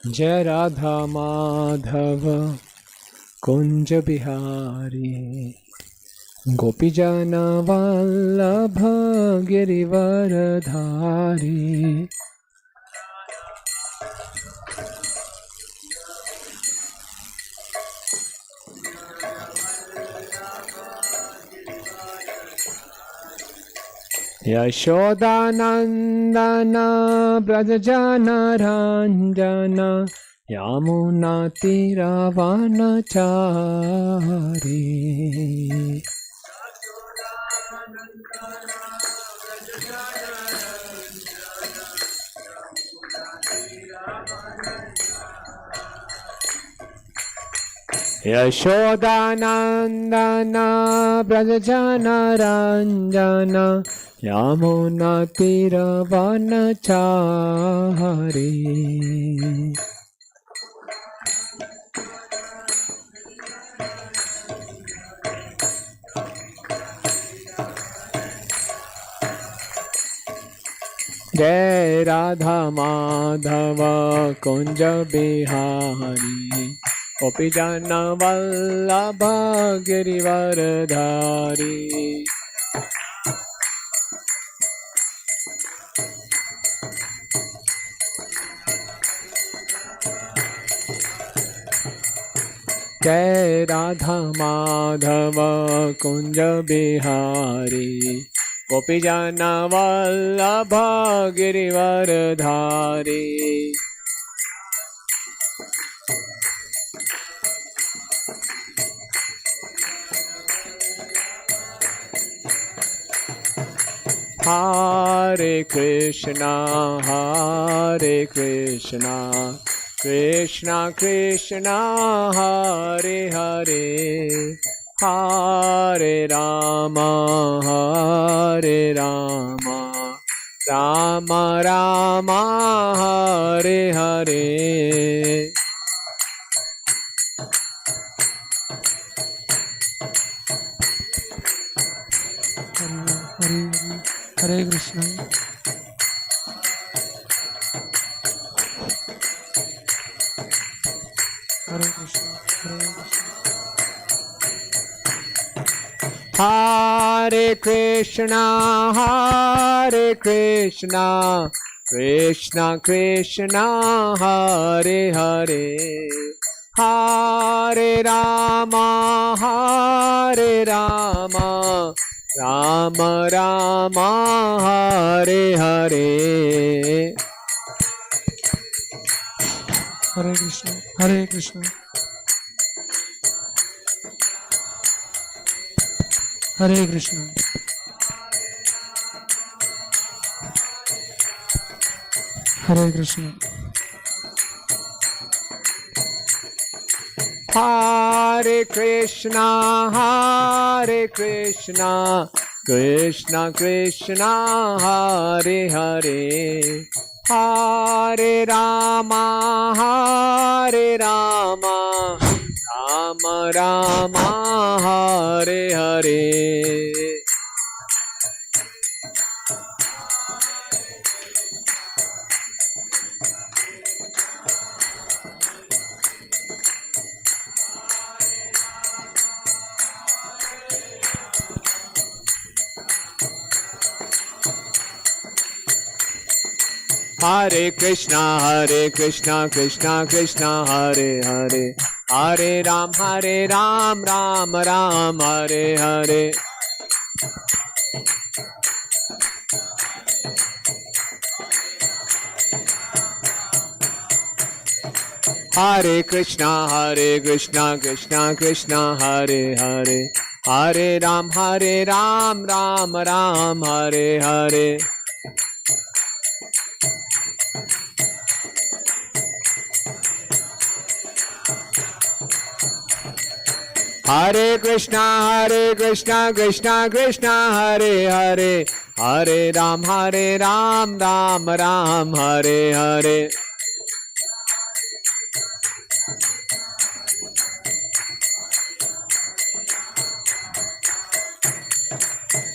जय राधा माधव कुंज बिहारी गोपीजन वल्लभ गिरिवरधारी। यशोदानंदन ब्रजजन रंजन यमुना तीरवनचारी। यशोदानंदन ब्रजजन रंजन यमुना तीरवनचारी। जय राधा माधव कुंज बिहारी गोपीजन वल्लभ गिरिवरधारी। जय राधा माधव कुंज बिहारी गोपीजन वल्लभ गिरिवरधारी। हरे कृष्णा कृष्णा कृष्णा हरे हरे हरे राम राम राम हरे हरे। हरे कृष्ण। हरे कृष्ण हरे कृष्णा कृष्णा कृष्णा हरे हरे हरे राम राम राम हरे हरे। हरे कृष्ण हरे कृष्ण। हरे कृष्ण हरे कृष्ण। हरे कृष्णा कृष्णा कृष्णा हरे हरे हरे राम राम राम हरे हरे। हरे कृष्णा कृष्णा कृष्णा हरे हरे हरे राम राम हरे हरे। हरे कृष्णा कृष्णा कृष्णा हरे हरे हरे राम राम हरे हरे। हरे कृष्णा कृष्णा कृष्णा हरे हरे हरे राम राम हरे हरे।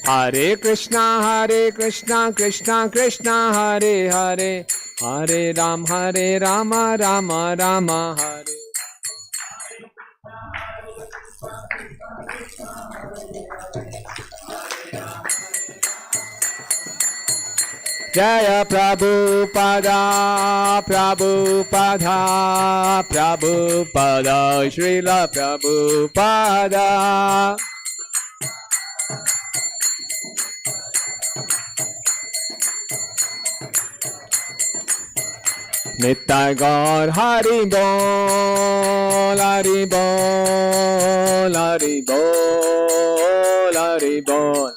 हरे कृष्णा कृष्णा कृष्णा हरे हरे हरे राम राम राम हरे। जय प्रभुपदा प्रभुपदा प्रभुपदा श्रील प्रभुपदा। नित्य गौर हरि बोल हरि बोल हरि बोल हरि बोल।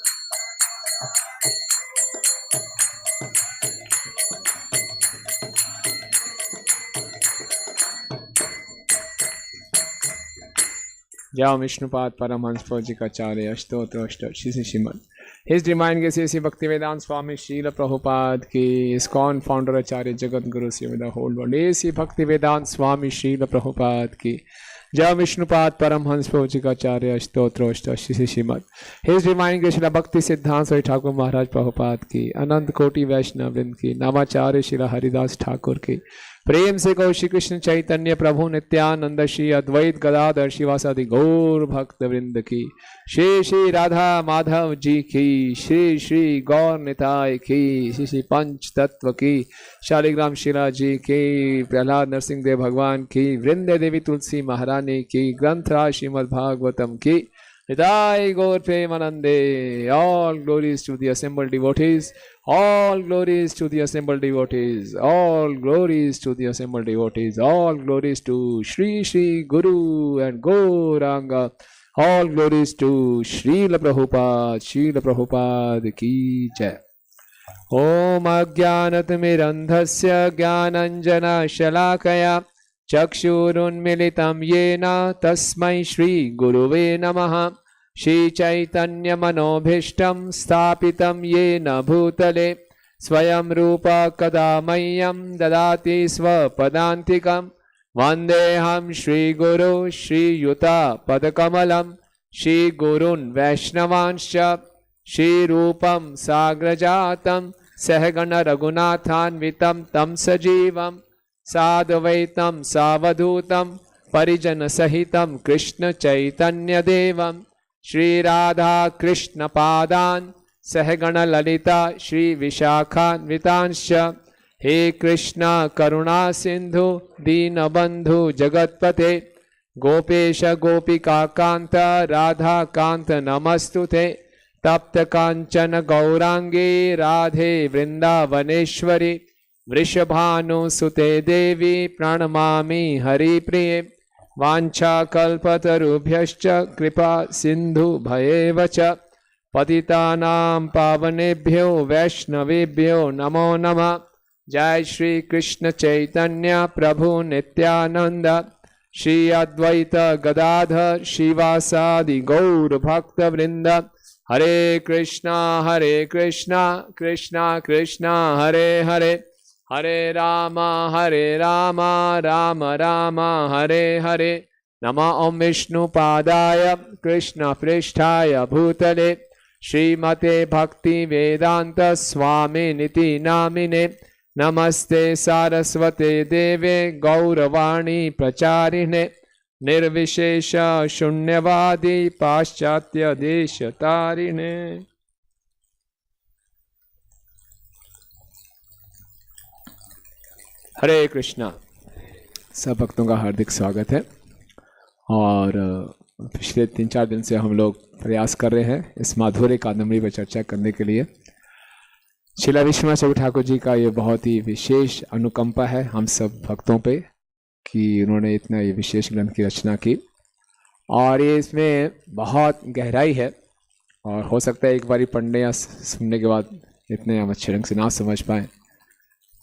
जय विष्णुपाद परमहंस प्रभुजीकाचार्य स्तोत्र Shri Srimad His Divine Grace Shri Bhaktivedanta Swami Srila Prabhupada की इस्कॉन फाउंडर आचार्य जगत गुरु Shri the whole world Shri Bhaktivedanta Swami Srila Prabhupada की जय विष्णुपाद परमहंस प्रभुजीकाचार्य स्तोत्र Shri Srimad His Divine Grace Bhaktisiddhanta Shri Thakur महाराज प्रभुपाद की अनंत कोटि वैष्णव वृंद की नामाचार्य श्री हरिदास ठाकुर की प्रेम से गौ श्री कृष्ण चैतन्य प्रभु नित्यानंद श्री अद्वैत गदाधर शिवासादि गौर भक्त वृंद की श्री श्री राधा माधव जी की श्री श्री गौर निताय की श्री श्री पंच तत्व की शालिग्राम शिला जी की प्रहलाद नरसिंह देव भगवान की वृंदे देवी तुलसी महारानी की ग्रंथराज श्रीमद् भागवतम की हिदाय गौर प्रेमानंदे। All glories to the assembled devotees, all glories to the assembled devotees, all glories to the assembled devotees, all glories to Shri Shri Guru and Gauranga, all glories to Srila Prabhupada ki jai। Om Ajnanatimirandhasya Jnananjana Shalakaya Chakshurunmilitam Yena Tasmai Shri Guruve Namaha। Shri Chaitanya मनोभीष्टं स्थापितं येन भूतले स्वयं रूप कदा मह्यं ददाति स्वपदान्तिकं वन्देऽहं श्रीगुरु श्रीयुतापदकमलं श्रीगुरून् वैष्णवांश्च श्रीरूपं साग्रजातं सहगण रघुनाथान्वितं तं सजीवं साद्वैतं सावधूतं परिजनसहितं कृष्ण चैतन्यदेवं श्री राधा कृष्ण पादान सहगण ललिता श्री विशाखान्वितांश्च हे कृष्ण करुणा सिंधु दीनबंधु जगतपते गोपेश गोपिका कांत राधा कांत नमस्तुते तप्त कांचन गौरांगी राधे वृंदावनेश्वरी वृषभानुसुते देवी प्रणमामि हरिप्रिये वाञ्छाकल्पतरुभ्यश्च कृपा सिंधु भयेव च पतितानां पावनेभ्यो वैष्णवेभ्यो नमो नमः। जय श्री कृष्ण चैतन्य प्रभु नित्यानंद श्री अद्वैत गदाधर शिवासादि गौर भक्त वृंद। हरे कृष्णा कृष्णा कृष्णा हरे हरे हरे राम राम राम हरे हरे। नमः ओम विष्णुपादाय कृष्ण पृष्ठाय भूतले श्रीमते भक्ति वेदांत स्वामी निति नामिने नमस्ते सारस्वते देवे गौरवाणी प्रचारिणे निर्विशेष शून्यवादी पाश्चात्य देश तारिणे। हरे कृष्णा। सब भक्तों का हार्दिक स्वागत है। और पिछले 3-4 दिन से हम लोग प्रयास कर रहे हैं इस माधुर्य कादम्बरी पर चर्चा करने के लिए। श्रील विश्वनाथ ठाकुर जी का ये बहुत ही विशेष अनुकंपा है हम सब भक्तों पे कि उन्होंने इतना ये विशेष ग्रंथ की रचना की और ये इसमें बहुत गहराई है और हो सकता है एक बारी पढ़ने या सुनने के बाद इतने हम अच्छे ढंग से ना समझ पाएँ,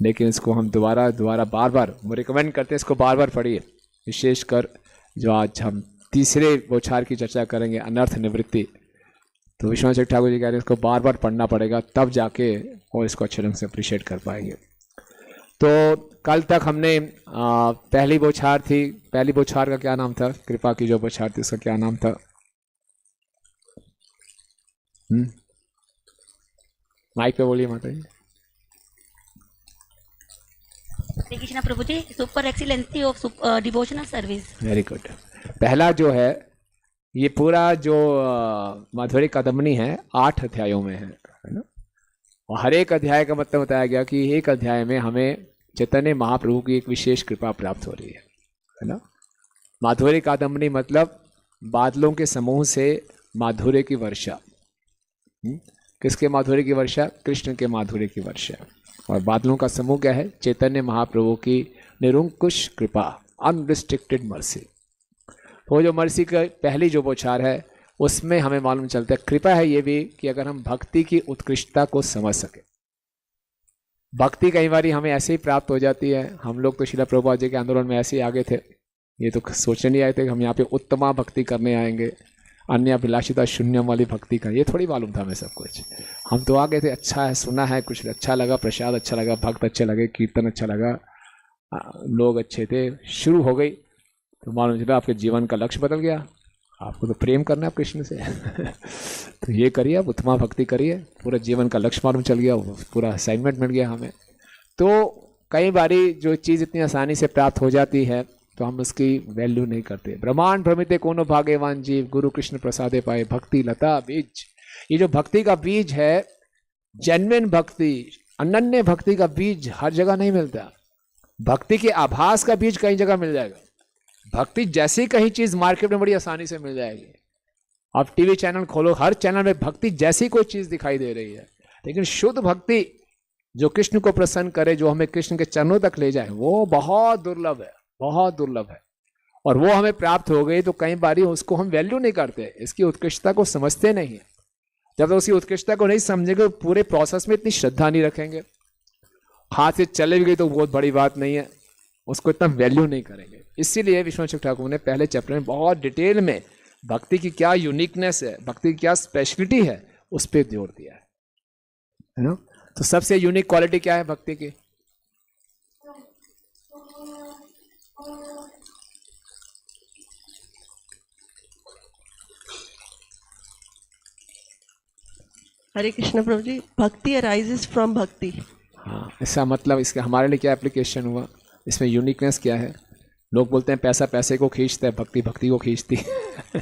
लेकिन इसको हम दोबारा बार बार वो रिकमेंड करते हैं इसको बार बार पढ़िए। विशेषकर जो आज हम तीसरे बोछार की चर्चा करेंगे अनर्थ निवृत्ति, तो विश्वनाथ ठाकुर जी कह रहे हैं इसको बार बार पढ़ना पड़ेगा तब जाके और इसको अच्छे ढंग से अप्रिशिएट कर पाएंगे। तो कल तक हमने पहली बोछार थी, पहली बोछार का क्या नाम था? कृपा की जो बोछार थी उसका क्या नाम था? माइक पे बोलिए माता जी। हरे कृष्णा प्रभु जी, super excellence of devotional service. Very good. पहला जो है ये पूरा जो माधुरी कादम्बनी है 8 अध्यायों में है ना। और हर एक अध्याय का मतलब बताया गया कि एक अध्याय में हमें चैतन्य महाप्रभु की एक विशेष कृपा प्राप्त हो रही है ना। माधुरी कादम्बनी मतलब बादलों के समूह से माधुर्य की वर्षा। किसके माधुर्य की वर्षा? कृष्ण के माधुर्य की वर्षा। और बादलों का समूह क्या है? चैतन्य महाप्रभु की निरंकुश कृपा, अनरिस्ट्रिक्टेड मर्सी। वो जो मर्सी का पहली जो बौछार है उसमें हमें मालूम चलता है कृपा है ये भी कि अगर हम भक्ति की उत्कृष्टता को समझ सके। भक्ति कई बार हमें ऐसे ही प्राप्त हो जाती है। हम लोग तो श्रील प्रभुपाद जी के आंदोलन में ऐसे ही आगे थे, ये तो सोचने नहीं आए थे कि हम यहाँ पे उत्तमा भक्ति करने आएंगे, अन्य अभिलाषिता शून्यम वाली भक्ति का ये थोड़ी मालूम था हमें सब कुछ। हम तो आ गए थे, अच्छा है, सुना है, कुछ अच्छा लगा, प्रसाद अच्छा लगा, भक्त अच्छे लगे, कीर्तन अच्छा लगा, लोग अच्छे थे, शुरू हो गई तो मालूम चला आपके जीवन का लक्ष्य बदल गया। आपको तो प्रेम करना है कृष्ण से तो ये करिए, आप उत्तमा भक्ति करिए, पूरा जीवन का लक्ष्य मालूम चल गया, पूरा असाइनमेंट मिल गया हमें। तो कई बारी जो चीज़ इतनी आसानी से प्राप्त हो जाती है तो हम उसकी वैल्यू नहीं करते। ब्रह्मांड भ्रमिते कोनो भाग्यवान जीव, गुरु कृष्ण प्रसादे पाए भक्ति लता बीज। ये जो भक्ति का बीज है, जेन्युइन भक्ति, अनन्य भक्ति का बीज हर जगह नहीं मिलता। भक्ति के आभास का बीज कई जगह मिल जाएगा। भक्ति जैसी कहीं चीज मार्केट में बड़ी आसानी से मिल जाएगी। आप टीवी चैनल खोलो, हर चैनल में भक्ति जैसी कोई चीज दिखाई दे रही है, लेकिन शुद्ध भक्ति जो कृष्ण को प्रसन्न करे, जो हमें कृष्ण के चरणों तक ले जाए, वो बहुत दुर्लभ है, बहुत दुर्लभ है। और वो हमें प्राप्त हो गई तो कई बारी उसको हम वैल्यू नहीं करते, इसकी उत्कृष्टता को समझते नहीं है। जब तक उसकी उत्कृष्टता को नहीं समझेंगे, पूरे प्रोसेस में इतनी श्रद्धा नहीं रखेंगे, हाथ से चले भी गई तो बहुत बड़ी बात नहीं है, उसको इतना वैल्यू नहीं करेंगे। इसीलिए विश्वनाथ ठाकुर ने पहले चैप्टर में बहुत डिटेल में भक्ति की क्या यूनिकनेस है, भक्ति की क्या स्पेशलिटी है, उस पर जोर दिया है ना। तो सबसे यूनिक क्वालिटी क्या है भक्ति की? हरे कृष्ण प्रभु जी, भक्ति अराइजेस फ्रॉम भक्ति। हाँ, इसका मतलब इसका हमारे लिए क्या एप्लीकेशन हुआ, इसमें यूनिकनेस क्या है? लोग बोलते हैं पैसा पैसे को खींचता है, भक्ति भक्ति को खींचती है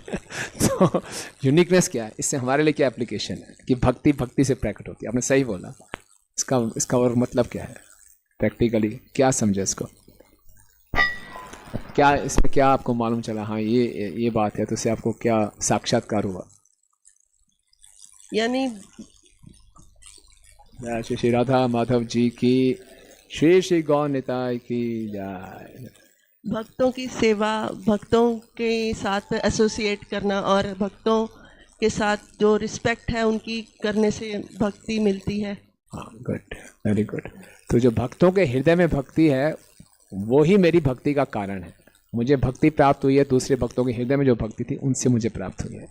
तो यूनिकनेस क्या है, इससे हमारे लिए क्या एप्लीकेशन है कि भक्ति भक्ति से प्रकट होती है। आपने सही बोला। इसका और मतलब क्या है प्रैक्टिकली, क्या समझे इसको, क्या इसमें क्या आपको मालूम चला? हाँ ये बात है, तो इससे आपको क्या साक्षात्कार हुआ? यानी श्री श्री राधा माधव जी की, श्री श्री गौर निताय की जय। भक्तों की सेवा, भक्तों के साथ एसोसिएट करना और भक्तों के साथ जो रिस्पेक्ट है उनकी करने से भक्ति मिलती है। हाँ, गुड, वेरी गुड। तो जो भक्तों के हृदय में भक्ति है वो ही मेरी भक्ति का कारण है। मुझे भक्ति प्राप्त हुई है, दूसरे भक्तों के हृदय में जो भक्ति थी उनसे मुझे प्राप्त हुई है।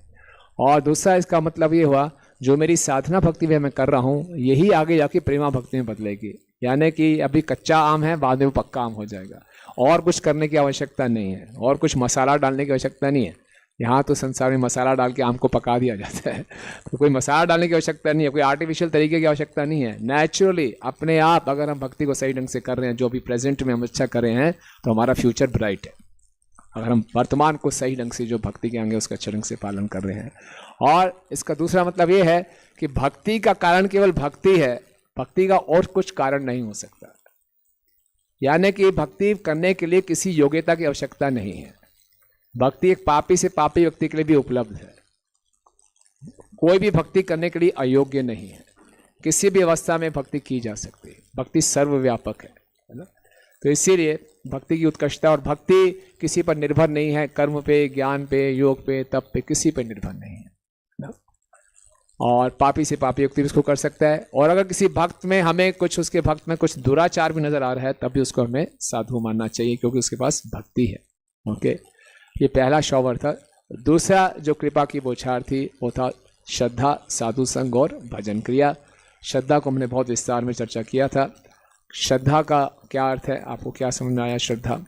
और दूसरा इसका मतलब ये हुआ, जो मेरी साधना भक्ति में मैं कर रहा हूँ यही आगे जाके प्रेमा भक्ति में बदलेगी। यानी कि अभी कच्चा आम है, बाद में वो पक्का आम हो जाएगा। और कुछ करने की आवश्यकता नहीं है, और कुछ मसाला डालने की आवश्यकता नहीं है। यहाँ तो संसार में मसाला डाल के आम को पका दिया जाता है, तो कोई मसाला डालने की आवश्यकता नहीं है, कोई आर्टिफिशियल तरीके की आवश्यकता नहीं है। नेचुरली अपने आप अगर हम भक्ति को सही ढंग से कर रहे हैं, जो अभी प्रेजेंट में हम अच्छा कर रहे हैं, तो हमारा फ्यूचर ब्राइट है। अगर हम वर्तमान को सही ढंग से जो भक्ति के अंगे उसका अच्छे ढंग से पालन कर रहे हैं। और इसका दूसरा मतलब ये है कि भक्ति का कारण केवल भक्ति है, भक्ति का और कुछ कारण नहीं हो सकता। यानी कि भक्ति करने के लिए किसी योग्यता की आवश्यकता नहीं है। भक्ति एक पापी से पापी व्यक्ति के लिए भी उपलब्ध है। कोई भी भक्ति करने के लिए अयोग्य नहीं है, किसी भी अवस्था में भक्ति की जा सकती है। भक्ति सर्वव्यापक है ना। तो इसीलिए भक्ति की उत्कृष्टता, और भक्ति किसी पर निर्भर नहीं है, कर्म पे, ज्ञान पे, योग पे, तप पे, किसी पर निर्भर नहीं है ना। और पापी से पापी व्यक्ति भी इसको कर सकता है। और अगर किसी भक्त में हमें कुछ, उसके भक्त में कुछ दुराचार भी नजर आ रहा है, तब भी उसको हमें साधु मानना चाहिए, क्योंकि उसके पास भक्ति है। ओके, ये पहला शॉवर था। दूसरा जो कृपा की बौछार थी वो था श्रद्धा, साधु संग और भजन क्रिया। श्रद्धा को हमने बहुत विस्तार में चर्चा किया था। श्रद्धा का क्या अर्थ है, आपको क्या समझ में आया? श्रद्धा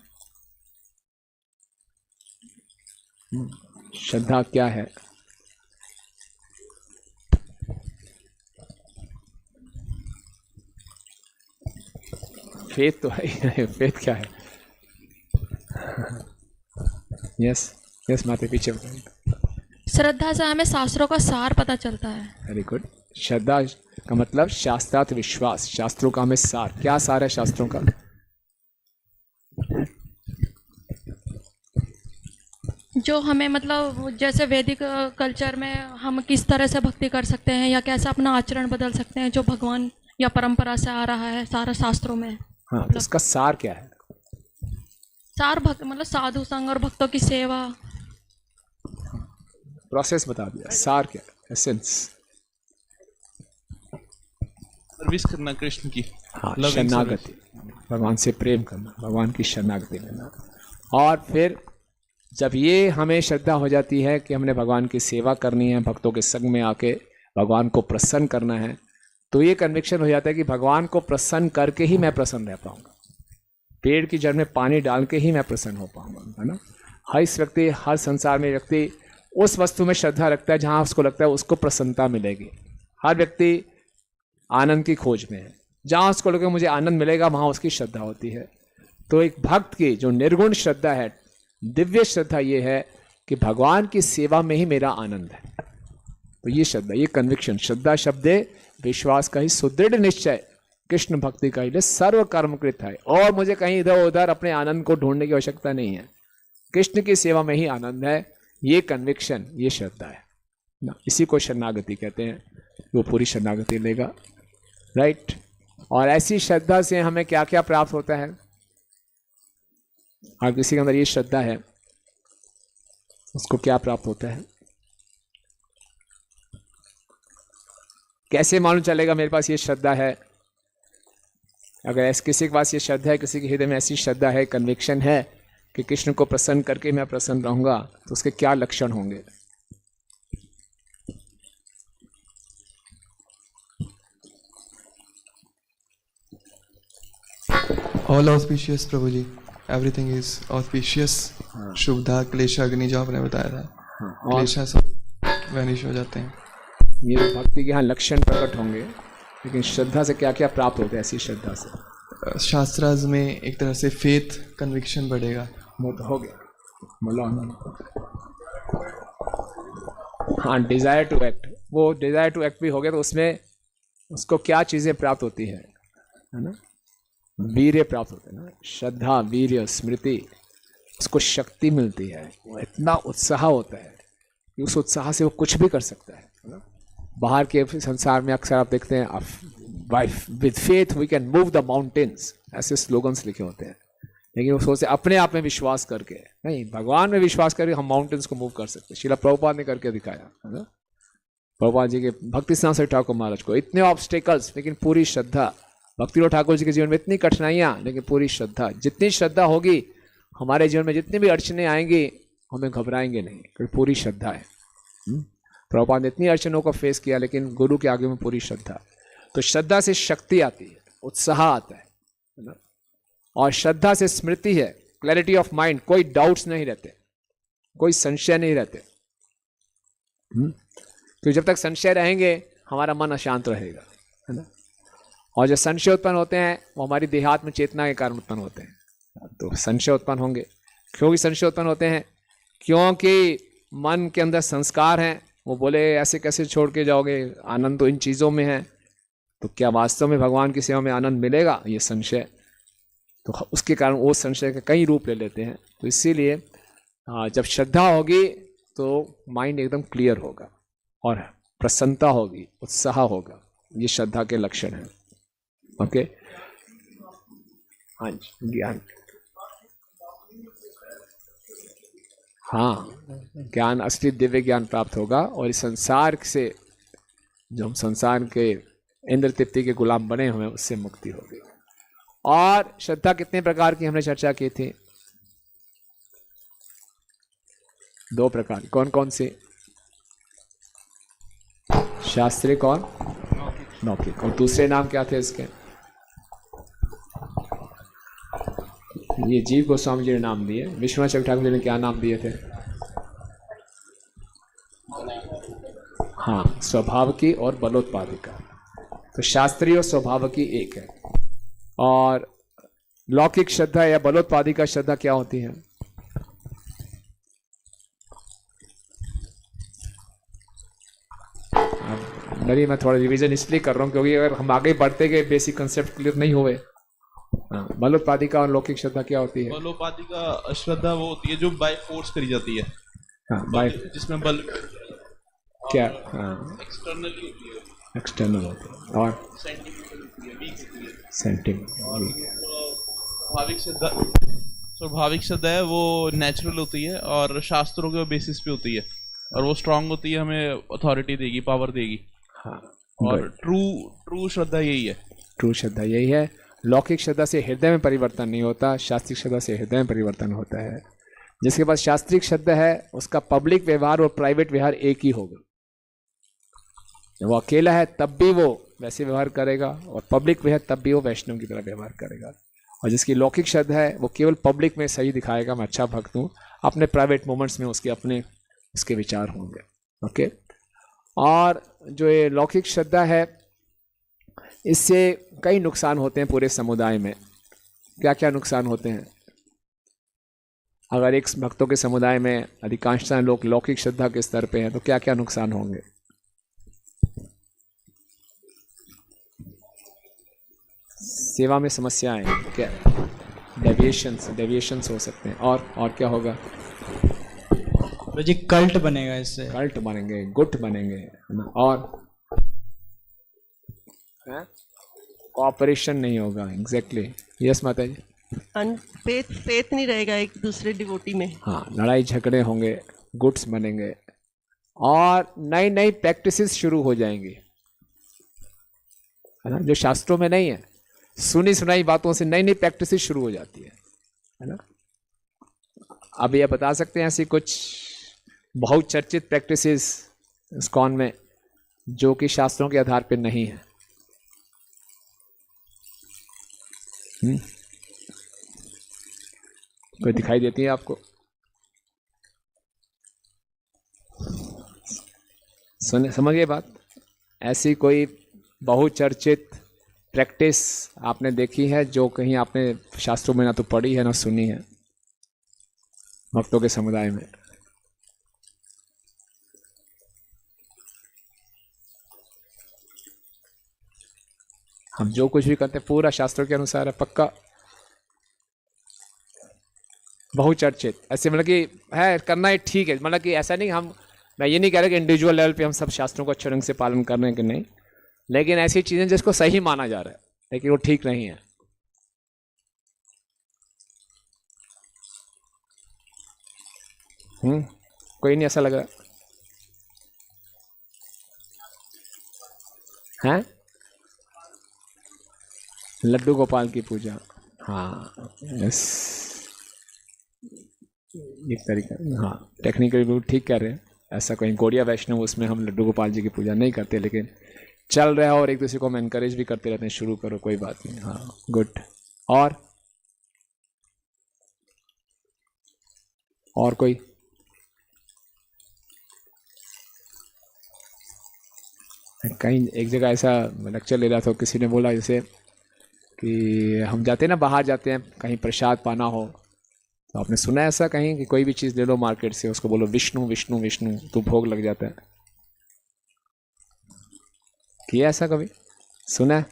श्रद्धा क्या है? फेथ तो है, फेथ क्या है? यस यस माते पीछे बताइए। श्रद्धा से हमें शास्त्रों का सार पता चलता है। Very good. श्रद्धा का मतलब शास्त्रार्थ विश्वास, शास्त्रों का हमें सार। क्या सार है शास्त्रों का? जो हमें मतलब जैसे वैदिक कल्चर में हम किस तरह से भक्ति कर सकते हैं या कैसे अपना आचरण बदल सकते हैं, जो भगवान या परंपरा से आ रहा है सारा शास्त्रों में। हाँ, तो इसका सार क्या है? सार भक्त मतलब साधु संग और भक्तों की सेवा। प्रोसेस बता दिया। सार क्या है? एसेंस। सर्विस करना कृष्ण की। हाँ, शरणागति, भगवान से प्रेम करना, भगवान की शरणागति लेना। और फिर जब ये हमें श्रद्धा हो जाती है कि हमने भगवान की सेवा करनी है, भक्तों के संग में आके भगवान को प्रसन्न करना है, तो ये कन्विक्शन हो जाता है कि भगवान को प्रसन्न करके ही मैं प्रसन्न रह पाऊंगा। पेड़ की जड़ में पानी डाल के ही मैं प्रसन्न हो पाऊंगा, है ना। हर इस व्यक्ति, हर संसार में व्यक्ति उस वस्तु में श्रद्धा रखता है जहाँ उसको लगता है उसको प्रसन्नता मिलेगी। हर व्यक्ति आनंद की खोज में है, जहाँ उसको लगे मुझे आनंद मिलेगा वहाँ उसकी श्रद्धा होती है। तो एक भक्त की जो निर्गुण श्रद्धा है, दिव्य श्रद्धा ये है कि भगवान की सेवा में ही मेरा आनंद है। तो ये श्रद्धा, ये कन्विक्शन, श्रद्धा शब्द विश्वास का ही सुदृढ़ निश्चय, कृष्ण भक्ति का ही सर्व कर्मकृत है। और मुझे कहीं इधर उधर अपने आनंद को ढूंढने की आवश्यकता नहीं है, कृष्ण की सेवा में ही आनंद है। ये कन्विक्शन, ये श्रद्धा है ना। इसी को शरणागति कहते हैं। वो पूरी शरणागति लेगा, राइट। और ऐसी श्रद्धा से हमें क्या क्या प्राप्त होता है? और किसी के अंदर ये श्रद्धा है, उसको क्या प्राप्त होता है? कैसे मालूम चलेगा मेरे पास ये श्रद्धा है? अगर ऐसे किसी के पास ये श्रद्धा है, किसी के हृदय में ऐसी श्रद्धा है, कन्विक्शन है कि कृष्ण को प्रसन्न करके मैं प्रसन्न रहूंगा, तो उसके क्या लक्षण होंगे? ऑल ऑस्पिशियस प्रभु जी, एवरीथिंग इज ऑस्पिशियस। शुभदा क्लेशाग्नि जो आपने बताया था, क्लेशा सब वैनिश हो जाते हैं। ये भक्ति के यहाँ लक्षण प्रकट होंगे, लेकिन श्रद्धा से क्या क्या प्राप्त होते हैं? ऐसी श्रद्धा से शास्त्राज में एक तरह से फेथ कन्विक्शन बढ़ेगा। वो तो हो गया, बोलो। हाँ, डिजायर टू एक्ट, वो डिजायर टू एक्ट भी हो गया। तो उसमें उसको क्या चीज़ें प्राप्त होती है ना? वीर्य प्राप्त होते हैं ना, श्रद्धा, वीर्य, स्मृति, उसको शक्ति मिलती है। वो इतना उत्साह होता है कि उस उत्साह से वो कुछ भी कर सकता है ना। बाहर के संसार में अक्सर आप देखते हैं, with faith we can move the mountains, ऐसे स्लोगन्स लिखे होते हैं। लेकिन वो सोचते अपने आप में विश्वास करके नहीं, भगवान में विश्वास करके हम माउंटेन्स को मूव कर सकते हैं। श्रील प्रभुपाद ने करके दिखाया है ना, प्रभुपाद जी के भक्ति सिद्धांत ठाकुर महाराज को। इतने ऑब्स्टेकल्स लेकिन पूरी श्रद्धा। भक्ति ठाकुर जी के जीवन में इतनी कठिनाइयाँ लेकिन पूरी श्रद्धा। जितनी श्रद्धा होगी हमारे जीवन में, जितनी भी अड़चने आएंगी हमें घबराएंगे नहीं, क्योंकि पूरी श्रद्धा है। प्रभुपाद ने इतनी अड़चनों को फेस किया लेकिन गुरु के आगे में पूरी श्रद्धा। तो श्रद्धा से शक्ति आती है, उत्साह आता है ना। और श्रद्धा से स्मृति है, क्लैरिटी ऑफ माइंड, कोई डाउट्स नहीं रहते, कोई संशय नहीं रहते। तो जब तक संशय रहेंगे हमारा मन अशांत रहेगा, है ना। और जो संशय उत्पन्न होते हैं वो हमारी देहात्म चेतना के कारण उत्पन्न होते हैं। तो संशय उत्पन्न होंगे। क्योंकि संशय उत्पन्न होते हैं? क्योंकि मन के अंदर संस्कार हैं। वो बोले ऐसे कैसे छोड़ के जाओगे, आनंद तो इन चीज़ों में है। तो क्या वास्तव में भगवान की सेवा में आनंद मिलेगा? ये संशय। तो उसके कारण वो संशय के कई रूप ले लेते हैं। तो इसीलिए जब श्रद्धा होगी तो माइंड एकदम क्लियर होगा और प्रसन्नता होगी, उत्साह होगा। ये श्रद्धा के लक्षण हैं। ओके, हाँ जी, ज्ञान। हाँ, ज्ञान, असली दिव्य ज्ञान प्राप्त होगा। और इस संसार से, जो हम संसार के इंद्र तृप्ति के गुलाम बने हुए हैं, उससे मुक्ति होगी। और श्रद्धा कितने प्रकार की हमने चर्चा की थी? 2 प्रकार। कौन कौन से? शास्त्रिक और लौकिक। और दूसरे नाम क्या थे इसके? ये जीव गोस्वामी जी ने नाम दिए। विश्वनाथ चक्रवर्ती ठाकुर जी ने क्या नाम दिए थे? हाँ, स्वभाव की और बलोत्पादिका। तो शास्त्रीय और स्वभाव की एक है। और लौकिक श्रद्धा या बलोत्पादिका श्रद्धा क्या होती है? मेरी मैं थोड़ा रिवीजन इसलिए कर रहा हूँ क्योंकि अगर हम आगे बढ़ते गए बेसिक कंसेप्ट क्लियर नहीं हुए। हाँ, बलोत्पादिका और लौकिक श्रद्धा क्या होती है? बलोपाधिका श्रद्धा वो होती है जो बाय फोर्स करी जाती है। हाँ, बाय जिसमें बल क्या? हाँ, एक्सटर्नली होती है, एक्सटर्नल होती है और सेंटिमेंटल होती है, वीक होती है। सेंटिमेंट। स्वाभाविक श्रद्धा, स्वाभाविक श्रद्धा है वो नेचुरल होती है और शास्त्रों के बेसिस पे होती है और वो स्ट्रांग होती है, हमें अथॉरिटी देगी, पावर देगी। हाँ, और ट्रू श्रद्धा यही है। ट्रू श्रद्धा यही है। लौकिक श्रद्धा से हृदय में परिवर्तन नहीं होता, शास्त्रिक श्रद्धा से हृदय में परिवर्तन होता है। जिसके पास शास्त्रिक श्रद्धा है उसका पब्लिक व्यवहार और प्राइवेट व्यवहार एक ही होगा। जब वो अकेला है तब भी वो वैसे व्यवहार करेगा और पब्लिक में है तब भी वो वैष्णव की तरह व्यवहार करेगा। और जिसकी लौकिक श्रद्धा है वो केवल पब्लिक में सही दिखाएगा मैं अच्छा भक्त हूँ, अपने प्राइवेट मोमेंट्स में उसके अपने उसके विचार होंगे। ओके। और जो ये लौकिक श्रद्धा है इससे कई नुकसान होते हैं पूरे समुदाय में। क्या क्या नुकसान होते हैं? अगर एक भक्तों के समुदाय में अधिकांशतः लोग लौकिक श्रद्धा के स्तर पे हैं तो क्या क्या नुकसान होंगे? सेवा में समस्याएं, क्या डेविएशंस हो सकते हैं। और क्या होगा? जी कल्ट बनेगा इससे। कल्ट बनेंगे, गुट बनेंगे, है ना? और कोऑपरेशन नहीं होगा। एग्जैक्टली, यस माता जी। फेथ नहीं रहेगा एक दूसरे डिवोटी में। हाँ, लड़ाई झगड़े होंगे, गुट्स बनेंगे और नई नई प्रैक्टिसेस शुरू हो जाएंगी, है ना? जो शास्त्रों में नहीं है, सुनी सुनाई बातों से नई नई प्रैक्टिसेस शुरू हो जाती है ना? अब ये बता सकते हैं ऐसी कुछ बहुत चर्चित प्रैक्टिसेस इस्कॉन में जो कि शास्त्रों के आधार पर नहीं है? कोई दिखाई देती है आपको? समझिए बात। ऐसी कोई बहुचर्चित प्रैक्टिस आपने देखी है जो कहीं आपने शास्त्रों में ना तो पढ़ी है ना सुनी है भक्तों के समुदाय में? हम जो कुछ भी करते हैं पूरा शास्त्रों के अनुसार है, पक्का बहुचर्चित। ऐसे मतलब कि है करना ही ठीक है, मतलब कि ऐसा नहीं, हम मैं ये नहीं कह रहा कि इंडिविजुअल लेवल पे हम सब शास्त्रों को अच्छे ढंग से पालन कर रहे हैं कि नहीं, लेकिन ऐसी चीज़ें जिसको सही माना जा रहा है लेकिन वो ठीक नहीं है। कोई नहीं ऐसा लग रहा है? लड्डू गोपाल की पूजा, हाँ यस, एक तरीका, हाँ टेक्निकली बिल्कुल ठीक कह रहे हैं। ऐसा कोई गौड़िया वैष्णव उसमें हम लड्डू गोपाल जी की पूजा नहीं करते, लेकिन चल रहा है और एक दूसरे को हम एनकरेज भी करते रहते हैं, शुरू करो कोई बात नहीं। हाँ गुड। और कोई? कहीं एक जगह ऐसा लेक्चर ले रहा था, किसी ने बोला जैसे कि हम जाते हैं ना, बाहर जाते हैं कहीं प्रसाद पाना हो तो आपने सुना है ऐसा कहीं कि कोई भी चीज़ ले लो मार्केट से, उसको बोलो विष्णु विष्णु विष्णु तो भोग लग जाता है? किया ऐसा कभी? सुना है?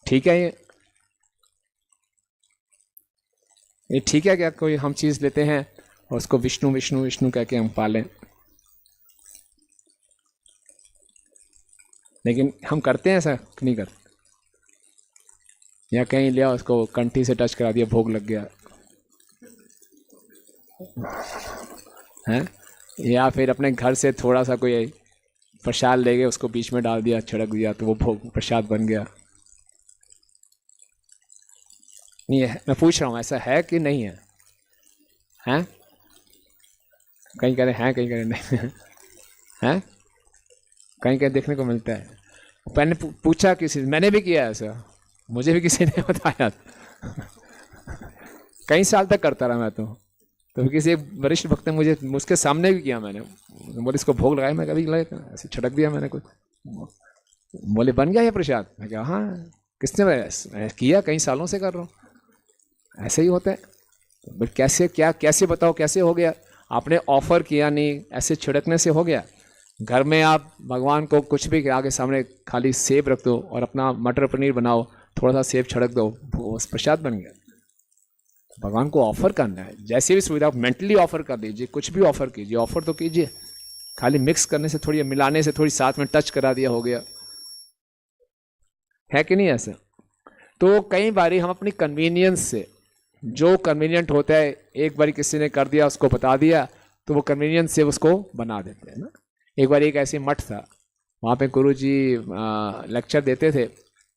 ठीक है ये ठीक है क्या कोई हम चीज़ लेते हैं और उसको विष्णु विष्णु विष्णु कह के हम पालें? लेकिन हम करते हैं ऐसा कि नहीं करते? या कहीं लिया उसको कंठी से टच करा दिया, भोग लग गया है? या फिर अपने घर से थोड़ा सा कोई प्रसाद ले गए, उसको बीच में डाल दिया, छिड़क दिया तो वो भोग प्रसाद बन गया? नहीं है, मैं पूछ रहा हूँ ऐसा है कि नहीं है? हैं? कहीं कह रहे हैं, कहीं कह रहे नहीं हैं, कहीं कहीं देखने को मिलता है। मैंने पूछा किसी, मैंने भी किया ऐसा, मुझे भी किसी ने बताया कई साल तक करता रहा मैं तो किसी एक वरिष्ठ भक्त ने मुझे उसके सामने भी किया, मैंने बोले इसको भोग लगाया, मैं कभी लगाया ऐसे छिड़क दिया मैंने कुछ, बोले बन गया ये प्रसाद? मैं कहा हाँ। किसने बताया? किया, कई सालों से कर रहा हूँ। ऐसे ही होता है। बट कैसे, क्या कैसे बताओ कैसे हो गया? आपने ऑफर किया नहीं, ऐसे छिड़कने से हो गया? घर में आप भगवान को कुछ भी आगे सामने खाली सेब रख दो और अपना मटर पनीर बनाओ, थोड़ा सा सेब छिड़क दो, वो प्रसाद बन गया। भगवान को ऑफर करना है, जैसे भी सुविधा मेंटली ऑफर कर दीजिए, कुछ भी ऑफर कीजिए, ऑफर तो कीजिए। खाली मिक्स करने से थोड़ी, मिलाने से थोड़ी, साथ में टच करा दिया हो गया, है कि नहीं ऐसा? तो कई बारी हम अपनी कन्वीनियंस से, जो कन्वीनियंट होता है, एक बारी किसी ने कर दिया, उसको बता दिया, तो वो कन्वीनियंस से उसको बना देते हैं ना। एक बार एक ऐसी मठ था, वहाँ पे गुरु जी लेक्चर देते थे,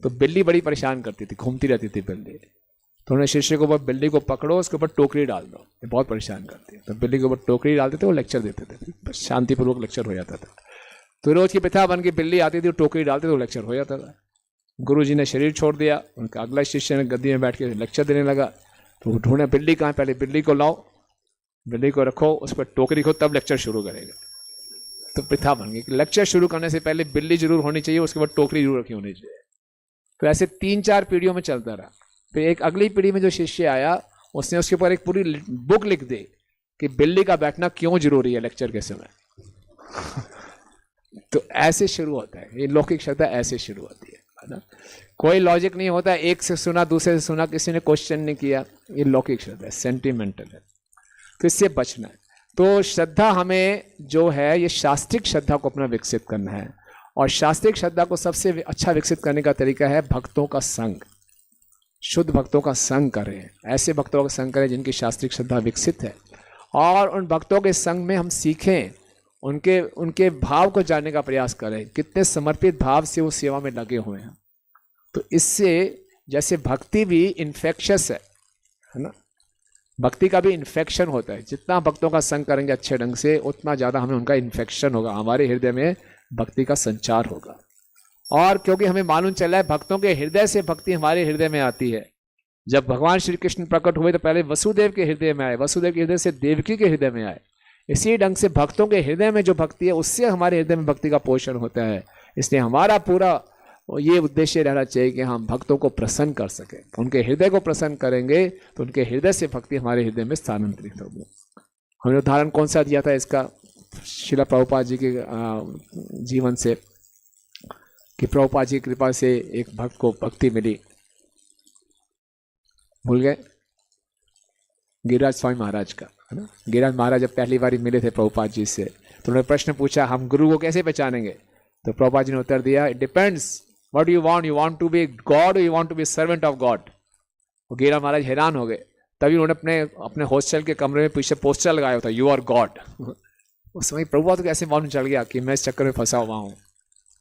तो बिल्ली बड़ी परेशान करती थी, घूमती रहती थी बिल्ली। तो उन्होंने शिष्य को, बिल्ली को पकड़ो, उसके ऊपर टोकरी डाल दो, ये बहुत परेशान करती है। तो बिल्ली के ऊपर टोकरी डालते थे, वो लेक्चर देते थे, बस शांतिपूर्वक लेक्चर हो जाता था। तो रोज की प्रथा बन के बिल्ली आती थी, टोकरी डालते थे, वो लेक्चर हो जाता था। गुरु जी ने शरीर छोड़ दिया, उनका अगला शिष्य ने गद्दी में बैठ के लेक्चर देने लगा। तो ढूंढे बिल्ली कहाँ, पहले बिल्ली को लाओ, बिल्ली को रखो, उस पर टोकरी रखो, तब लेक्चर शुरू करेगा। तो प्रथा बन गई कि लेक्चर शुरू करने से पहले बिल्ली जरूर होनी चाहिए, उसके बाद टोकरी जरूर रखी होनी चाहिए। तो ऐसे 3-4 पीढ़ियों में चलता रहा। फिर एक अगली पीढ़ी में जो शिष्य आया, उसने उसके ऊपर एक पूरी बुक लिख दी कि बिल्ली का बैठना क्यों जरूरी है लेक्चर के समय। तो ऐसे शुरू होता है, ये लौकिक श्रद्धा ऐसे शुरू होती है ना। कोई लॉजिक नहीं होता, एक से सुना, दूसरे से सुना, किसी ने क्वेश्चन नहीं किया, ये लौकिक श्रद्धा है, सेंटिमेंटल है। तो इससे बचना है। तो श्रद्धा हमें जो है, ये शास्त्रिक श्रद्धा को अपना विकसित करना है। और शास्त्रिक श्रद्धा को सबसे अच्छा विकसित करने का तरीका है भक्तों का संग। शुद्ध भक्तों का संग करें, ऐसे भक्तों का संग करें जिनकी शास्त्रिक श्रद्धा विकसित है। और उन भक्तों के संग में हम सीखें, उनके भाव को जानने का प्रयास करें, कितने समर्पित भाव से वो सेवा में लगे हुए हैं। तो इससे जैसे भक्ति भी इन्फेक्शस है ना, भक्ति का भी इन्फेक्शन होता है। जितना भक्तों का संग करेंगे अच्छे ढंग से, उतना ज़्यादा हमें उनका इन्फेक्शन होगा, हमारे हृदय में भक्ति का संचार होगा। और क्योंकि हमें मालूम चला है भक्तों के हृदय से भक्ति हमारे हृदय में आती है। जब भगवान श्री कृष्ण प्रकट हुए तो पहले वसुदेव के हृदय में आए, वसुदेव के हृदय से देवकी के हृदय में आए। इसी ढंग से भक्तों के हृदय में जो भक्ति है, उससे हमारे हृदय में भक्ति का पोषण होता है। इसलिए हमारा पूरा ये उद्देश्य रहना चाहिए कि हम भक्तों को प्रसन्न कर सकें। उनके हृदय को प्रसन्न करेंगे तो उनके हृदय से भक्ति हमारे हृदय में स्थानांतरित होगी। हमने उदाहरण कौन सा दिया था इसका? श्रील प्रभुपाद जी के जीवन से, कि प्रभुपाद जी की कृपा से एक भक्त को भक्ति मिली। भूल गए? गिरिराज स्वामी महाराज का, है ना। गिरिराज महाराज जब पहली बार मिले थे प्रभुपाद जी से, तो उन्होंने प्रश्न पूछा, हम गुरु को कैसे पहचानेंगे? तो प्रभुपाद जी ने उत्तर दिया, it depends what you want to be God और you want to be servant of God. Giriraj Maharaj हैरान हो गए। तभी उन्होंने अपने हॉस्टल के कमरे में पीछे पोस्टर लगाया होता, यू आर गॉड। उस समय प्रभुपाद को कैसे मालूम चल गया कि मैं इस चक्कर में फंसा हुआ हूँ।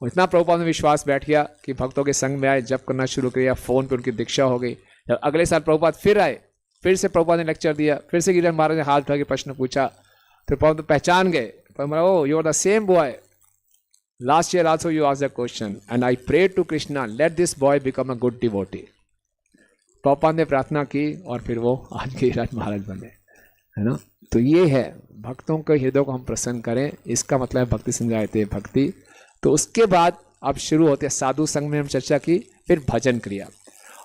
इतना प्रभुपाद में विश्वास बैठ गया कि भक्तों के संग में आए, जप करना शुरू किया, फोन पे उनकी दीक्षा हो गई। जब अगले साल प्रभुपाद फिर आए, फिर से प्रभुपाद ने लेक्चर दिया, फिर से गिरिराज महाराज ने हाथ उठा के प्रश्न पूछा, तो प्रभुपाद पहचान गए। Oh you are the same boy, last year also you asked the question and I prayed to Krishna let this boy become a good devotee. Prabhupada ने प्रार्थना की और फिर वो आज गिरिराज महाराज बने, है ना। तो ये है, भक्तों के हृदय को हम प्रसन्न करें, इसका मतलब है भक्ति संजायते भक्ति। तो उसके बाद अब शुरू होते हैं साधु संग में हम चर्चा की, फिर भजन क्रिया।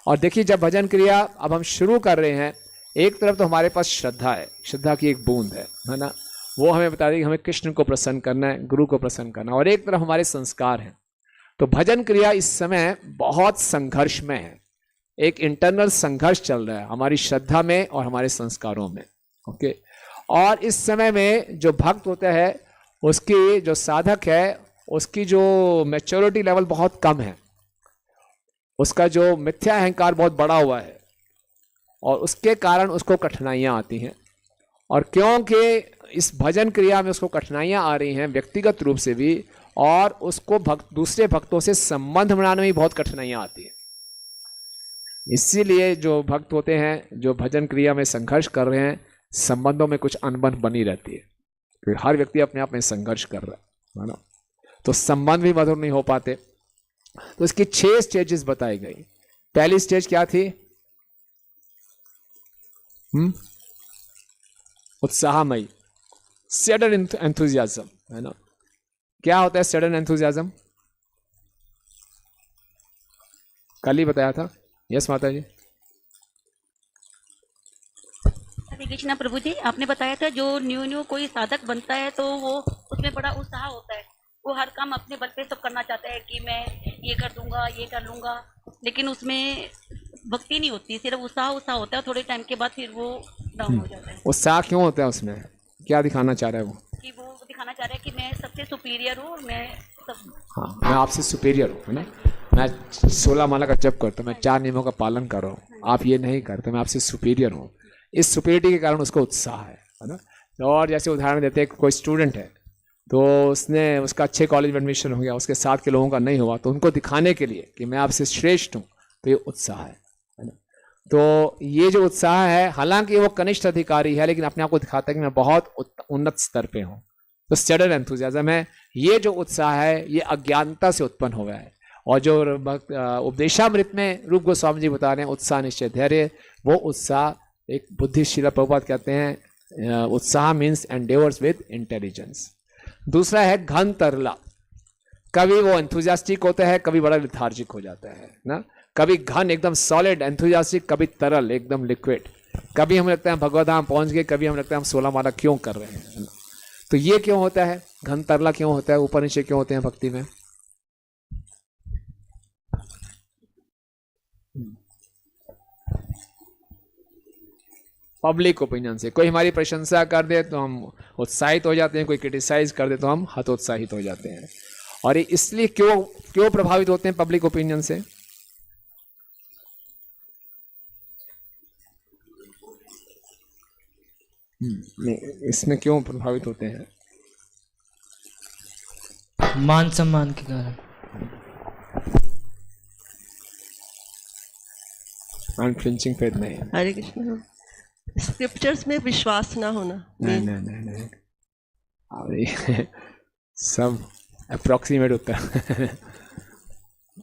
और देखिए जब भजन क्रिया अब हम शुरू कर रहे हैं, एक तरफ तो हमारे पास श्रद्धा है, श्रद्धा की एक बूंद है ना, वो हमें बता देगी हमें कृष्ण को प्रसन्न करना है, गुरु को प्रसन्न करना है। और एक तरफ हमारे संस्कार हैं। तो भजन क्रिया इस समय बहुत संघर्ष में है, एक इंटरनल संघर्ष चल रहा है हमारी श्रद्धा में और हमारे संस्कारों में। ओके, और इस समय में जो भक्त होता है, उसकी जो साधक है, उसकी जो मैच्योरिटी लेवल बहुत कम है, उसका जो मिथ्या अहंकार बहुत बड़ा हुआ है, और उसके कारण उसको कठिनाइयाँ आती हैं। और क्योंकि इस भजन क्रिया में उसको कठिनाइयाँ आ रही हैं व्यक्तिगत रूप से भी, और उसको दूसरे भक्तों से संबंध बनाने में भी बहुत कठिनाइयाँ आती हैं। इसीलिए जो भक्त होते हैं, जो भजन क्रिया में संघर्ष कर रहे हैं, संबंधों में कुछ अनबन बनी रहती है, क्योंकि हर व्यक्ति अपने आप में संघर्ष कर रहा है ना। तो संबंध भी मधुर नहीं हो पाते। तो इसकी 6 स्टेजेस बताई गई। पहली स्टेज क्या थी? उत्साहमयी, सडन एंथुजियाज्म, है ना। क्या होता है सडन एंथुजियाज्म? कल ही बताया था। यस माता जी। हरे कृष्णा प्रभु जी, आपने बताया था जो न्यू कोई साधक बनता है तो वो उसमें बड़ा उत्साह होता है, वो हर काम अपने बल पे सब करना चाहता है कि मैं ये कर दूंगा, ये कर लूंगा, लेकिन उसमें भक्ति नहीं होती, सिर्फ उत्साह होता है, थोड़े टाइम के बाद फिर वो डाउन हो जाता है। उत्साह क्यों होता है उसमें? क्या दिखाना चाह रहा है वो? कि वो दिखाना चाह रहा है कि मैं सबसे सुपीरियर हूँ और मैं सब। हाँ, मैं आपसे सुपीरियर हूँ, है ना। मैं 16 माला का जप करता हूँ, मैं 4 नियमों का पालन कर रहा हूँ, आप ये नहीं करते, मैं आपसे सुपीरियर हूँ। इस सुपीरियरिटी के कारण उसको उत्साह है ना। और जैसे उदाहरण देते हैं, कोई स्टूडेंट है तो उसका अच्छे कॉलेज में एडमिशन हो गया, उसके साथ के लोगों का नहीं हुआ, तो उनको दिखाने के लिए कि मैं आपसे श्रेष्ठ हूँ, तो ये उत्साह है ना। तो ये जो उत्साह है, हालांकि वो कनिष्ठ अधिकारी है, लेकिन अपने आप को दिखाता है कि मैं बहुत उन्नत स्तर पे हूँ, तो स्टडर एंथुजियाज्म है। ये जो उत्साह है ये अज्ञानता से उत्पन्न हुआ है। और जो उपदेशामृत में रूप गोस्वामी जी बता रहे हैं उत्साह निश्चय धैर्य, वो उत्साह एक बुद्धिशील प्रभुपाद कहते हैं उत्साह मीन्स एंडेवर्स विद इंटेलिजेंस। दूसरा है घन तरला, कभी वो एंथुजियास्टिक होता है, कभी बड़ा लिथार्जिक हो जाता है ना। कभी घन एकदम सॉलिड एंथुजियास्टिक, कभी तरल एकदम लिक्विड। कभी हमें लगता है भगवत धाम पहुंच गए, कभी हमें लगता है हम 16 माला क्यों कर रहे हैं, है ना। तो ये क्यों होता है? घन तरला क्यों होता है? ऊपर नीचे क्यों होते हैं भक्ति में? पब्लिक ओपिनियन से कोई हमारी प्रशंसा कर दे तो हम उत्साहित हो जाते हैं, कोई क्रिटिसाइज कर दे तो हम हतोत्साहित हो जाते हैं। और ये इसलिए क्यों प्रभावित होते हैं पब्लिक ओपिनियन से? इसमें क्यों प्रभावित होते हैं? मान सम्मान के कारण। अनफ्लिंचिंग फेथ नहीं। हरे कृष्ण। स्क्रिप्चर्स में विश्वास ना होना। नहीं। अरे सब अप्रोक्सीमेट होता है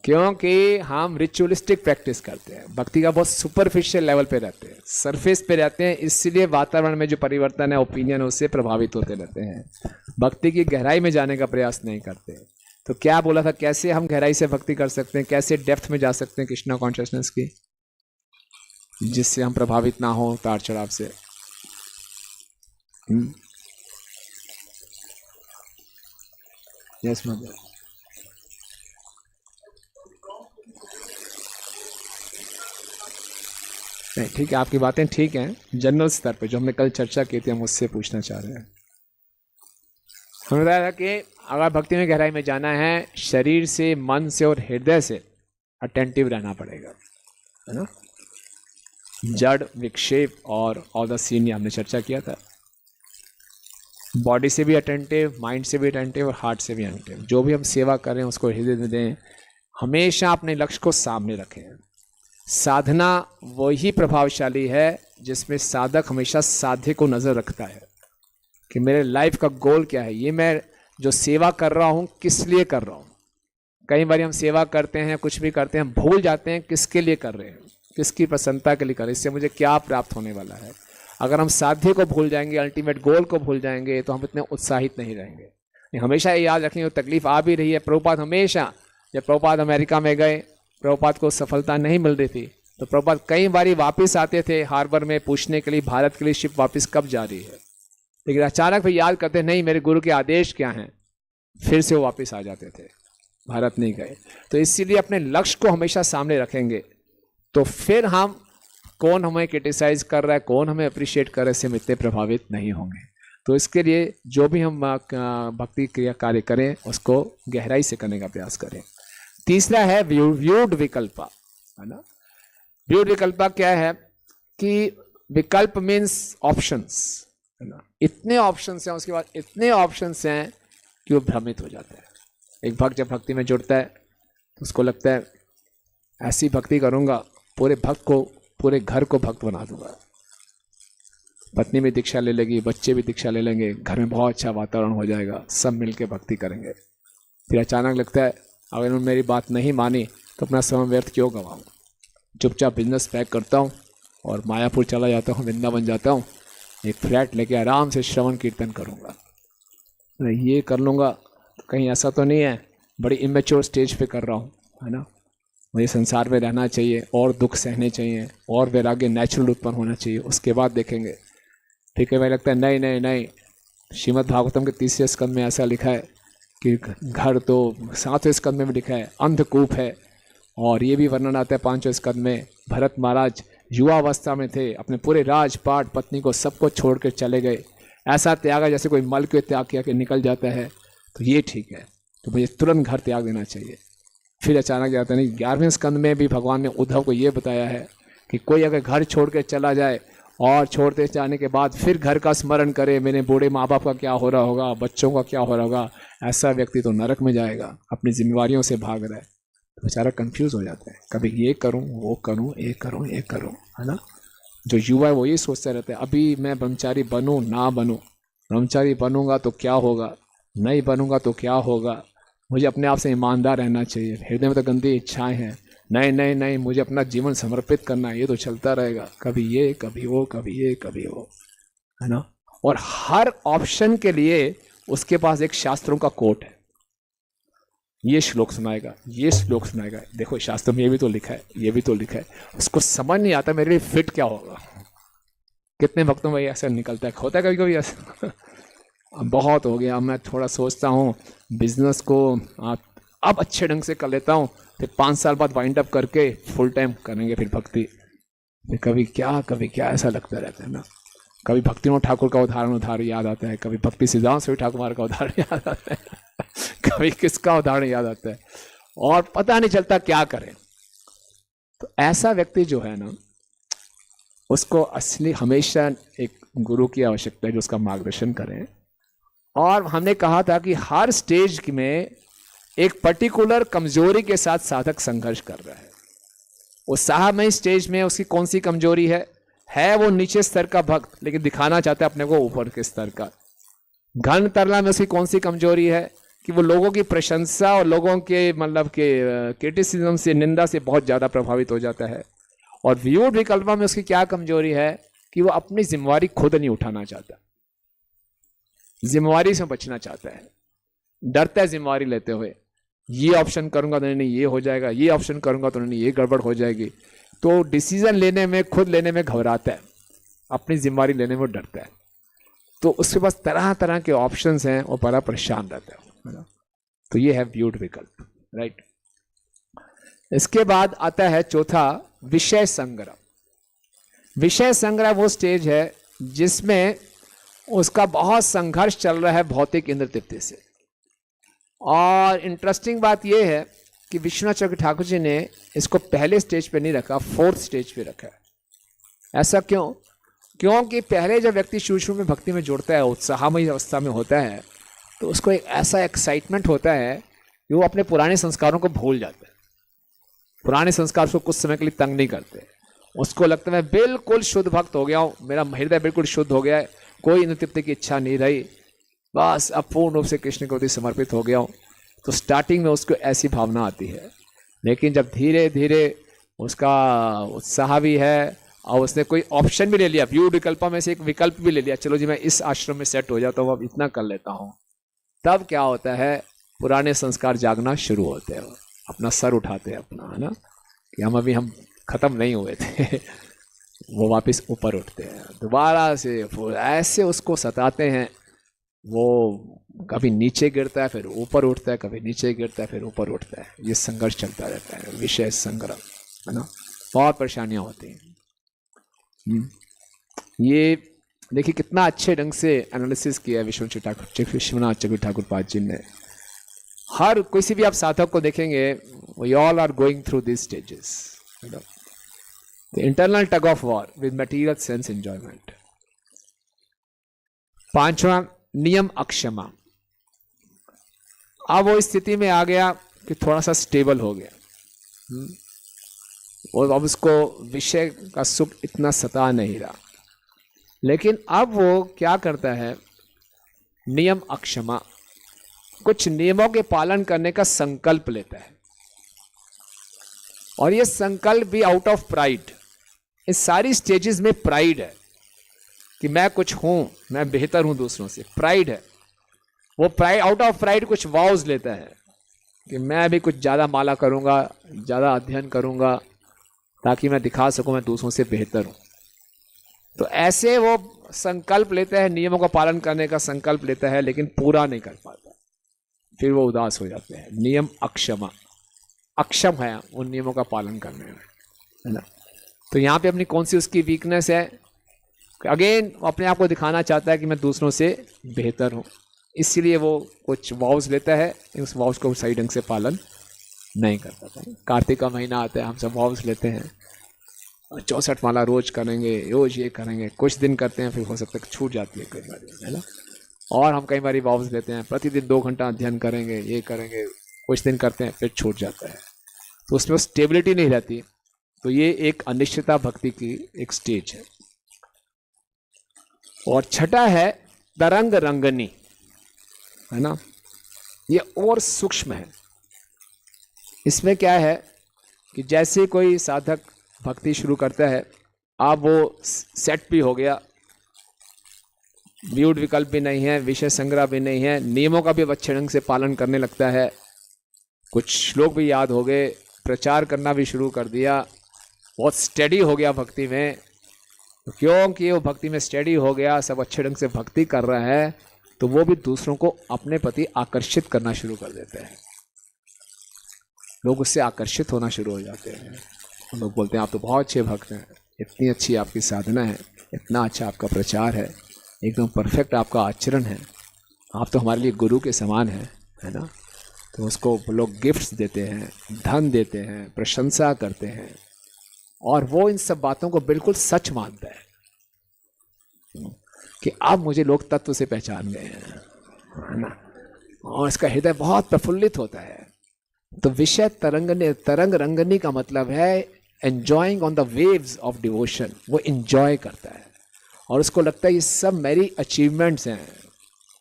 क्योंकि हम रिचुअलिस्टिक प्रैक्टिस करते हैं, भक्ति का बहुत सुपरफिशियल लेवल पे रहते हैं, सरफेस पे रहते हैं, इसलिए वातावरण में जो परिवर्तन है, ओपिनियन, उससे प्रभावित होते रहते हैं। भक्ति की गहराई में जाने का प्रयास नहीं करते। तो क्या बोला था, कैसे हम गहराई से भक्ति कर सकते हैं, कैसे डेप्थ में जा सकते हैं कृष्णा कॉन्शियसनेस की, जिससे हम प्रभावित ना हो उतार चढ़ाव से। Yes mother. नहीं, ठीक है, आपकी बातें ठीक हैं, जनरल स्तर पे जो हमने कल चर्चा की थी हम उससे पूछना चाह रहे हैं। हमें बताया था कि अगर भक्ति में गहराई में जाना है, शरीर से, मन से और हृदय से अटेंटिव रहना पड़ेगा, है ना। जड़, विक्षेप और द सीन हमने चर्चा किया था। बॉडी से भी अटेंटिव, माइंड से भी अटेंटिव और हार्ट से भी अटेंटिव। जो भी हम सेवा करें उसको हृदय में दें, हमेशा अपने लक्ष्य को सामने रखें। साधना वही प्रभावशाली है जिसमें साधक हमेशा साध्य को नज़र रखता है कि मेरे लाइफ का गोल क्या है, ये मैं जो सेवा कर रहा हूँ किस लिए कर रहा हूँ। कई बार हम सेवा करते हैं, कुछ भी करते हैं, भूल जाते हैं किसके लिए कर रहे हैं, किसकी प्रसन्नता के लिए कर रहे हैं, इससे मुझे क्या प्राप्त होने वाला है। अगर हम साध्य को भूल जाएंगे, अल्टीमेट गोल को भूल जाएंगे, तो हम इतने उत्साहित नहीं रहेंगे। हमेशा ये याद रखेंगे, तकलीफ आ भी रही है। प्रभुपाद हमेशा, जब प्रभुपाद अमेरिका में गए, प्रभुपाद को सफलता नहीं मिल रही थी, तो प्रभुपाद कई बारी वापस आते थे हार्बर में पूछने के लिए भारत के लिए शिप वापस कब जा रही है, लेकिन अचानक फिर याद करते नहीं मेरे गुरु के आदेश क्या हैं, फिर से वो वापस आ जाते थे, भारत नहीं गए। तो इसीलिए अपने लक्ष्य को हमेशा सामने रखेंगे, तो फिर हम कौन हमें क्रिटिसाइज कर रहा है, कौन हमें अप्रिशिएट कर रहा है, इससे हम इतने प्रभावित नहीं होंगे। तो इसके लिए जो भी हम भक्ति क्रिया कार्य करें उसको गहराई से करने का प्रयास करें। तीसरा है व्यूड विकल्पा, है ना। व्यूड विकल्पा क्या है कि विकल्प मीन्स ऑप्शंस, है ना। इतने ऑप्शंस हैं, उसके बाद इतने ऑप्शंस हैं कि वो भ्रमित हो जाता है। एक भक्त जब भक्ति में जुड़ता है तो उसको लगता है ऐसी भक्ति करूँगा पूरे भक्त को, पूरे घर को भक्त बना दूंगा। पत्नी भी दीक्षा ले लेगी, बच्चे भी दीक्षा ले लेंगे, घर में बहुत अच्छा वातावरण हो जाएगा, सब मिलके भक्ति करेंगे। फिर अचानक लगता है अगर उन्होंने मेरी बात नहीं मानी तो अपना समय व्यर्थ क्यों गंवाऊँ, चुपचाप बिजनेस पैक करता हूँ और मायापुर चला जाता हूँ, वृंदावन जाता हूँ, एक फ्लैट लेके आराम से श्रवण कीर्तन करूँगा, ये कर लूँगा। कहीं ऐसा तो नहीं है बड़ी इमेच्योर स्टेज पे कर रहा हूँ, है ना। मुझे संसार में रहना चाहिए और दुख सहने चाहिए और वैराग्य नेचुरल उत्पन्न होना चाहिए, उसके बाद देखेंगे। ठीक है भाई, लगता है नहीं नहीं नहीं, श्रीमद् भागवतम के 30वें स्कंद में ऐसा लिखा है कि घर तो 7वें स्कंद में भी लिखा है अंधकूप है, और ये भी वर्णन आता है 5वें स्कंद में। भरत महाराज युवावस्था में थे, अपने पूरे राजपाट पत्नी को सबको छोड़ कर चले गए, ऐसा त्याग है जैसे कोई मल के त्याग किया के निकल जाता है। तो ये ठीक है, तो मुझे तुरंत घर त्याग देना चाहिए। फिर अचानक जाता नहीं, 11वें स्कंद में भी भगवान ने उद्धव को ये बताया है कि कोई अगर घर छोड़ कर चला जाए और छोड़ते जाने के बाद फिर घर का स्मरण करे, मेरे बूढ़े माँ बाप का क्या हो रहा होगा, बच्चों का क्या हो रहा होगा, ऐसा व्यक्ति तो नरक में जाएगा, अपनी जिम्मेवारियों से भाग रहा है। तो बेचारा कंफ्यूज हो जाता है, कभी ये करूं वो करूं, ये करूं ये करूं, है ना। जो युवा है वो ये सोचता रहता है, अभी मैं ब्रह्मचारी बनूं ना बनूं, ब्रह्मचारी बनूंगा तो क्या होगा, नहीं बनूंगा तो क्या होगा, मुझे अपने आप से ईमानदार रहना चाहिए, हृदय में तो गंदी इच्छाएं हैं, नहीं नहीं नहीं मुझे अपना जीवन समर्पित करना है, ये तो चलता रहेगा, कभी ये कभी वो, कभी ये कभी वो, है ना। और हर ऑप्शन के लिए उसके पास एक शास्त्रों का कोट है, ये श्लोक सुनाएगा, ये श्लोक सुनाएगा, देखो शास्त्र में ये भी तो लिखा है, ये भी तो लिखा है, उसको समझ नहीं आता मेरे लिए फिट क्या होगा। कितने वक्तों में ऐसा निकलता है, होता है कभी कभी ऐसा। अब बहुत हो गया, मैं थोड़ा सोचता हूँ बिजनेस को अब अच्छे ढंग से कर लेता हूँ, फिर 5 साल बाद वाइंड अप करके फुल टाइम करेंगे फिर भक्ति। फिर कभी क्या ऐसा लगता रहता है ना। कभी भक्तिनाथ ठाकुर का उदाहरण याद आता है, कभी भक्ति सिद्धांत स्वामी ठाकुर का उदाहरण याद आता है, कभी किसका उदाहरण याद आता है, और पता नहीं चलता क्या करें। तो ऐसा व्यक्ति जो है ना, उसको असली हमेशा एक गुरु की आवश्यकता है जो उसका मार्गदर्शन करें। और हमने कहा था कि हर स्टेज में एक पर्टिकुलर कमजोरी के साथ साधक संघर्ष कर रहा है। उस साहमय स्टेज में उसकी कौन सी कमजोरी है वो नीचे स्तर का भक्त, लेकिन दिखाना चाहता है अपने को ऊपर के स्तर का। घन तरला में उसकी कौन सी कमजोरी है कि वो लोगों की प्रशंसा और लोगों के मतलब के क्रिटिसिज्म से, निंदा से बहुत ज्यादा प्रभावित हो जाता है। और व्यूड विकल्पा में उसकी क्या कमजोरी है कि वो अपनी जिम्मेवारी खुद नहीं उठाना चाहता, जिम्मेवारी से बचना चाहता है, डरता है जिम्मेवारी लेते हुए। ये ऑप्शन करूंगा तो नहीं ये हो जाएगा, ये ऑप्शन करूंगा तो नहीं ये गड़बड़ हो जाएगी। तो डिसीजन लेने में, खुद लेने में घबराता है, अपनी जिम्मेवारी लेने में डरता है। तो उसके पास तरह तरह के ऑप्शंस हैं, वो बड़ा परेशान रहता है ना। तो ये है व्यूड विकल्प, राइट। इसके बाद आता है चौथा, विषय संग्रह। विषय संग्रह वो स्टेज है जिसमें उसका बहुत संघर्ष चल रहा है भौतिक इंद्र तृप्ति से। और इंटरेस्टिंग बात यह है कि विश्वनाथ चक्रवर्ती ठाकुर जी ने इसको पहले स्टेज पे नहीं रखा, 4th स्टेज पे रखा है। ऐसा क्यों? क्योंकि पहले जब व्यक्ति शुरू में भक्ति में जुड़ता है, उत्साहमयी अवस्था में होता है, तो उसको एक ऐसा एक्साइटमेंट होता है कि वो अपने पुराने संस्कारों को भूल जाता है। पुराने संस्कार उसको कुछ समय के लिए तंग नहीं करते। उसको लगता है मैं बिल्कुल शुद्ध भक्त हो गया हूँ, मेरा हृदय बिल्कुल शुद्ध हो गया है, कोई इंद्र तृप्ति की इच्छा नहीं रही, बस अब पूर्ण रूप से कृष्ण के प्रति समर्पित हो गया हूँ। तो स्टार्टिंग में उसको ऐसी भावना आती है, लेकिन जब धीरे धीरे उसका उत्साह भी है और उसने कोई ऑप्शन भी ले लिया, व्यू विकल्प में से एक विकल्प भी ले लिया, चलो जी मैं इस आश्रम में सेट हो जाता हूँ, अब इतना कर लेता हूँ, तब क्या होता है, पुराने संस्कार जागना शुरू होते हैं, अपना सर उठाते हैं अपना, है ना, कि हम खत्म नहीं हुए थे। वो वापस ऊपर उठते हैं दोबारा से, ऐसे उसको सताते हैं। वो कभी नीचे गिरता है फिर ऊपर उठता है, कभी नीचे गिरता है फिर ऊपर उठता है। ये संघर्ष चलता रहता है, विषय संग्रह, है ना, बहुत परेशानियां होती हैं। ये देखिए कितना अच्छे ढंग से एनालिसिस किया विश्वनाथ चक्रवर्ती ठाकुर पाद जी ने। हर किसी भी आप साधक को देखेंगे, we all are going through this stages, the internal tug of war with material sense enjoyment. 5वां नियम अक्षमा। अब वो स्थिति में आ गया कि थोड़ा सा स्टेबल हो गया और अब उसको विषय का सुख इतना सता नहीं रहा, लेकिन अब वो क्या करता है, नियम अक्षमा, कुछ नियमों के पालन करने का संकल्प लेता है। और ये संकल्प भी आउट ऑफ प्राइड। इस सारी स्टेजेस में प्राइड है कि मैं कुछ हूं, मैं बेहतर हूं दूसरों से, प्राइड है। वो प्राइड, आउट ऑफ प्राइड कुछ वाउज लेता है कि मैं भी कुछ ज़्यादा माला करूँगा, ज़्यादा अध्ययन करूँगा, ताकि मैं दिखा सकूँ मैं दूसरों से बेहतर हूँ। तो ऐसे वो संकल्प लेता है, नियमों का पालन करने का संकल्प लेता है, लेकिन पूरा नहीं कर पाता, फिर वो उदास हो जाते हैं। नियम अक्षम है उन नियमों का पालन करने में, है ना। तो यहाँ पे अपनी कौन सी उसकी वीकनेस है? अगेन अपने आप को दिखाना चाहता है कि मैं दूसरों से बेहतर हूँ, इसीलिए वो कुछ वाउस लेता है, उस वाउस को सही ढंग से पालन नहीं कर पाता। कार्तिक का महीना आता है, हम सब वाउस लेते हैं, 64 माला रोज करेंगे, रोज ये करेंगे, कुछ दिन करते हैं, फिर हो सकता है छूट जाती है कई बार, है ना। और हम कई बार वाउस लेते हैं, प्रतिदिन 2 घंटा अध्ययन करेंगे, ये करेंगे, कुछ दिन करते हैं, फिर छूट जाता है, तो उसमें स्टेबिलिटी नहीं रहती। तो ये एक अनिश्चितता भक्ति की एक स्टेज है। और छठा है तरंग रंगनी, है ना। ये और सूक्ष्म है। इसमें क्या है कि जैसे कोई साधक भक्ति शुरू करता है, अब वो सेट भी हो गया, व्यूड विकल्प भी नहीं है, विषय संग्रह भी नहीं है, नियमों का भी अच्छे ढंग से पालन करने लगता है, कुछ श्लोक भी याद हो गए, प्रचार करना भी शुरू कर दिया, बहुत स्टडी हो गया भक्ति में। तो क्योंकि वो भक्ति में स्टडी हो गया, सब अच्छे ढंग से भक्ति कर रहा है, तो वो भी दूसरों को अपने प्रति आकर्षित करना शुरू कर देते हैं। लोग उससे आकर्षित होना शुरू हो जाते हैं। लोग बोलते हैं आप तो बहुत अच्छे भक्त हैं, इतनी अच्छी आपकी साधना है, इतना अच्छा आपका प्रचार है, एकदम परफेक्ट आपका आचरण है, आप तो हमारे लिए गुरु के समान हैं, है ना। तो उसको लोग गिफ्ट्स देते हैं, धन देते हैं, प्रशंसा करते हैं, और वो इन सब बातों को बिल्कुल सच मानता है कि अब मुझे लोग तत्व से पहचान गए हैं, है ना। और इसका हृदय बहुत प्रफुल्लित होता है। तो विषय तरंग रंगनी का मतलब है enjoying on the waves of devotion. वो एंजॉय करता है और उसको लगता है ये सब मेरी अचीवमेंट्स हैं,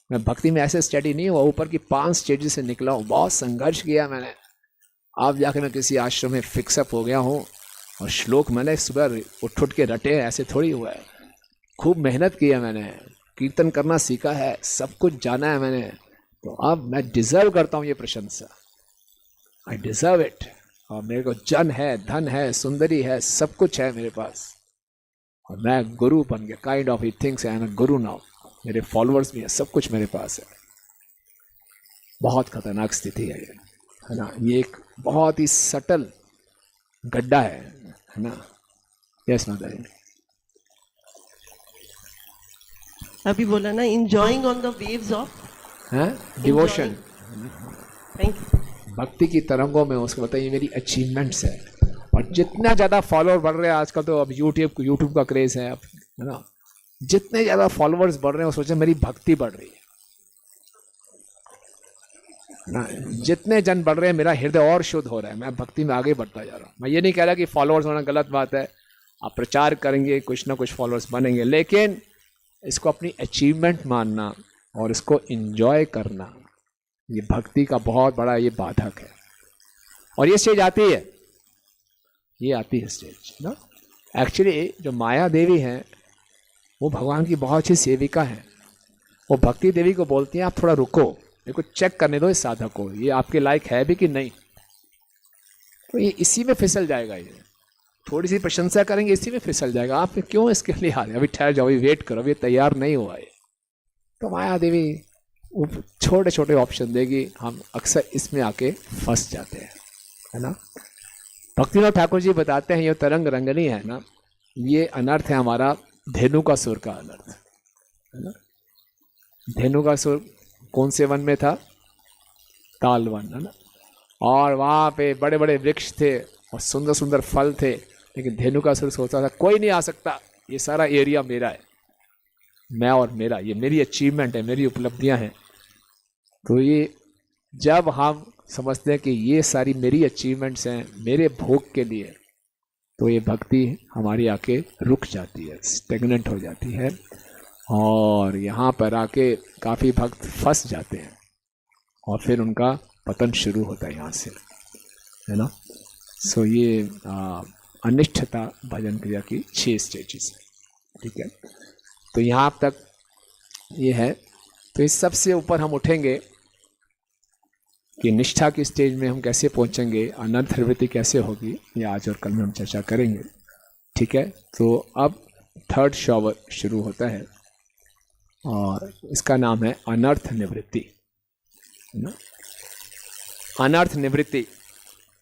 मैं भक्ति में ऐसे स्टडी नहीं हुआ, ऊपर की 5 स्टेजेस से निकला हूँ, बहुत संघर्ष किया मैंने, अब जाके मैं किसी आश्रम में फिक्सअप हो गया हूँ, और श्लोक मैंने सुबह उठ के रटे, ऐसे थोड़ी हुआ है, खूब मेहनत की है मैंने, कीर्तन करना सीखा है, सब कुछ जाना है मैंने, तो अब मैं डिजर्व करता हूँ ये प्रशंसा, आई डिजर्व इट। और मेरे को जन है, धन है, सुंदरी है, सब कुछ है मेरे पास, और मैं गुरु बन गया, kind of he thinks I am a Guru now, मेरे फॉलोअर्स भी है, सब कुछ मेरे पास है। बहुत खतरनाक स्थिति है ये, है ना। ये एक बहुत ही सटल गड्ढा है ना। यस माता। अभी बोला ना, enjoying on the waves of devotion, thank you. भक्ति की तरंगों में उसको बताइए मेरी अचीवमेंट्स है। और जितना ज़्यादा फॉलोअर बढ़ रहे हैं आजकल, तो अब यूट्यूब का क्रेज है अब, है ना। जितने ज़्यादा फॉलोअर्स बढ़ रहे हैं, वो सोचे मेरी भक्ति बढ़ रही है ना। जितने जन बढ़ रहे हैं, मेरा हृदय और शुद्ध हो रहा है, मैं भक्ति में आगे बढ़ता जा रहा हूँ। मैं ये नहीं कह रहा कि फॉलोअर्स होना गलत बात है, आप प्रचार करेंगे, कुछ ना कुछ फॉलोअर्स बनेंगे, लेकिन इसको अपनी अचीवमेंट मानना और इसको एंजॉय करना, ये भक्ति का बहुत बड़ा ये बाधक है। और ये स्टेज आती है, ये आती है स्टेज ना। एक्चुअली जो माया देवी हैं, वो भगवान की बहुत अच्छी सेविका हैं। वो भक्ति देवी को बोलती हैं आप थोड़ा रुको, मेरे को चेक करने दो इस साधक को, ये आपके लायक है भी कि नहीं। तो ये इसी में फिसल जाएगा, ये थोड़ी सी प्रशंसा करेंगे, इसी में फिसल जाएगा। आप क्यों इसके लिए आ रहे हैं, अभी ठहर जाओ, अभी वेट करो, अभी तैयार नहीं हुआ है। तो माया देवी वो छोटे छोटे ऑप्शन देगी, हम अक्सर इसमें आके फंस जाते हैं, है ना। भक्तिनाथ ठाकुर जी बताते हैं ये तरंग रंगनी है ना, ये अनर्थ है हमारा धेनुकासुर का अनर्थ, है ना। धेनुकासुर कौन से वन में था? ताल वन, है ना। और वहाँ पे बड़े बड़े वृक्ष थे और सुंदर सुंदर फल थे, लेकिन धेनुकासुर सोचता था कोई नहीं आ सकता, ये सारा एरिया मेरा है, मैं और मेरा, ये मेरी अचीवमेंट है, मेरी उपलब्धियां हैं। तो ये जब हम समझते हैं कि ये सारी मेरी अचीवमेंट्स हैं मेरे भोग के लिए, तो ये भक्ति हमारी आके रुक जाती है, स्टेगनेंट हो जाती है, और यहाँ पर आके काफ़ी भक्त फंस जाते हैं और फिर उनका पतन शुरू होता है यहाँ से, है ना। सो ये अनिष्ठता भजन क्रिया की 6 स्टेजेस है, ठीक है। तो यहाँ तक ये है। तो इस सबसे ऊपर हम उठेंगे, कि निष्ठा की स्टेज में हम कैसे पहुंचेंगे, अनर्थ निवृत्ति कैसे होगी, ये आज और कल में हम चर्चा करेंगे। ठीक है, तो अब थर्ड शॉवर शुरू होता है और इसका नाम है अनर्थ निवृत्ति, है ना। अनर्थ निवृत्ति,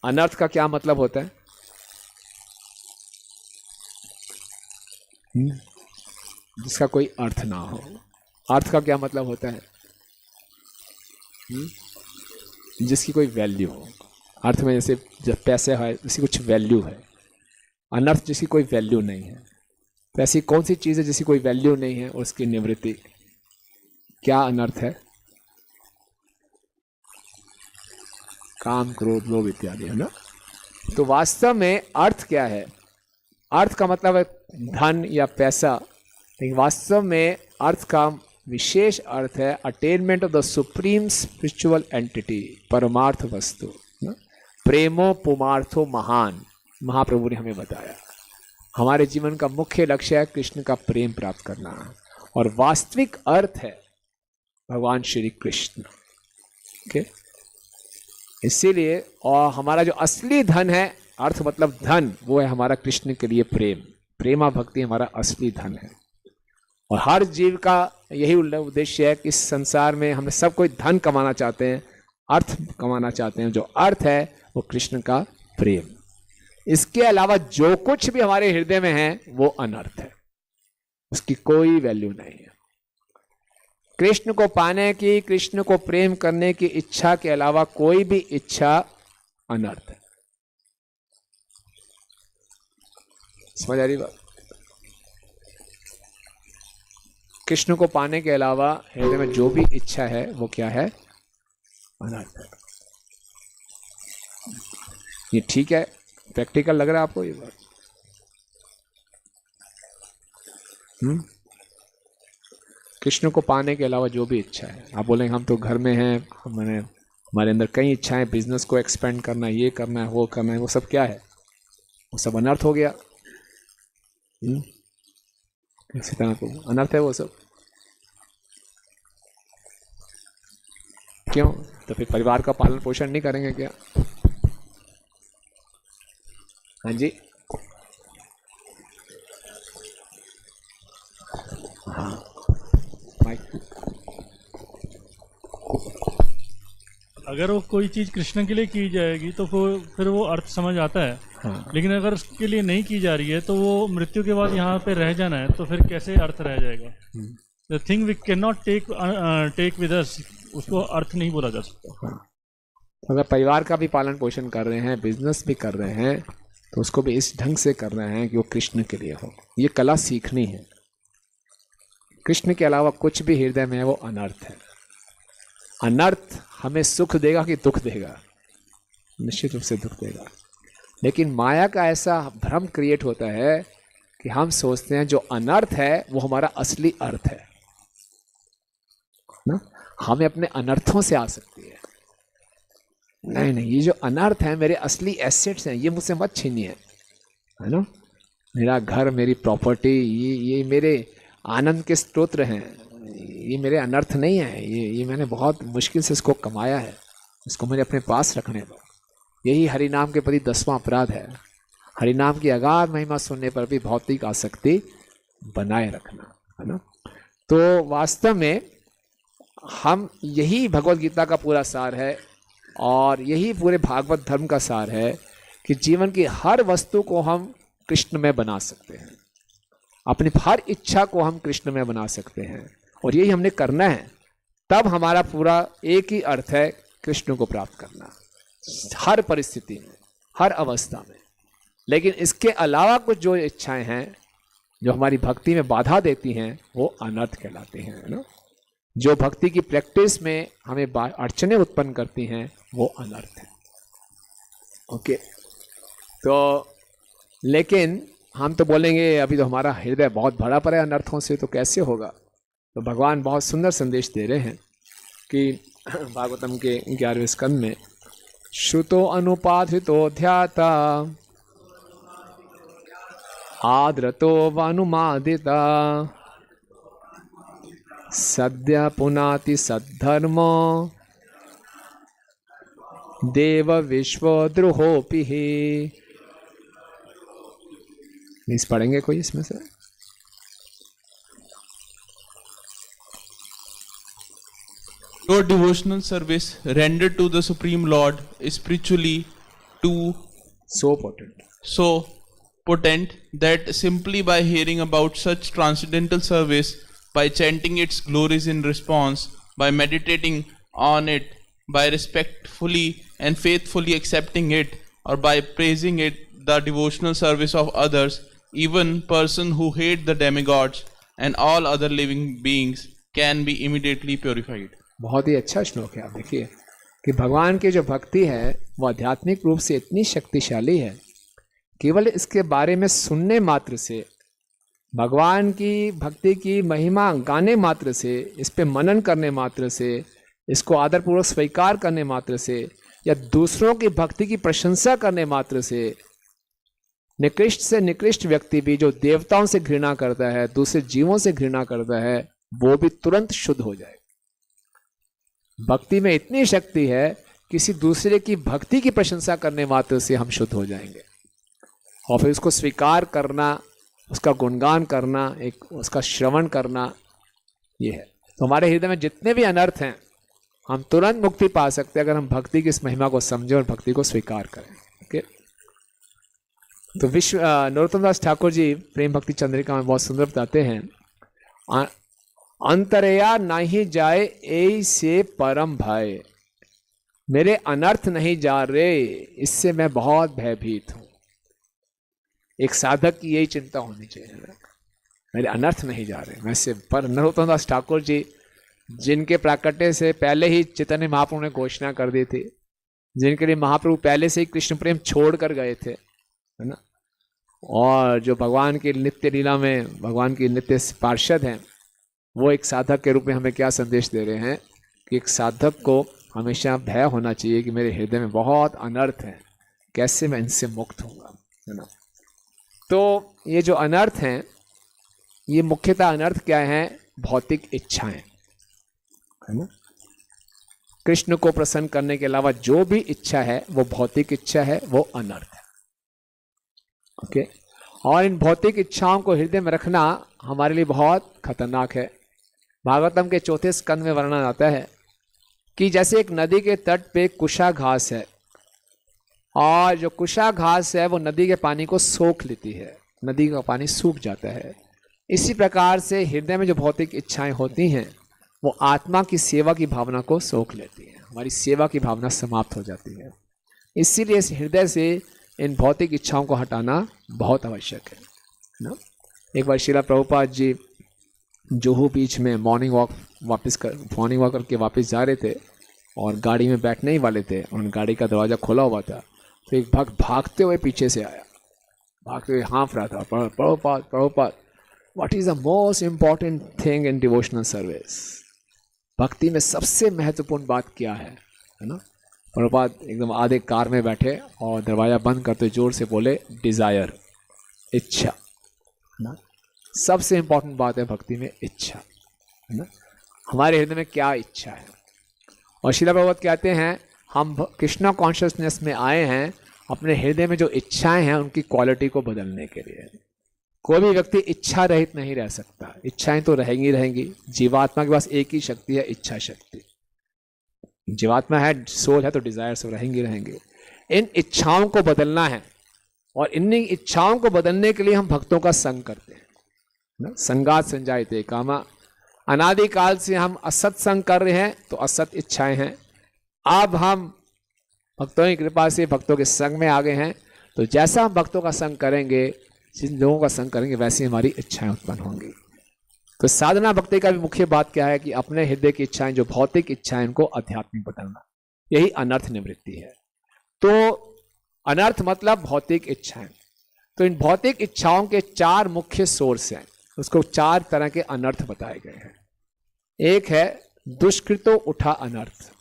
अनर्थ का क्या मतलब होता है? जिसका कोई अर्थ ना हो। अर्थ का क्या मतलब होता है? जिसकी कोई वैल्यू हो। अर्थ में जैसे जब पैसे है उसकी कुछ वैल्यू है, अनर्थ जिसकी कोई वैल्यू नहीं है। तो ऐसी कौन सी चीज़ है जिसकी कोई वैल्यू नहीं है और उसकी निवृत्ति, क्या अनर्थ है? काम, क्रोध, लोभ इत्यादि, है ना। तो वास्तव में अर्थ क्या है? अर्थ का मतलब है धन या पैसा, लेकिन वास्तव में अर्थ का विशेष अर्थ है attainment of the supreme spiritual entity, परमार्थ वस्तु ना? प्रेमो पुमार्थो महान, महाप्रभु ने हमें बताया हमारे जीवन का मुख्य लक्ष्य है कृष्ण का प्रेम प्राप्त करना, और वास्तविक अर्थ है भगवान श्री कृष्ण। ओके, इसीलिए और हमारा जो असली धन है, अर्थ मतलब धन, वो है हमारा कृष्ण के लिए प्रेम, प्रेमा भक्ति हमारा असली धन है। और हर जीव का यही उद्देश्य है कि इस संसार में हम सब कोई धन कमाना चाहते हैं, अर्थ कमाना चाहते हैं। जो अर्थ है वो कृष्ण का प्रेम। इसके अलावा जो कुछ भी हमारे हृदय में है वो अनर्थ है, उसकी कोई वैल्यू नहीं है। कृष्ण को पाने की, कृष्ण को प्रेम करने की इच्छा के अलावा कोई भी इच्छा अनर्थ है। समझ आ रही बात? कृष्ण को पाने के अलावा हृदय में जो भी इच्छा है वो क्या है? अनर्थ है। ये ठीक है, प्रैक्टिकल लग रहा है आपको ये बात? कृष्ण को पाने के अलावा जो भी इच्छा है, आप बोलेंगे हम तो घर में हैं, हमारे अंदर कई इच्छाएं, बिजनेस को एक्सपेंड करना, ये करना है, वो करना है, वो सब क्या है? वो सब अनर्थ हो गया। इसी तरह को अनर्थ है वो सब। क्यों? तो फिर परिवार का पालन पोषण नहीं करेंगे क्या? हाँ जी, हाँ माइक। अगर वो कोई चीज कृष्ण के लिए की जाएगी तो फिर वो अर्थ समझ आता है। हाँ। लेकिन अगर उसके लिए नहीं की जा रही है तो वो मृत्यु के बाद यहाँ पे रह जाना है, तो फिर कैसे अर्थ रह जाएगा? The thing we can not take with us, उसको अर्थ नहीं बोला जा सकता। हाँ। अगर परिवार का भी पालन पोषण कर रहे हैं, बिजनेस भी कर रहे हैं, तो उसको भी इस ढंग से कर रहे हैं कि वो कृष्ण के लिए हो। ये कला सीखनी है। कृष्ण के अलावा कुछ भी हृदय में है वो अनर्थ है। अनर्थ हमें सुख देगा कि दुख देगा? निश्चित रूप से दुख देगा। लेकिन माया का ऐसा भ्रम क्रिएट होता है कि हम सोचते हैं जो अनर्थ है वो हमारा असली अर्थ है ना। हमें अपने अनर्थों से आ सकती है। नहीं नहीं, ये जो अनर्थ है मेरे असली एसेट्स हैं, ये मुझसे मत छीनिए, है ना। मेरा घर, मेरी प्रॉपर्टी, ये मेरे आनंद के स्तोत्र हैं, ये मेरे अनर्थ नहीं है। ये मैंने बहुत मुश्किल से इसको कमाया है, इसको मुझे अपने पास रखने दो। यही हरिनाम के प्रति 10वां अपराध है। हरिनाम की अगाध महिमा सुनने पर भी भौतिक आसक्ति बनाए रखना, है ना। तो वास्तव में हम, यही भगवत गीता का पूरा सार है और यही पूरे भागवत धर्म का सार है कि जीवन की हर वस्तु को हम कृष्ण में बना सकते हैं, अपनी हर इच्छा को हम कृष्ण में बना सकते हैं, और यही हमने करना है। तब हमारा पूरा एक ही अर्थ है, कृष्ण को प्राप्त करना हर परिस्थिति में, हर अवस्था में। लेकिन इसके अलावा कुछ जो इच्छाएं हैं जो हमारी भक्ति में बाधा देती हैं वो अनर्थ कहलाते हैं, है ना। जो भक्ति की प्रैक्टिस में हमें अड़चने उत्पन्न करती हैं वो अनर्थ है। ओके, तो लेकिन हम तो बोलेंगे अभी तो हमारा हृदय बहुत भरा पड़ा है अनर्थों से, तो कैसे होगा? तो भगवान बहुत सुंदर संदेश दे रहे हैं कि भागवतम के 11वें स्कंद में, श्रुतो अनुपाधितो ध्याता आद्रतो वनुमादिता सद्य पुनाति सद्धर्मो देव विश्वद्रोहोपि हि। प्लीज पढ़ेंगे कोई इसमें से? Your devotional service rendered to the Supreme Lord is spiritually so potent. so potent that simply by hearing about such transcendental service, by chanting its glories in response, by meditating on it, by respectfully and faithfully accepting it, or by praising it, the devotional service of others, even person who hate the demigods and all other living beings, can be immediately purified. बहुत ही अच्छा श्लोक है। आप देखिए कि भगवान की जो भक्ति है वो आध्यात्मिक रूप से इतनी शक्तिशाली है, केवल इसके बारे में सुनने मात्र से, भगवान की भक्ति की महिमा गाने मात्र से, इस पे मनन करने मात्र से, इसको आदरपूर्वक स्वीकार करने मात्र से, या दूसरों की भक्ति की प्रशंसा करने मात्र से निकृष्ट से निकृष्ट व्यक्ति भी जो देवताओं से घृणा करता है, दूसरे जीवों से घृणा करता है, वो भी तुरंत शुद्ध हो जाए। भक्ति में इतनी शक्ति है, किसी दूसरे की भक्ति की प्रशंसा करने मात्र से हम शुद्ध हो जाएंगे, और फिर उसको स्वीकार करना, उसका गुणगान करना, एक उसका श्रवण करना, ये है। तो हमारे हृदय में जितने भी अनर्थ हैं हम तुरंत मुक्ति पा सकते हैं अगर हम भक्ति की इस महिमा को समझें और भक्ति को स्वीकार करें। ओके, तो नरोत्तम दास ठाकुर जी प्रेम भक्ति चंद्रिका में बहुत सुंदर बताते हैं, अंतरया नहीं जाए ऐ से परम भय, मेरे अनर्थ नहीं जा रहे, इससे मैं बहुत भयभीत हूं। एक साधक की यही चिंता होनी चाहिए, मेरे अनर्थ नहीं जा रहे मैं इससे। पर नरोत्तम दास ठाकुर जी जिनके प्राकट्य से पहले ही चैतन्य महाप्रभु ने घोषणा कर दी थी, जिनके लिए महाप्रभु पहले से ही कृष्ण प्रेम छोड़ कर गए थे, है ना, और जो भगवान की नित्य लीला में भगवान की नित्य पार्षद हैं, वो एक साधक के रूप में हमें क्या संदेश दे रहे हैं कि एक साधक को हमेशा भय होना चाहिए कि मेरे हृदय में बहुत अनर्थ है, कैसे मैं इनसे मुक्त होऊंगा, है ना। तो ये जो अनर्थ हैं, ये मुख्यतः अनर्थ क्या है? भौतिक इच्छाएं, है ना। कृष्ण को प्रसन्न करने के अलावा जो भी इच्छा है वो भौतिक इच्छा है, वो अनर्थ है। ओके, और इन भौतिक इच्छाओं को हृदय में रखना हमारे लिए बहुत खतरनाक है। भागवतम के 4 स्कंद में वर्णन आता है कि जैसे एक नदी के तट पे कुशा घास है, और जो कुशा घास है वो नदी के पानी को सोख लेती है, नदी का पानी सूख जाता है। इसी प्रकार से हृदय में जो भौतिक इच्छाएं होती हैं वो आत्मा की सेवा की भावना को सोख लेती हैं, हमारी सेवा की भावना समाप्त हो जाती है। इसीलिए इस हृदय से इन भौतिक इच्छाओं को हटाना बहुत आवश्यक है ना। एक बार श्रीला प्रभुपाद जी जोहू बीच में मॉर्निंग वॉक करके वापस जा रहे थे, और गाड़ी में बैठने ही वाले थे, और गाड़ी का दरवाज़ा खुला हुआ था। तो एक भक्त भागते हुए पीछे से आया, भागते हुए हाँफ रहा था, Prabhupada what is the most important thing in devotional service? भक्ति में सबसे महत्वपूर्ण बात क्या है ना। प्रभुपाद एकदम आधे कार में बैठे और दरवाज़ा बंद करते जोर से बोले, डिज़ायर, इच्छा ना। सबसे इम्पॉर्टेंट बात है भक्ति में इच्छा, है ना। हमारे हृदय में क्या इच्छा है? और श्रीला प्रभुपाद कहते हैं हम कृष्णा कॉन्शियसनेस में आए हैं अपने हृदय में जो इच्छाएं हैं उनकी क्वालिटी को बदलने के लिए। कोई भी व्यक्ति इच्छा रहित नहीं रह सकता, इच्छाएं तो रहेंगी। जीवात्मा के पास एक ही शक्ति है, इच्छा शक्ति। जीवात्मा है, सोल है, तो डिजायर्स रहेंगे। इन इच्छाओं को बदलना है, और इन इच्छाओं को बदलने के लिए हम भक्तों का संग करते हैं ना। संगात संजायते कामा, अनादिकाल से हम असत संग कर रहे हैं, तो असत इच्छाएं हैं। अब हम भक्तों की कृपा से भक्तों के संग में आ गए हैं, तो जैसा हम भक्तों का संग करेंगे, जिन लोगों का संग करेंगे, वैसे हमारी इच्छाएं उत्पन्न होंगी। तो साधना भक्ति का भी मुख्य बात क्या है कि अपने हृदय की इच्छाएं, जो भौतिक इच्छाएं, इनको आध्यात्मिक बदलना, यही अनर्थ निवृत्ति है। तो अनर्थ मतलब भौतिक इच्छाएं। तो इन भौतिक इच्छाओं के 4 मुख्य सोर्स हैं, उसको 4 तरह के अनर्थ बताए गए हैं। एक है दुष्कृतो उठा अनर्थ।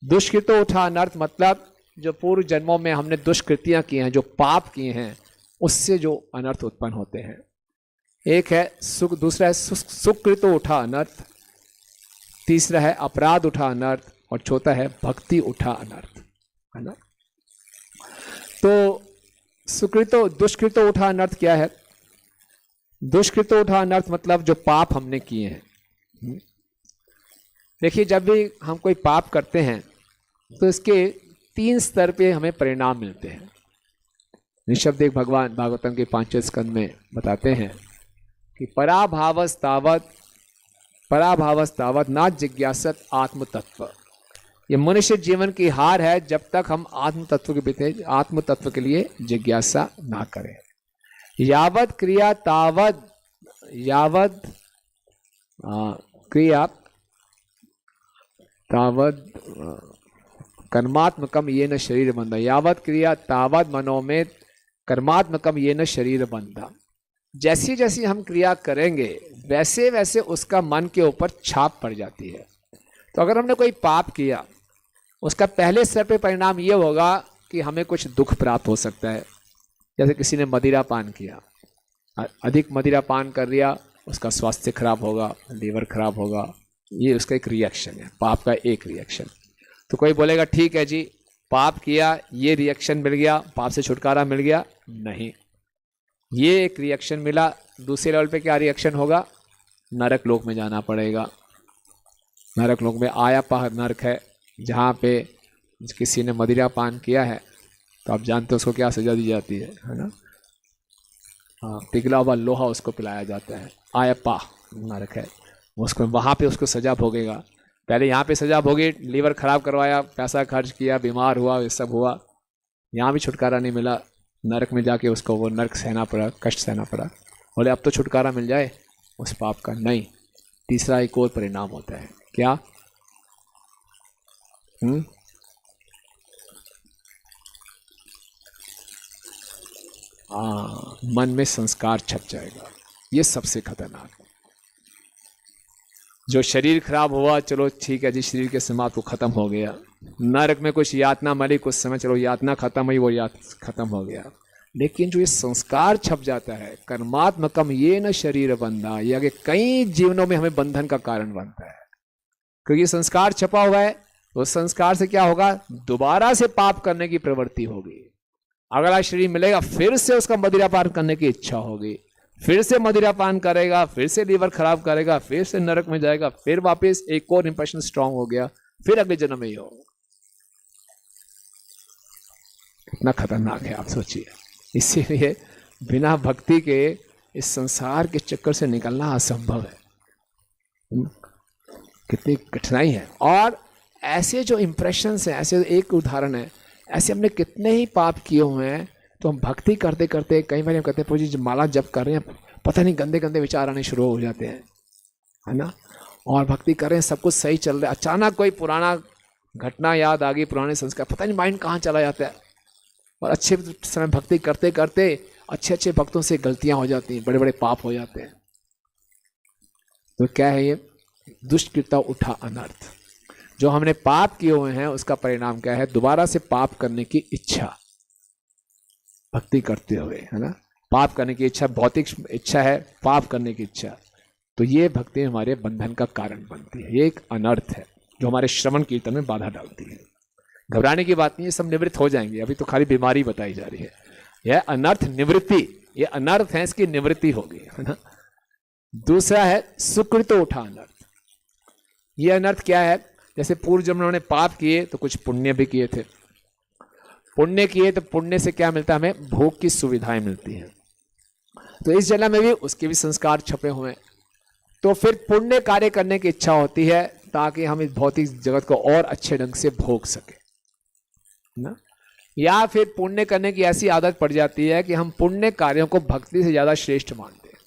दुष्कृतो उठा अनर्थ मतलब जो पूर्व जन्मों में हमने दुष्कृतियां की हैं, जो पाप किए हैं, उससे जो अनर्थ उत्पन्न होते हैं। एक है दूसरा है सुकृतो उठा अनर्थ, तीसरा है अपराध उठा अनर्थ, और चौथा है भक्ति उठा अनर्थ। है ना। तो सुकृतो दुष्कृतो उठा अनर्थ क्या है? दुष्कृतो उठा अनर्थ मतलब जो पाप हमने किए हैं। देखिए, जब भी हम कोई पाप करते हैं तो इसके 3 स्तर पे हमें परिणाम मिलते हैं। निःशब्देव भगवान भागवतम के 5वें स्कंद में बताते हैं कि पराभावस्तावत ना जिज्ञासत आत्म तत्व। ये मनुष्य जीवन की हार है जब तक हम आत्म तत्व के लिए जिज्ञासा ना करें। यावत क्रिया तावत कर्मात्मकम ये न शरीर बंधा। यावत क्रिया तावत मनोमेत कर्मात्मकम ये न शरीर बंधा। जैसी जैसी हम क्रिया करेंगे वैसे वैसे उसका मन के ऊपर छाप पड़ जाती है। तो अगर हमने कोई पाप किया, उसका पहले स्तर पे परिणाम ये होगा कि हमें कुछ दुख प्राप्त हो सकता है। जैसे किसी ने मदिरा पान किया, अधिक मदिरा पान कर लिया, उसका स्वास्थ्य खराब होगा, लीवर खराब होगा। ये उसका एक रिएक्शन है, पाप का एक रिएक्शन। तो कोई बोलेगा ठीक है जी, पाप किया, ये रिएक्शन मिल गया, पाप से छुटकारा मिल गया। नहीं, ये एक रिएक्शन मिला। दूसरे लेवल पे क्या रिएक्शन होगा? नरक लोक में जाना पड़ेगा। नरक लोक में आयापाह नरक है, जहाँ पे किसी ने मदिरा पान किया है तो आप जानते हो उसको क्या सजा दी जाती है ना। हाँ, पिघला हुआ लोहा उसको पिलाया जाता है। आयापाह नरक है, उसको वहाँ पे उसको सजा भोगेगा। पहले यहाँ पे सजा भोगी, लीवर खराब करवाया, पैसा खर्च किया, बीमार हुआ, ये सब हुआ, यहाँ भी छुटकारा नहीं मिला। नरक में जाके उसको वो नरक सहना पड़ा, कष्ट सहना पड़ा। बोले अब तो छुटकारा मिल जाए उस पाप का। नहीं, तीसरा एक और परिणाम होता है। क्या? मन में संस्कार छप जाएगा। ये सबसे खतरनाक है। जो शरीर खराब हुआ, चलो ठीक है जी, शरीर के समाप्त वो खत्म हो गया। नरक में कुछ यातना मली, कुछ समय चलो यातना खत्म हुई, वो खत्म हो गया। लेकिन जो ये संस्कार छप जाता है, कर्मात्मकम ये न शरीर बंधा, ये आगे कई जीवनों में हमें बंधन का कारण बनता है। क्योंकि संस्कार छपा हुआ है, तो संस्कार से क्या होगा? दोबारा से पाप करने की प्रवृत्ति होगी। अगला शरीर मिलेगा, फिर से उसका मदिरा पान करने की इच्छा होगी, फिर से मदिरा पान करेगा, फिर से लीवर खराब करेगा, फिर से नरक में जाएगा, फिर वापस एक और इंप्रेशन स्ट्रांग हो गया, फिर अगले जन्म में ही हो। कितना खतरनाक है, आप सोचिए। इसीलिए बिना भक्ति के इस संसार के चक्कर से निकलना असंभव है। कितनी कठिनाई है। और ऐसे जो इंप्रेशंस हैं, ऐसे एक उदाहरण है, ऐसे हमने कितने ही पाप किए हुए हैं। तो हम भक्ति करते करते कई बार हम कहते हैं प्रभु जी माला जप कर रहे हैं, पता नहीं गंदे गंदे विचार आने शुरू हो जाते हैं, है ना। और भक्ति कर रहे हैं, सब कुछ सही चल रहा है, अचानक कोई पुराना घटना याद आ गई, पुराने संस्कार, पता नहीं माइंड कहाँ चला जाता है। और अच्छे समय भक्ति करते करते अच्छे अच्छे भक्तों से गलतियां हो जाती हैं, बड़े बड़े पाप हो जाते हैं। तो क्या है ये? दुष्कृता उठा अनर्थ। जो हमने पाप किए हुए हैं उसका परिणाम क्या है? दोबारा से पाप करने की इच्छा, भक्ति करते हुए, है ना। पाप करने की इच्छा, भौतिक इच्छा है, पाप करने की इच्छा। तो ये भक्ति हमारे बंधन का कारण बनती है। ये एक अनर्थ है जो हमारे श्रवण कीर्तन में बाधा डालती है। घबराने की बात नहीं है, सब निवृत्त हो जाएंगे। अभी तो खाली बीमारी बताई जा रही है। यह अनर्थ निवृत्ति, ये अनर्थ है, इसकी निवृत्ति होगी, है ना। दूसरा है सुकृतो उठा अनर्थ। ये अनर्थ क्या है? जैसे पूर्व जन्म में उन्होंने पाप किए तो कुछ पुण्य भी किए थे। पुण्य किए तो पुण्य से क्या मिलता है? हमें भोग की सुविधाएं मिलती हैं। तो इस जन्म में भी उसके भी संस्कार छपे हुए हैं। तो फिर पुण्य कार्य करने की इच्छा होती है ताकि हम इस भौतिक जगत को और अच्छे ढंग से भोग सके ना। या फिर पुण्य करने की ऐसी आदत पड़ जाती है कि हम पुण्य कार्यों को भक्ति से ज्यादा श्रेष्ठ मानते हैं।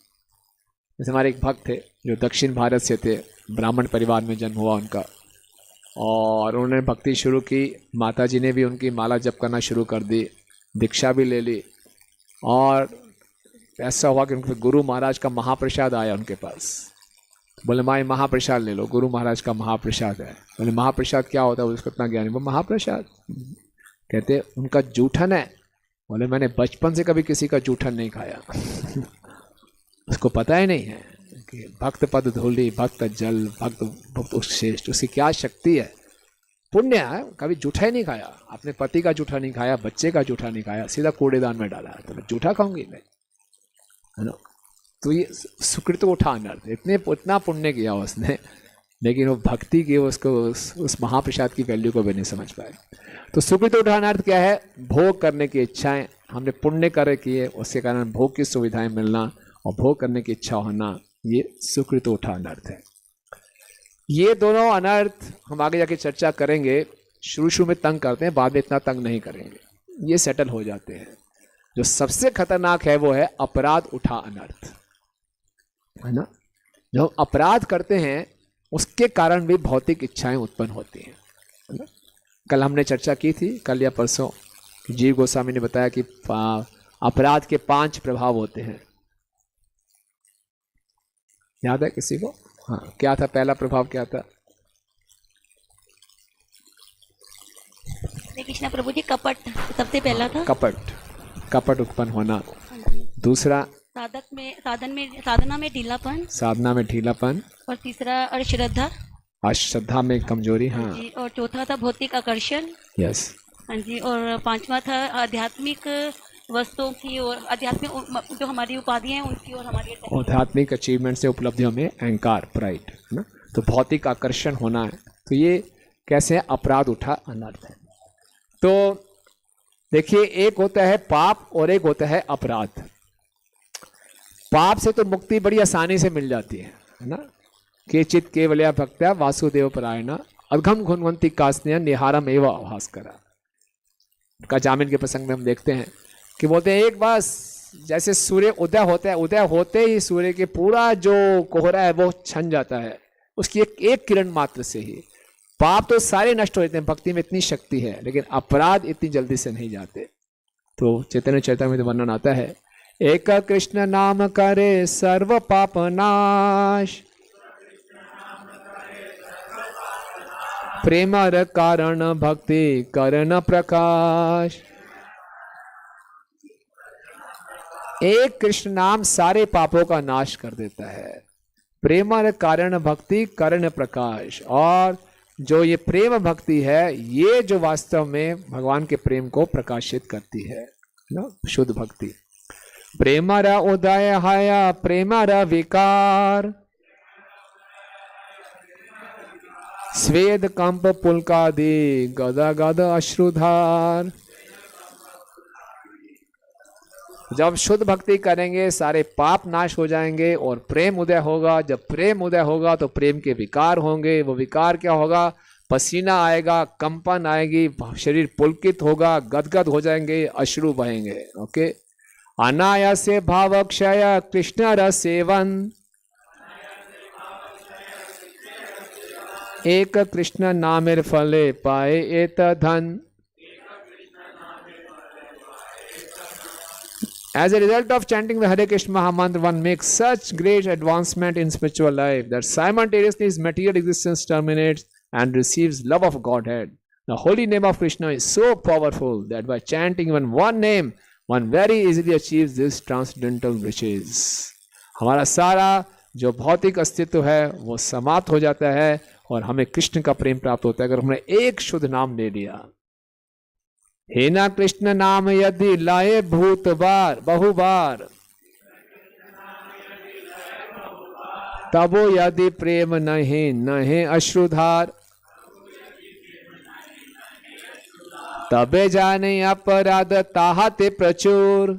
जैसे हमारे एक भक्त थे जो दक्षिण भारत से थे, ब्राह्मण परिवार में जन्म हुआ उनका, और उन्होंने भक्ति शुरू की। माता जी ने भी उनकी माला जप करना शुरू कर दी, दीक्षा भी ले ली। और ऐसा हुआ कि उनके गुरु महाराज का महाप्रसाद आया उनके पास। बोले माँ महाप्रसाद ले लो, गुरु महाराज का महाप्रसाद है। बोले महाप्रसाद क्या होता है? उसको इतना ज्ञान नहीं। महाप्रसाद कहते उनका जूठन है। बोले मैंने बचपन से कभी किसी का जूठन नहीं खाया। उसको पता ही नहीं है कि भक्त पद धूलि, भक्त जल, भक्त भक्त श्रेष्ठ, उसकी क्या शक्ति है। पुण्य है, कभी जूठा ही नहीं खाया, अपने पति का जूठा नहीं खाया, बच्चे का जूठा नहीं खाया, सीधा कूड़ेदान में डाला, तो मैं जूठा खाऊंगी मैं, है ना। तो ये सुकृत उठा अनर्थ, इतना पुण्य किया उसने, लेकिन वो भक्ति की उसको उस महाप्रसाद की वैल्यू को भी नहीं समझ पाए। तो सुकृत उठा अनर्थ क्या है? भोग करने की इच्छाएं, हमने पुण्य कार्य किए उसके कारण भोग की सुविधाएं मिलना और भोग करने की इच्छा होना, ये सुकृत उठा अनर्थ है। ये दोनों अनर्थ हम आगे जाके चर्चा करेंगे। शुरू में तंग करते हैं, बाद में इतना तंग नहीं करेंगे, ये सेटल हो जाते हैं। जो सबसे खतरनाक है वो है अपराध उठा अनर्थ, है ना। जब हम अपराध करते हैं उसके कारण भी भौतिक इच्छाएं उत्पन्न होती हैं, है ना। कल हमने चर्चा की थी, कल या परसों, जीव गोस्वामी ने बताया कि अपराध के 5 प्रभाव होते हैं। याद है किसी को? हाँ, क्या था पहला प्रभाव, क्या था? हरे कृष्णा प्रभु जी, कपट सबसे पहला था। कपट उत्पन्न होना। दूसरा साधना में ढीलापन। और तीसरा अश्रद्धा में कमजोरी। हाँ जी। और चौथा था भौतिक आकर्षण। यस। हाँ जी। और 5वां था आध्यात्मिक वस्तुओं की और आध्यात्मिक जो हमारी उपाधियां हैं उनकी और हमारी आध्यात्मिक अचीवमेंट से उपलब्धियों में अहंकार, प्राइड, है ना। तो भौतिक आकर्षण होना है, तो ये कैसे है? अपराध उठा अनर्थ है। तो देखिए, एक होता है पाप और एक होता है अपराध। पाप से तो मुक्ति बड़ी आसानी से मिल जाती है ना। केचित केवलया भक्त्या वासुदेव परायणा अघम घुनवंती कास्न्या निहारम एव भास्करा का जामिन के प्रसंग में हम देखते हैं कि बोलते हैं एक बार जैसे सूर्य उदय होता है, उदय होते ही सूर्य के पूरा जो कोहरा है वो छन जाता है उसकी एक किरण मात्र से ही। पाप तो सारे नष्ट हो जाते हैं, भक्ति में इतनी शक्ति है, लेकिन अपराध इतनी जल्दी से नहीं जाते। तो चैतन्य चरितामृत में तो वर्णन आता है, एक कृष्ण नाम करे सर्व पाप नाश, प्रेमर कारण भक्ति करण प्रकाश। एक कृष्ण नाम सारे पापों का नाश कर देता है, प्रेमर कारण भक्ति करण प्रकाश। और जो ये प्रेम भक्ति है, ये जो वास्तव में भगवान के प्रेम को प्रकाशित करती है ना, शुद्ध भक्ति। प्रेमर उदय हया प्रेमर विकार, स्वेद कंप पुलकादि गदा गद अश्रुधार। जब शुद्ध भक्ति करेंगे सारे पाप नाश हो जाएंगे और प्रेम उदय होगा। जब प्रेम उदय होगा तो प्रेम के विकार होंगे। वो विकार क्या होगा? पसीना आएगा, कंपन आएगी, शरीर पुलकित होगा, गदगद हो जाएंगे, अश्रु बहेंगे। ओके। अनायासे भाव क्षय कृष्ण रस सेवन, एक कृष्ण नामेर फले पाए एत धन। As a result of chanting the Hare Krishna Mahamantra, one makes such great advancement in spiritual life that simultaneously his material existence terminates and receives love of Godhead. The holy name of Krishna is so powerful that by chanting even one name, one very easily achieves this transcendental riches. हमारा सारा जो भौतिक अस्तित्व है वो समाप्त हो जाता है और हमें कृष्ण का प्रेम प्राप्त होता है अगर हमने एक शुद्ध नाम ले लिया। हे ना कृष्ण नाम यदि लाए भूत बार बहुबार, तबो यदि प्रेम नहीं नहीं अश्रुधार, तबे जाने अपराध ताहते प्रचुर,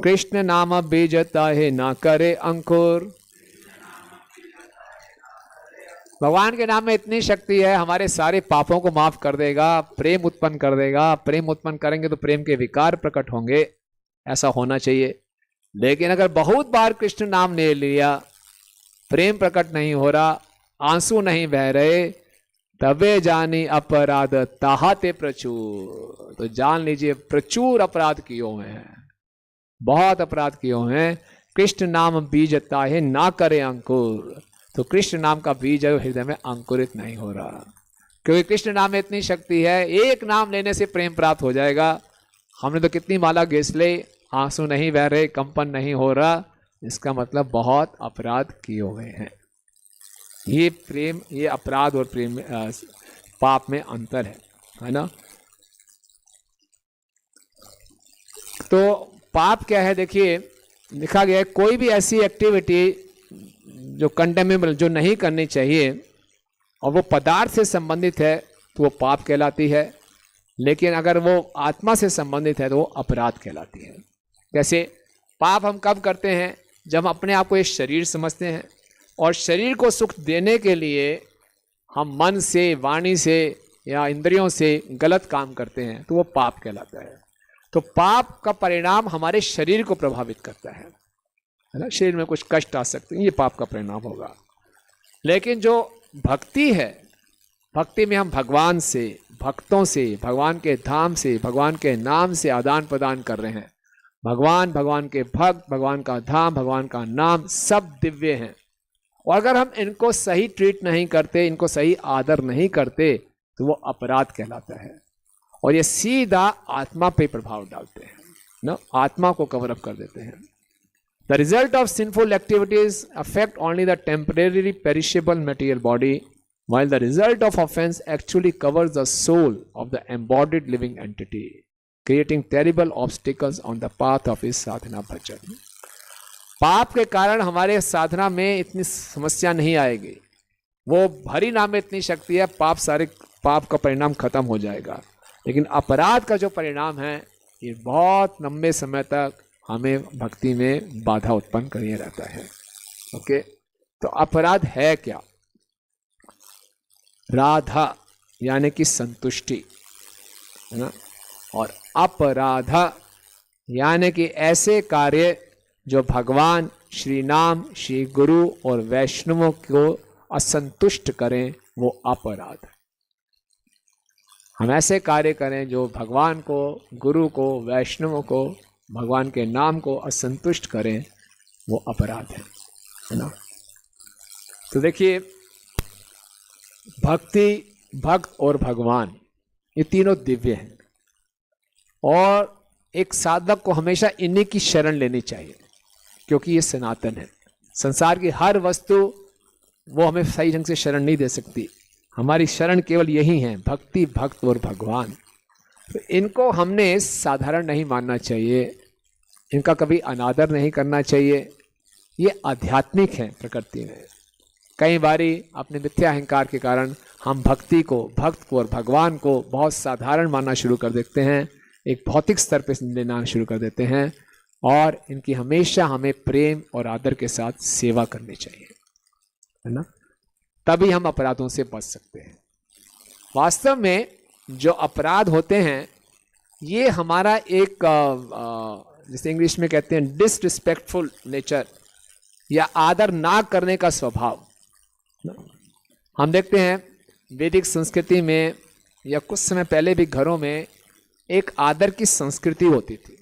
कृष्ण नाम बीजता है ना करे अंकुर। भगवान के नाम में इतनी शक्ति है, हमारे सारे पापों को माफ कर देगा, प्रेम उत्पन्न कर देगा। प्रेम उत्पन्न करेंगे तो प्रेम के विकार प्रकट होंगे, ऐसा होना चाहिए। लेकिन अगर बहुत बार कृष्ण नाम ले लिया, प्रेम प्रकट नहीं हो रहा, आंसू नहीं बह रहे, तबे जानी अपराध ताहते प्रचुर। तो जान लीजिए प्रचुर अपराध किए हुए हैं, बहुत अपराध किए हुए हैं। कृष्ण नाम बीजता है ना करे अंकुर। तो कृष्ण नाम का बीज है हृदय में अंकुरित नहीं हो रहा, क्योंकि कृष्ण नाम में इतनी शक्ति है, एक नाम लेने से प्रेम प्राप्त हो जाएगा। हमने तो कितनी माला घिस ले, आंसू नहीं बह रहे, कंपन नहीं हो रहा, इसका मतलब बहुत अपराध किए हुए हैं। ये प्रेम, ये अपराध और प्रेम पाप में अंतर है ना। तो पाप क्या है, देखिए लिखा गया है कोई भी ऐसी एक्टिविटी जो कंडेमेबल, जो नहीं करनी चाहिए, और वो पदार्थ से संबंधित है तो वो पाप कहलाती है, लेकिन अगर वो आत्मा से संबंधित है तो वो अपराध कहलाती है। जैसे पाप हम कब करते हैं, जब हम अपने आप को एक शरीर समझते हैं और शरीर को सुख देने के लिए हम मन से, वाणी से या इंद्रियों से गलत काम करते हैं तो वो पाप कहलाता है। तो पाप का परिणाम हमारे शरीर को प्रभावित करता है ना, शरीर में कुछ कष्ट आ सकते हैं, ये पाप का परिणाम होगा। लेकिन जो भक्ति है, भक्ति में हम भगवान से, भक्तों से, भगवान के धाम से, भगवान के नाम से आदान प्रदान कर रहे हैं। भगवान, भगवान के भक्त, भगवान का धाम, भगवान का नाम सब दिव्य हैं, और अगर हम इनको सही ट्रीट नहीं करते, इनको सही आदर नहीं करते तो वो अपराध कहलाता है, और ये सीधा आत्मा पे प्रभाव डालते हैं ना, आत्मा को कवर अप कर देते हैं। The result of sinful activities affect only the temporary perishable material body, while the result of offense actually covers the soul of the embodied living entity, creating terrible obstacles on the path of his sadhana bhajan. पाप के कारण हमारे साधना में इतनी समस्या नहीं आएगी, वो हरि नाम में इतनी शक्ति है, पाप का परिणाम खत्म हो जाएगा। लेकिन अपराध का जो परिणाम है ये बहुत लंबे समय तक हमें भक्ति में बाधा उत्पन्न करके रहता है। ओके, तो अपराध है क्या? राधा यानी कि संतुष्टि है ना, और अपराधा यानी कि ऐसे कार्य जो भगवान, श्री नाम, श्री गुरु और वैष्णवों को असंतुष्ट करें, वो अपराध। हम ऐसे कार्य करें जो भगवान को, गुरु को, वैष्णवों को, भगवान के नाम को असंतुष्ट करें, वो अपराध है ना। तो देखिए, भक्ति, भक्त और भगवान ये तीनों दिव्य हैं, और एक साधक को हमेशा इन्हीं की शरण लेनी चाहिए, क्योंकि ये सनातन है। संसार की हर वस्तु वो हमें सही ढंग से शरण नहीं दे सकती, हमारी शरण केवल यही है, भक्ति, भक्त और भगवान। तो इनको हमने साधारण नहीं मानना चाहिए, इनका कभी अनादर नहीं करना चाहिए। ये आध्यात्मिक है प्रकृति में। कई बारी अपने मिथ्या अहंकार के कारण हम भक्ति को, भक्त को और भगवान को बहुत साधारण मानना शुरू कर देते हैं, एक भौतिक स्तर पर लेना शुरू कर देते हैं, और इनकी हमेशा हमें प्रेम और आदर के साथ सेवा करनी चाहिए, है ना। तभी हम अपराधों से बच सकते हैं। वास्तव में जो अपराध होते हैं ये हमारा एक जिसे इंग्लिश में कहते हैं डिसरिस्पेक्टफुल नेचर, या आदर ना करने का स्वभाव। हम देखते हैं वैदिक संस्कृति में या कुछ समय पहले भी घरों में एक आदर की संस्कृति होती थी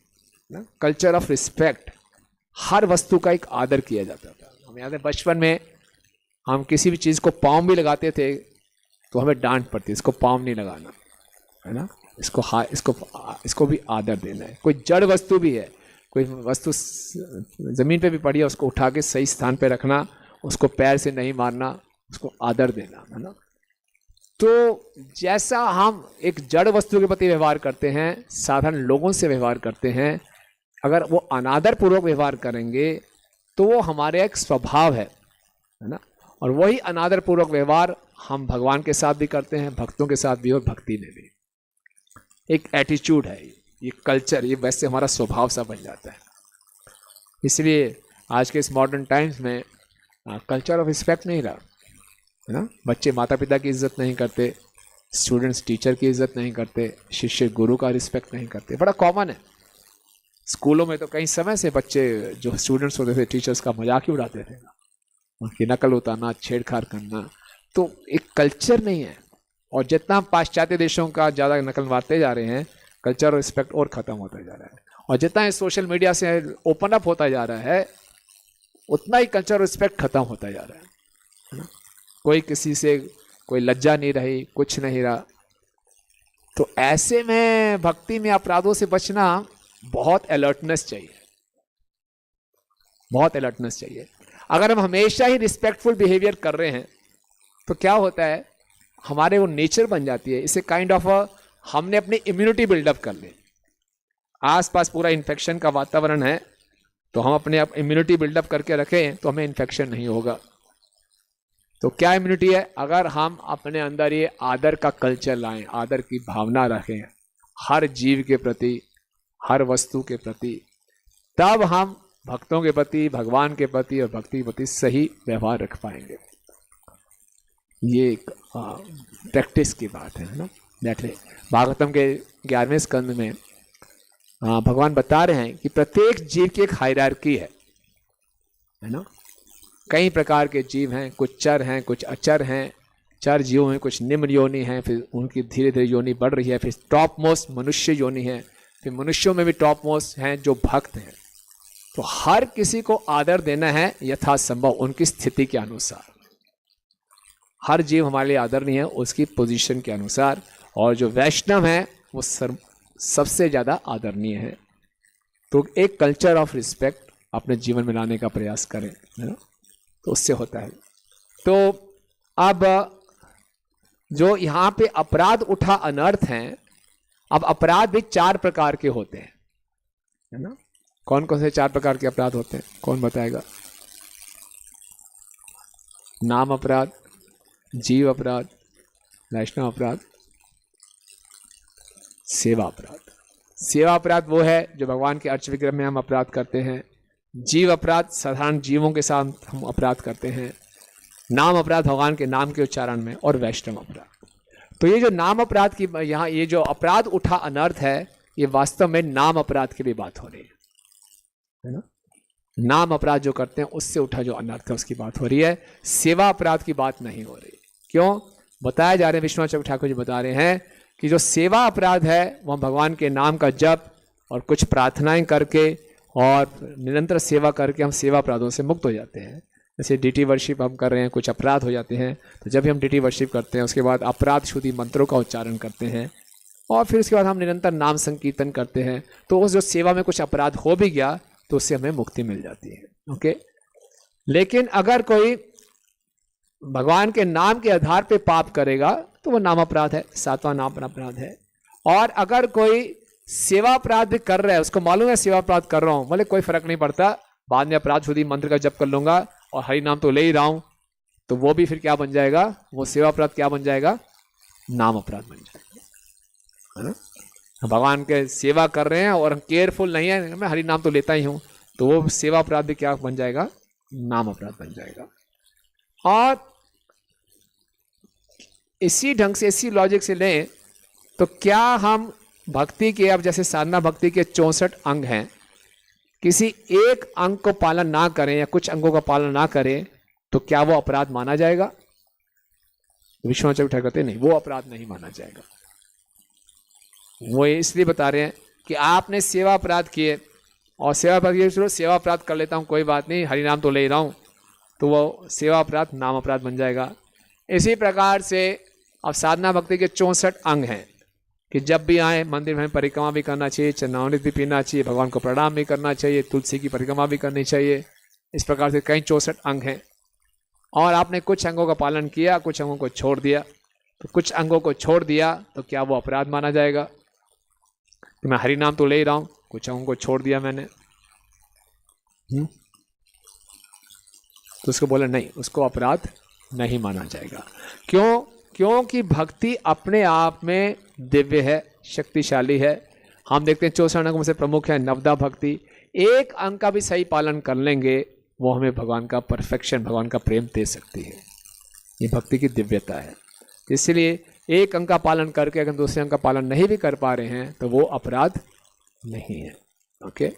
ना, कल्चर ऑफ रिस्पेक्ट। हर वस्तु का एक आदर किया जाता था। हमें याद है बचपन में हम किसी भी चीज़ को पाँव भी लगाते थे तो हमें डांट पड़ती, इसको पाँव नहीं लगाना, है ना, इसको भी आदर देना है। कोई जड़ वस्तु भी है, कोई वस्तु ज़मीन पे भी पड़ी है, उसको उठा के सही स्थान पे रखना, उसको पैर से नहीं मारना, उसको आदर देना, है ना। तो जैसा हम एक जड़ वस्तु के प्रति व्यवहार करते हैं, साधारण लोगों से व्यवहार करते हैं, अगर वो अनादर पूर्वक व्यवहार करेंगे तो वो हमारे एक स्वभाव है ना। और वही अनादर पूर्वक व्यवहार हम भगवान के साथ भी करते हैं, भक्तों के साथ भी और भक्ति में भी। एक एटीट्यूड है, ये कल्चर, ये वैसे हमारा स्वभाव सा बन जाता है। इसलिए आज के इस मॉडर्न टाइम्स में कल्चर ऑफ रिस्पेक्ट नहीं रहा, है ना। बच्चे माता पिता की इज्जत नहीं करते, स्टूडेंट्स टीचर की इज्जत नहीं करते, शिष्य गुरु का रिस्पेक्ट नहीं करते। बड़ा कॉमन है। स्कूलों में तो कई समय से बच्चे जो स्टूडेंट्स होते थे टीचर्स का मजाक ही उड़ाते थे, उनकी नकल उतारना, छेड़छाड़ करना। तो एक कल्चर नहीं है। और जितना पाश्चात्य देशों का ज़्यादा नकल मारते जा रहे हैं, कल्चर और रिस्पेक्ट और ख़त्म होता जा रहा है। और जितना सोशल मीडिया से ओपन अप होता जा रहा है, उतना ही कल्चर और रिस्पेक्ट खत्म होता जा रहा है ना। कोई किसी से कोई लज्जा नहीं रही, कुछ नहीं रहा। तो ऐसे में भक्ति में अपराधों से बचना बहुत अलर्टनेस चाहिए, बहुत अलर्टनेस चाहिए। अगर हम हमेशा ही रिस्पेक्टफुल बिहेवियर कर रहे हैं तो क्या होता है, हमारे वो नेचर बन जाती है। इसे काइंड ऑफ हमने अपनी इम्यूनिटी बिल्डअप कर ली। आसपास पूरा इन्फेक्शन का वातावरण है, तो हम अपने आप इम्यूनिटी बिल्डअप करके रखें तो हमें इन्फेक्शन नहीं होगा। तो क्या इम्यूनिटी है? अगर हम अपने अंदर ये आदर का कल्चर लाएं, आदर की भावना रखें हर जीव के प्रति, हर वस्तु के प्रति, तब हम भक्तों के प्रति, भगवान के प्रति और भक्ति के प्रति सही व्यवहार रख पाएंगे। ये एक प्रैक्टिस की बात है ना। देखिए भागवतम के 11वें स्कंद में भगवान बता रहे हैं कि प्रत्येक जीव की एक हायरार्की है ना। कई प्रकार के जीव हैं, कुछ चर हैं, कुछ अचर हैं। चर जीवों में कुछ निम्न योनि हैं, फिर उनकी धीरे धीरे योनि बढ़ रही है, फिर टॉप मोस्ट मनुष्य योनि है, फिर मनुष्यों में भी टॉप मोस्ट हैं जो भक्त हैं। तो हर किसी को आदर देना है यथासंभव उनकी स्थिति के अनुसार। हर जीव हमारे लिए आदरणीय है उसकी पोजीशन के अनुसार, और जो वैष्णव है वो सबसे ज़्यादा आदरणीय है। तो एक कल्चर ऑफ रिस्पेक्ट अपने जीवन में लाने का प्रयास करें, है ना, तो उससे होता है। तो अब जो यहाँ पे अपराध उठा अनर्थ हैं, अब अपराध भी 4 प्रकार के होते हैं, है ना। कौन कौन से 4 प्रकार के अपराध होते हैं, कौन बताएगा? नाम अपराध, जीव अपराध, वैष्णव अपराध, सेवा अपराध। सेवा अपराध वो है जो भगवान के अर्च विग्रह में हम अपराध करते हैं। जीव अपराध साधारण जीवों के साथ हम अपराध करते हैं। नाम अपराध भगवान के नाम के उच्चारण में, और वैष्णव अपराध। तो ये जो नाम अपराध की यहाँ ये जो अपराध उठा अनर्थ है, ये वास्तव में नाम अपराध की भी बात हो रही है ना। नाम अपराध जो करते हैं उससे उठा जो अनर्थ है उसकी बात हो रही है, सेवा अपराध की बात नहीं हो रही। क्यों? बताया जा रहे हैं, विश्वनाथ ठाकुर जी बता रहे हैं कि जो सेवा अपराध है वह भगवान के नाम का जप और कुछ प्रार्थनाएं करके और निरंतर सेवा करके हम सेवा अपराधों से मुक्त हो जाते हैं। जैसे डीटी वर्शिप हम कर रहे हैं, कुछ अपराध हो जाते हैं, तो जब भी हम डीटी वर्शिप करते हैं उसके बाद अपराध शुद्धि मंत्रों का उच्चारण करते हैं और फिर उसके बाद हम निरंतर नाम संकीर्तन करते हैं, तो उस जो सेवा में कुछ अपराध हो भी गया तो उससे हमें मुक्ति मिल जाती है। ओके, लेकिन अगर कोई भगवान के नाम के आधार पे पाप करेगा तो वो नाम अपराध है, 7वां नाम अपराध है। और अगर कोई सेवा अपराध भी कर रहा है, उसको मालूम है सेवा अपराध कर रहा हूं, बोले कोई फर्क नहीं पड़ता, बाद में अपराध शुद्धि मंत्र का जप कर लूंगा और हरि नाम तो ले ही रहा हूं, तो वो भी फिर क्या बन जाएगा? वो सेवा अपराध क्या बन जाएगा? नाम अपराध बन जाएगा, है ना। भगवान के सेवा कर रहे हैं और हम केयरफुल नहीं है, मैं हरि नाम तो लेता ही हूं, तो वो सेवा अपराध भी क्या बन जाएगा? नाम अपराध बन जाएगा। और इसी ढंग से, इसी लॉजिक से लें तो क्या हम भक्ति के, अब जैसे साधना भक्ति के 64 अंग हैं, किसी एक अंग को पालन ना करें या कुछ अंगों का पालन ना करें तो क्या वो अपराध माना जाएगा? विश्वनाथ ठाकुर कहते नहीं, वो अपराध नहीं माना जाएगा। वो इसलिए बता रहे हैं कि आपने सेवा अपराध किए और सेवा अपराध, चलो सेवा अपराध कर लेता हूं कोई बात नहीं, हरि नाम तो ले रहा हूं, तो वो सेवा अपराध नाम अपराध बन जाएगा। इसी प्रकार से अब साधना भक्ति के 64 अंग हैं कि जब भी आए मंदिर में परिक्रमा भी करना चाहिए, चरणामृत भी पीना चाहिए, भगवान को प्रणाम भी करना चाहिए, तुलसी की परिक्रमा भी करनी चाहिए। इस प्रकार से कई 64 अंग हैं और आपने कुछ अंगों का पालन किया, कुछ अंगों को छोड़ दिया। तो कुछ अंगों को छोड़ दिया तो क्या वो अपराध माना जाएगा? तो मैं हरि नाम तो ले ही रहा हूं, कुछ अंगों को छोड़ दिया मैंने, तो उसको बोला नहीं, उसको अपराध नहीं माना जाएगा। क्यों? क्योंकि भक्ति अपने आप में दिव्य है, शक्तिशाली है। हम देखते हैं 64 अंगों में से प्रमुख है नवदा भक्ति। एक अंग का भी सही पालन कर लेंगे वो हमें भगवान का परफेक्शन, भगवान का प्रेम दे सकती है। ये भक्ति की दिव्यता है। इसलिए एक अंग का पालन करके अगर दूसरे अंग का पालन नहीं भी कर पा रहे हैं तो वो अपराध नहीं है। ओके,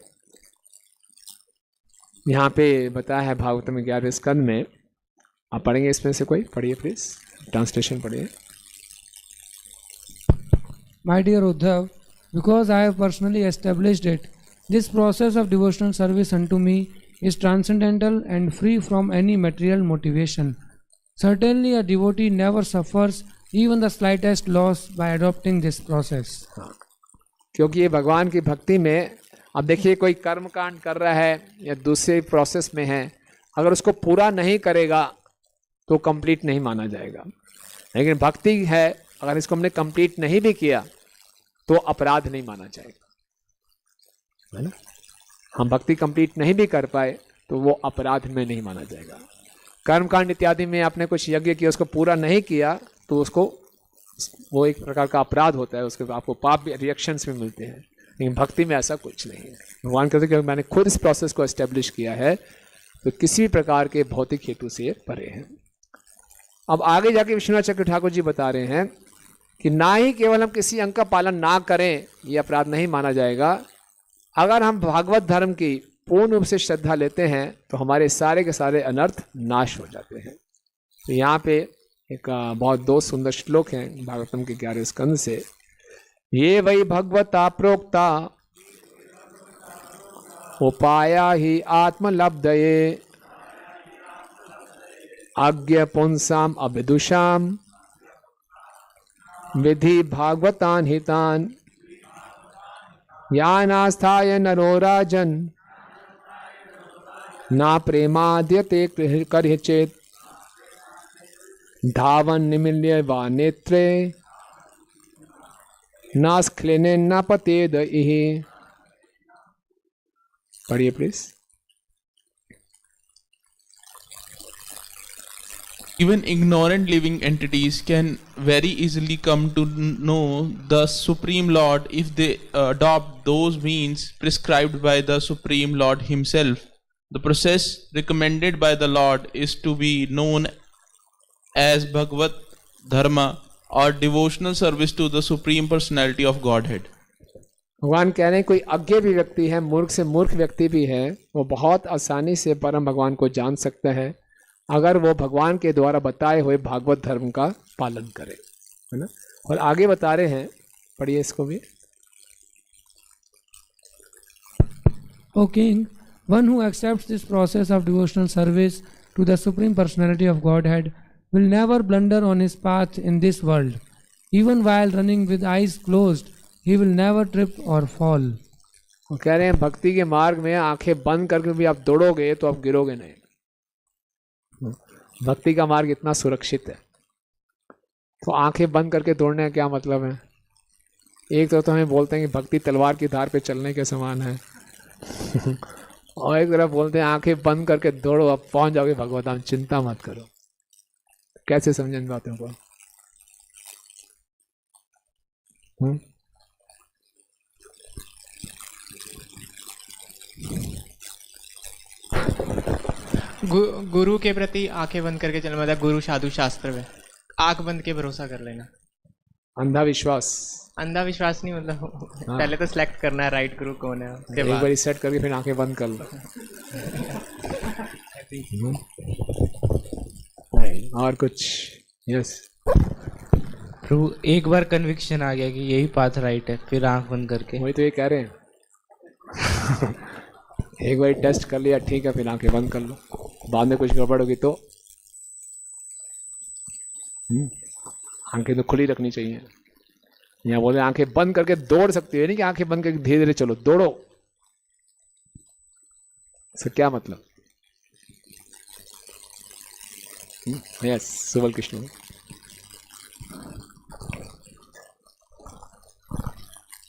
यहाँ पे बताया है भागवत में 11वें स्कंद में, आप पढ़ेंगे इसमें से कोई? पढ़िए प्लीज, ट्रांसलेशन पढ़िए। My dear Uddhav, because I have personally established it, this process of devotional service unto me is transcendental and free from any material motivation. Certainly a devotee never suffers even the slightest loss by adopting this process. क्योंकि ये भगवान की भक्ति में, अब देखिए कोई कर्म कांड कर रहा है या दूसरे प्रोसेस में है, अगर उसको पूरा नहीं करेगा तो कंप्लीट नहीं माना जाएगा। लेकिन भक्ति है, अगर इसको हमने कंप्लीट नहीं भी किया तो अपराध नहीं माना जाएगा, है ना। हम भक्ति कंप्लीट नहीं भी कर पाए तो वो अपराध में नहीं माना जाएगा। कर्मकांड इत्यादि में आपने कुछ यज्ञ किया, उसको पूरा नहीं किया तो उसको वो एक प्रकार का अपराध होता है, उसके आपको पाप भी रिएक्शंस भी मिलते हैं। लेकिन भक्ति में ऐसा कुछ नहीं है। भगवान कहते हैं कि मैंने खुद इस प्रोसेस को एस्टेब्लिश किया है तो किसी भी प्रकार के भौतिक हेतु से परे हैं। अब आगे जाके विश्वनाथ चक्र ठाकुर जी बता रहे हैं कि ना ही केवल हम किसी अंग का पालन ना करें ये अपराध नहीं माना जाएगा, अगर हम भागवत धर्म की पूर्ण रूप से श्रद्धा लेते हैं तो हमारे सारे के सारे अनर्थ नाश हो जाते हैं। तो यहाँ पे एक बहुत दो सुंदर श्लोक हैं भागवतम के 11वें स्कंद से। ये वही भगवता प्रोक्ता उपाया ही आत्मलब्धये अज्ञ पुंसाम अविदुषाम विधि भागवतान हितान यानास्थाय नरो राजन ना प्रेमाद्यते कर्हिचेत धावन निमिल्य वा नेत्रे नास्खलिने न पतेद इहि। पढ़िए please. Even ignorant living entities can very easily come to know the Supreme Lord if they adopt those means prescribed by the Supreme Lord Himself. The process recommended by the Lord is to be known as Bhagavad Dharma or devotional service to the Supreme Personality of Godhead. भगवान कह रहे हैं कोई अज्ञ भी व्यक्ति है, मूर्ख से मूर्ख व्यक्ति भी है, वो बहुत आसानी से परम भगवान को जान सकता है अगर वो भगवान के द्वारा बताए हुए भागवत धर्म का पालन करे, है ना। और आगे बता रहे हैं, पढ़िए इसको भी। O king, one who accepts this process of devotional service to the Supreme Personality of Godhead will never blunder on his path in this world. Even while running with eyes closed, he will never trip or fall. वो कह रहे हैं भक्ति के मार्ग में आंखें बंद करके भी आप दौड़ोगे तो आप गिरोगे नहीं। भक्ति का मार्ग इतना सुरक्षित है, तो आंखें बंद करके दौड़ने का क्या मतलब है। एक तो हमें बोलते हैं कि भक्ति तलवार की धार पे चलने के समान है और एक तरफ बोलते हैं आंखें बंद करके दौड़ो, अब पहुंच जाओगे भगवत धाम, चिंता मत करो। कैसे समझें इन बातों को। गुरु के प्रति आंखें बंद करके चलना, मतलब गुरु साधु शास्त्र में आंख बंद के भरोसा कर लेना। अंधा विश्वास, अंधा विश्वास नहीं, मतलब पहले तो सिलेक्ट करना है राइट गुरु कौन है, उसके एक बाद बार सेट करके फिर आंखें बंद कर लो। और कुछ। यस प्रभु, एक बार कन्विक्शन आ गया कि यही पाथ राइट है, फिर आंख बंद करके। वही तो ये कह रहे हैं एक बार टेस्ट कर लिया, ठीक है, फिर आंखें बंद कर लो। बाद में कुछ गड़बड़ होगी तो आंखें तो खुली रखनी चाहिए। यहाँ बोले आंखें बंद करके दौड़ सकती है, नहीं कि आंखें बंद करके धीरे धीरे चलो, दौड़ो। इसका क्या मतलब। यस सुबल कृष्ण।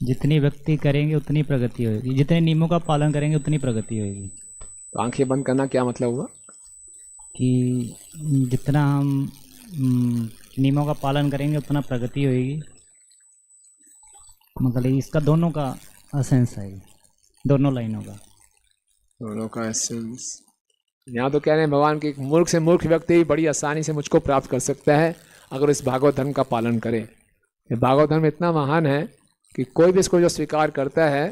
जितनी भक्ति करेंगे उतनी प्रगति होगी, जितने नियमों का पालन करेंगे उतनी प्रगति होगी। तो आंखें बंद करना क्या मतलब हुआ कि जितना हम नियमों का पालन करेंगे उतना प्रगति होगी। मतलब इसका दोनों का एसेंस है, दोनों लाइनों का, दोनों का एसेंस। यहाँ तो कह रहे हैं भगवान की मूर्ख से मूर्ख व्यक्ति भी बड़ी आसानी से मुझको प्राप्त कर सकता है अगर इस भागवत धर्म का पालन करे। ये भागवत धर्म इतना महान है कि कोई भी इसको जो स्वीकार करता है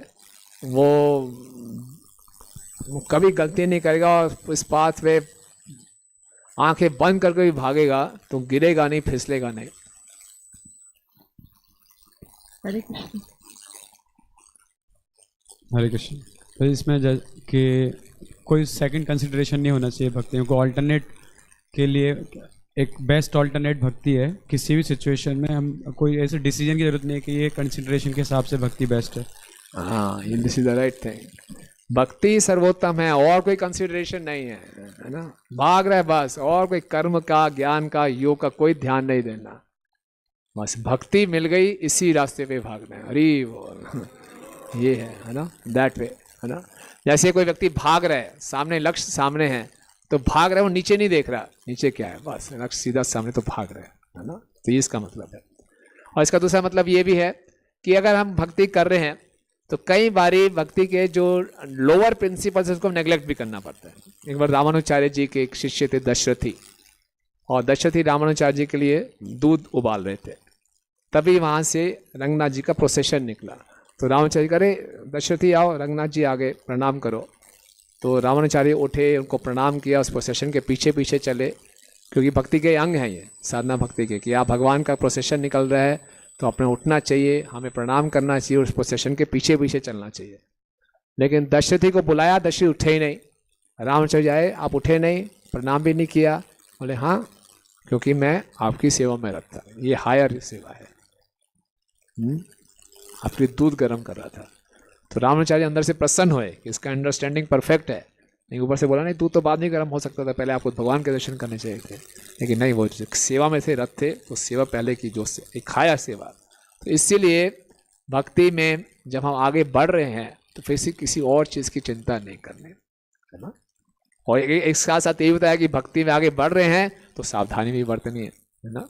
वो कभी गलती नहीं करेगा और इस पाथ पे आंखें बंद करके भी भागेगा तो गिरेगा नहीं, फिसलेगा नहीं। हरे कृष्ण। हरे कृष्ण। तो इसमें कि कोई सेकंड कंसिडरेशन नहीं होना चाहिए भक्तियों को, अल्टरनेट के लिए एक बेस्ट अल्टरनेट भक्ति है। किसी भी सिचुएशन में हम कोई ऐसे डिसीजन की जरूरत नहीं है कि ये कंसिडरेशन के हिसाब से भक्ति बेस्ट है। हाँ, this is the right thing. भक्ति सर्वोत्तम है, और कोई कंसिडरेशन नहीं है ना। भाग रहा है बस, और कोई कर्म का, ज्ञान का, योग का कोई ध्यान नहीं देना, बस भक्ति मिल गई इसी रास्ते पे भागना है। हरी बोल, ये है ना, दैट वे है ना। जैसे कोई व्यक्ति भाग रहा है, सामने लक्ष्य सामने है तो भाग रहा है, वो नीचे नहीं देख रहा नीचे क्या है, बस लक्ष्य सीधा सामने तो भाग रहा है ना। तो ये इसका मतलब है। और इसका दूसरा मतलब ये भी है कि अगर हम भक्ति कर रहे हैं तो कई बारी भक्ति के जो लोअर प्रिंसिपल्स उसको नेग्लेक्ट भी करना पड़ता है। एक बार रामानुचार्य जी के एक शिष्य थे दशरथी, और दशरथी रामानुचार्य जी के लिए दूध उबाल रहे थे, तभी वहाँ से रंगनाथ जी का प्रोसेशन निकला। तो रामानुचार्य करे, दशरथी आओ, रंगनाथ जी आगे प्रणाम करो। तो रामानुचार्य उठे, उनको प्रणाम किया, उस प्रोसेशन के पीछे पीछे चले, क्योंकि भक्ति के अंग हैं ये, साधना भक्ति के, कि आप भगवान का प्रोसेशन निकल रहा है तो अपने उठना चाहिए, हमें प्रणाम करना चाहिए, उस प्रोसेशन के पीछे पीछे चलना चाहिए। लेकिन दशरथी को बुलाया, दशरथी उठे ही नहीं। रामानुचार्य आए, आप उठे नहीं, प्रणाम भी नहीं किया। बोले हाँ, क्योंकि मैं आपकी सेवा में रखता, ये हायर सेवा है, आपके दूध गर्म कर रहा था। तो रामानुचार्य अंदर से प्रसन्न हुए कि इसका अंडरस्टैंडिंग परफेक्ट है। नहीं, ऊपर से बोला नहीं, दूध तो बाद में गर्म हो सकता था, पहले आपको भगवान के दर्शन करने चाहिए थे। लेकिन नहीं, वो सेवा में थे, रथ थे, तो सेवा पहले की, जो एक हायर सेवा। तो इसीलिए भक्ति में जब हम आगे बढ़ रहे हैं तो फिर से किसी और चीज़ की चिंता नहीं करनी है ना। और एक साथ साथ ये बताया कि भक्ति में आगे बढ़ रहे हैं तो सावधानी भी बरतनी है ना,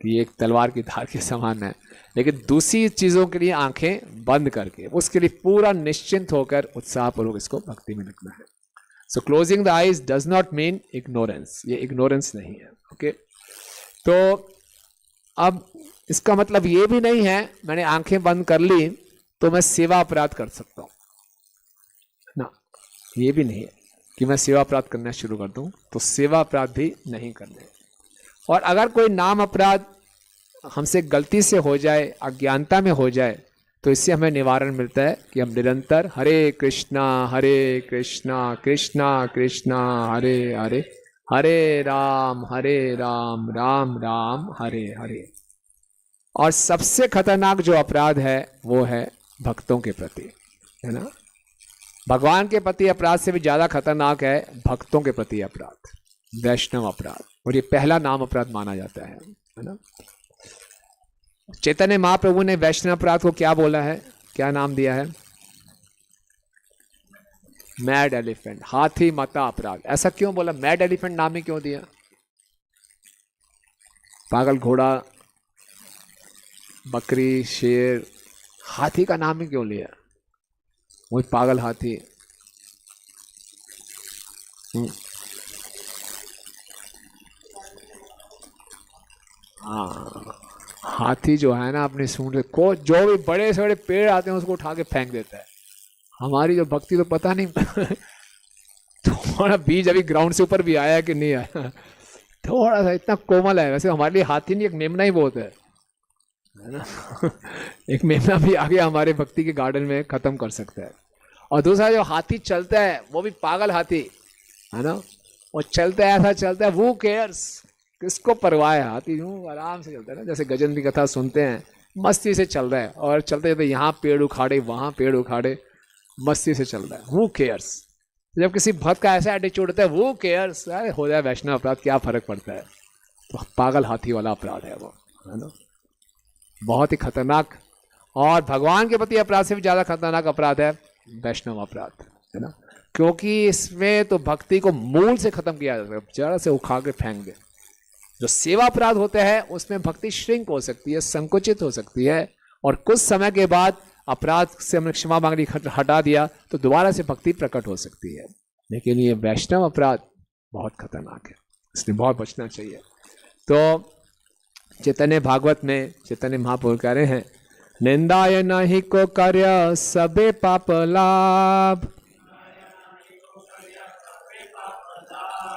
कि एक तलवार की धार के समान है। लेकिन दूसरी चीज़ों के लिए आंखें बंद करके, उसके लिए पूरा निश्चिंत होकर उत्साहपूर्वक इसको भक्ति में लगना है। सो closing the eyes does not mean ignorance, ये इग्नोरेंस नहीं है। ओके, तो अब इसका मतलब ये भी नहीं है मैंने आंखें बंद कर ली तो मैं सेवा अपराध कर सकता हूँ ना, ये भी नहीं है कि मैं सेवा अपराध करना शुरू कर दूं, तो सेवा अपराध भी नहीं करने। और अगर कोई नाम अपराध हमसे गलती से हो जाए, अज्ञानता में हो जाए, तो इससे हमें निवारण मिलता है कि हम निरंतर हरे कृष्णा कृष्णा कृष्णा हरे हरे, हरे राम राम राम हरे हरे। और सबसे खतरनाक जो अपराध है वो है भक्तों के प्रति, है ना। भगवान के प्रति अपराध से भी ज्यादा खतरनाक है भक्तों के प्रति अपराध, वैष्णव अपराध, और ये पहला नाम अपराध माना जाता है ना। चैतन्य महाप्रभु ने वैष्णव अपराध को क्या बोला है, क्या नाम दिया है? मैड एलिफेंट, हाथी माता अपराध। ऐसा क्यों बोला, मैड एलिफेंट नाम ही क्यों दिया? पागल घोड़ा, बकरी, शेर, हाथी का नाम ही क्यों लिया? वो पागल हाथी। हाँ, हाथी जो है ना अपनी सूंड को, जो भी बड़े से बड़े पेड़ आते हैं उसको उठा के फेंक देता है। हमारी जो भक्ति तो पता नहीं थोड़ा बीज अभी ग्राउंड से ऊपर भी आया कि नहीं आया, थोड़ा सा इतना कोमल है। वैसे हमारे लिए हाथी नहीं, एक मेमना ही बहुत है ना। एक मेमना भी आगे हमारे भक्ति के गार्डन में खत्म कर सकता है। और दूसरा जो हाथी चलता है वो भी पागल हाथी है ना, वो चलता है, ऐसा चलता है, वो केयर्स, किसको परवाह है। हाथी यूं आराम से चलता है ना, जैसे गजन की कथा सुनते हैं, मस्ती से चल रहा है, और चलते चलते यहाँ पेड़ उखाड़े, वहाँ पेड़ उखाड़े, मस्ती से चल रहा है, वो केयर्स। जब किसी भक्त का ऐसा एटीट्यूड होता है, वो केयर्स, अरे हो जाए वैष्णव अपराध, क्या फर्क पड़ता है। तो पागल हाथी वाला अपराध है वो, है ना, बहुत ही खतरनाक। और भगवान के प्रति अपराध से भी ज्यादा खतरनाक अपराध है वैष्णव अपराध, है ना, क्योंकि इसमें तो भक्ति को मूल से खत्म किया जाता है, जड़ से उखाड़ के फेंक दे। जो सेवा अपराध होते हैं उसमें भक्ति श्रिंक हो सकती है, संकुचित हो सकती है, और कुछ समय के बाद अपराध से हमने क्षमा मांगनी हटा दिया तो दोबारा से भक्ति प्रकट हो सकती है। लेकिन ये वैष्णव अपराध बहुत खतरनाक है, इसलिए बहुत बचना चाहिए। तो चैतन्य भागवत में चैतन्य महाप्रभु कह रहे हैं, निंदाय नहीं को कार्य सबे पाप लाभ,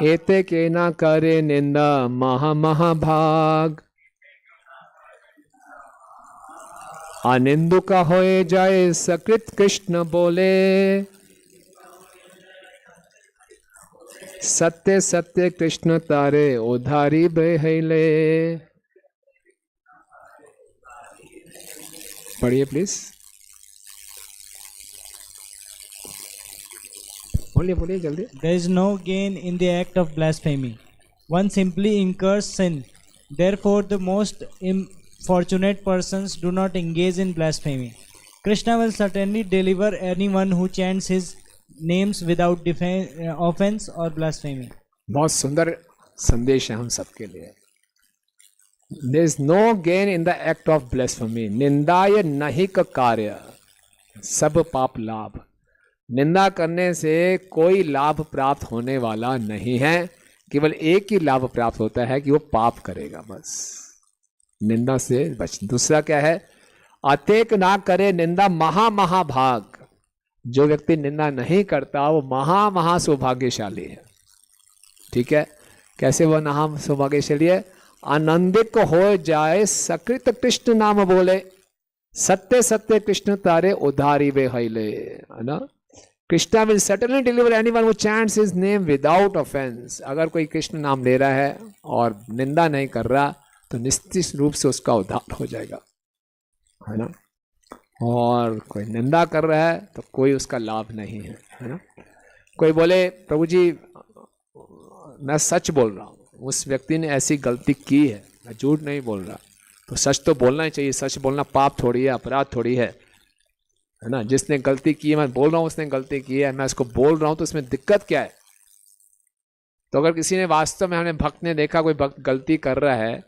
एते के ना करे निंदा महाभाग, अनिंदु का होए जाए सकृत कृष्ण बोले, सत्य सत्य कृष्ण तारे उधारी बहले। पढ़िए प्लीज। बोलिए बोलिए जल्दी। There is no gain in the act of blasphemy. One simply incurs sin. Therefore, the most fortunate persons do not engage in blasphemy. Krishna will certainly deliver anyone who chants his names without offense or blasphemy. बहुत सुंदर संदेश है हम सबके लिए। There is no gain in the act of blasphemy. निंदाय नहिक कार्य सब पाप लाभ। निंदा करने से कोई लाभ प्राप्त होने वाला नहीं है, केवल एक ही लाभ प्राप्त होता है कि वो पाप करेगा, बस निंदा से बच। दूसरा क्या है? अतेक ना करे निंदा महाभाग। जो व्यक्ति निंदा नहीं करता वो महा सौभाग्यशाली है। ठीक है, कैसे वह महा सौभाग्यशाली है? आनंदित हो जाए सकृत कृष्ण नाम बोले, सत्य सत्य कृष्ण तारे उधारी वे हईले, है ना। Krishna will certainly deliver anyone who chants his name without offence. अगर कोई कृष्ण नाम ले रहा है और निंदा नहीं कर रहा तो निश्चित रूप से उसका उद्धार हो जाएगा, है ना। और कोई निंदा कर रहा है तो कोई उसका लाभ नहीं है ना। कोई बोले प्रभु जी मैं सच बोल रहा हूँ, उस व्यक्ति ने ऐसी गलती की है, मैं झूठ नहीं बोल रहा, तो सच तो बोलना ही चाहिए। सच बोलना पाप थोड़ी है, अपराध थोड़ी है ना। जिसने गलती की है, मैं बोल रहा हूँ उसने गलती की है, मैं उसको बोल रहा हूँ, तो उसमें दिक्कत क्या है? तो अगर किसी ने वास्तव में, हमने भक्त ने देखा कोई भक्त गलती कर रहा है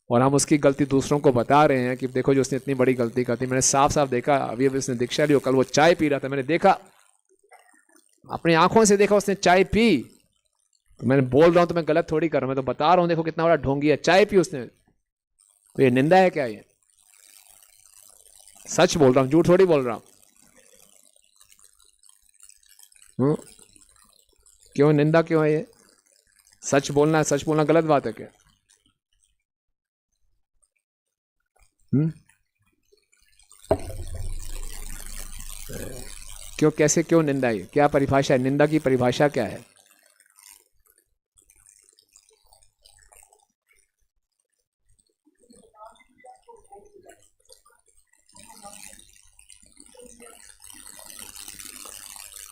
और हम उसकी गलती दूसरों को बता रहे हैं कि देखो जो उसने इतनी बड़ी गलती कर दी, मैंने साफ साफ देखा, अभी उसने दीक्षा ली, कल वो चाय पी रहा था, मैंने देखा, अपनी आंखों से देखा उसने चाय पी, तो मैंने बोल रहा हूँ तो मैं गलत थोड़ी कर रहा हूँ, मैं तो बता रहा हूँ देखो कितना बड़ा ढोंगी है, चाय पी उसने, तो ये निंदा है क्या? ये सच बोल रहा हूँ, झूठ थोड़ी बोल रहा हूँ। क्यों निंदा क्यों है? ये सच बोलना है, सच बोलना गलत बात है क्या? क्यों, कैसे, क्यों निंदा है? क्या परिभाषा है निंदा की? परिभाषा क्या है?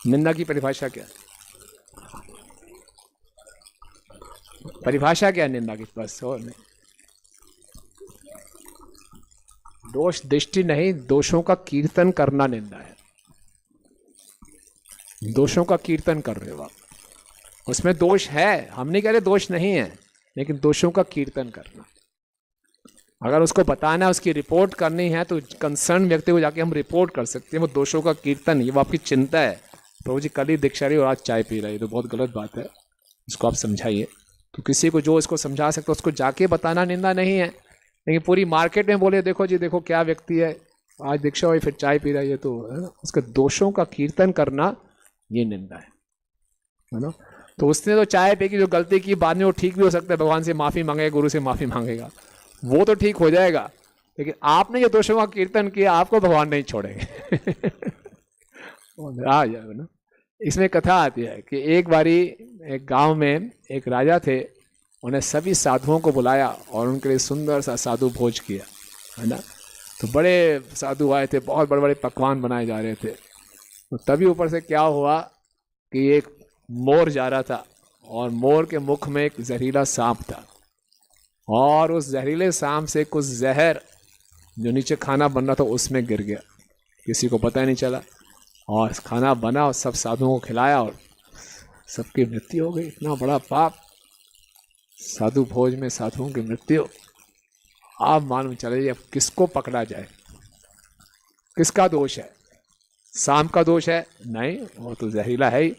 निंदा की परिभाषा क्या? परिभाषा क्या है निंदा की? बस और नहीं। दोष दृष्टि नहीं, दोषों का कीर्तन करना निंदा है। दोषों का कीर्तन कर रहे हो आप, उसमें दोष है, हम नहीं कह रहे दोष नहीं है, लेकिन दोषों का कीर्तन करना। अगर उसको बताना है, उसकी रिपोर्ट करनी है, तो कंसर्न व्यक्ति को जाके हम रिपोर्ट कर सकते हैं। वो दोषों का कीर्तन, ये वो आपकी चिंता है, प्रभु जी कल ही दीक्षा रही और आज चाय पी रही है, तो बहुत गलत बात है, इसको आप समझाइए। तो किसी को जो इसको समझा सकते उसको जाके बताना निंदा नहीं है। लेकिन पूरी मार्केट में बोले देखो जी देखो क्या व्यक्ति है, आज दीक्षा हुई फिर चाय पी रही है, तो उसके दोषों का कीर्तन करना ये निंदा है ना। तो उसने तो चाय पी की जो गलती की, बाद में वो ठीक भी हो सकता है, भगवान से माफ़ी मांगेगा, गुरु से माफ़ी मांगेगा, वो तो ठीक हो जाएगा। लेकिन आपने जो दोषों का कीर्तन किया, आपको भगवान नहीं छोड़ेंगे। आ जाएगा ना। इसमें कथा आती है कि एक बारी एक गांव में एक राजा थे, उन्हें सभी साधुओं को बुलाया और उनके लिए सुंदर सा साधु भोज किया, है ना। तो बड़े साधु आए थे, बहुत बड़े बड़े पकवान बनाए जा रहे थे। तो तभी ऊपर से क्या हुआ कि एक मोर जा रहा था और मोर के मुख में एक जहरीला सांप था, और उस जहरीले सांप से कुछ जहर जो नीचे खाना बन रहा था उसमें गिर गया, किसी को पता ही नहीं चला, और खाना बना और सब साधुओं को खिलाया और सबकी मृत्यु हो गई। इतना बड़ा पाप, साधु भोज में साधुओं की मृत्यु। आप मालूम चले अब किसको पकड़ा जाए, किसका दोष है? सांप का दोष है? नहीं, वो तो जहरीला है ही।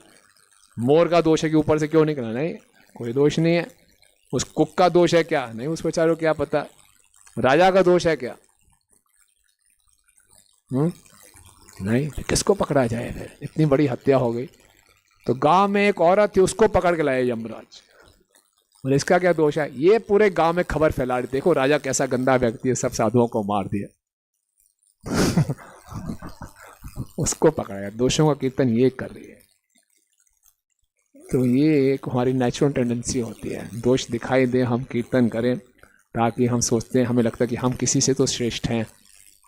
मोर का दोष है कि ऊपर से क्यों निकला? नहीं, कोई दोष नहीं है। उस कुक का दोष है क्या? नहीं, उस बेचारे को क्या पता। राजा का दोष है क्या? नहीं, किसको पकड़ा जाए? फिर इतनी बड़ी हत्या हो गई। तो गांव में एक औरत थी, उसको पकड़ के लाए यमराज। बोले इसका क्या दोष है? ये पूरे गांव में खबर फैला रही, देखो राजा कैसा गंदा व्यक्ति है, सब साधुओं को मार दिया। उसको पकड़ाया। दोषों का कीर्तन ये कर रही है। तो ये एक हमारी नेचुरल टेंडेंसी होती है, दोष दिखाई दे हम कीर्तन करें, ताकि हम सोचते हैं, हमें लगता है कि हम किसी से तो श्रेष्ठ हैं,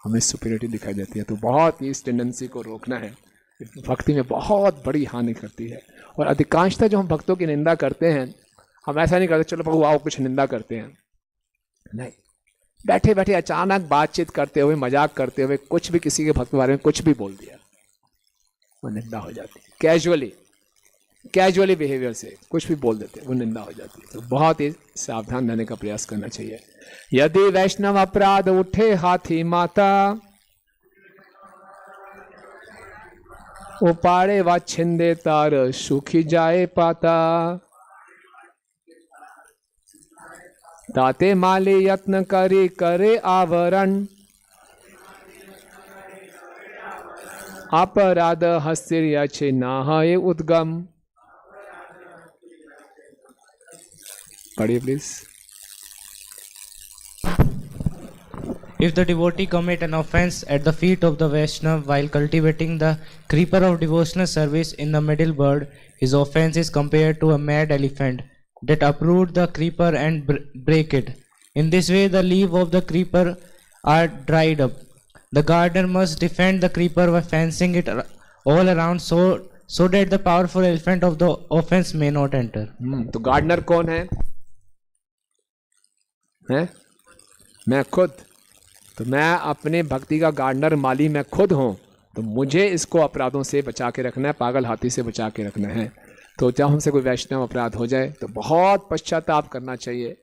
हमें सुपीरियरिटी दिखाई देती है। तो बहुत ही इस टेंडेंसी को रोकना है भक्ति में बहुत बड़ी हानि करती है। और अधिकांशतः जो हम भक्तों की निंदा करते हैं, हम ऐसा नहीं करते चलो भगवान कुछ निंदा करते हैं, नहीं, बैठे बैठे अचानक बातचीत करते हुए, मजाक करते हुए कुछ भी किसी के भक्त के बारे में कुछ भी बोल दिया, वो निंदा हो जाती है। कैजुअली बिहेवियर से कुछ भी बोल देते, वो निंदा हो जाती है। तो बहुत ही सावधान रहने का प्रयास करना चाहिए। यदि वैष्णव अपराध उठे हाथी माता, उपाड़े व छिंदे तार सूखी जाए पाता, ताते माले यत्न करे करे आवरण, अपराध हस्तिर्याचे नाहये उद्गम। पढ़िए please. If the devotee commit an offense at the feet of the Vaishnava while cultivating the creeper of devotional service in the middle bird, his offense is compared to a mad elephant that uproot the creeper and break it. In this way, the leaves of the creeper are dried up. The gardener must defend the creeper by fencing it all around so that the powerful elephant of the offense may not enter. तो gardener कौन है? मैं खुद। तो मैं अपने भक्ति का गार्डनर माली मैं खुद हूँ, तो मुझे इसको अपराधों से बचा के रखना है, पागल हाथी से बचा के रखना है। तो जब हमसे कोई वैष्णव अपराध हो जाए तो बहुत पश्चाताप करना चाहिए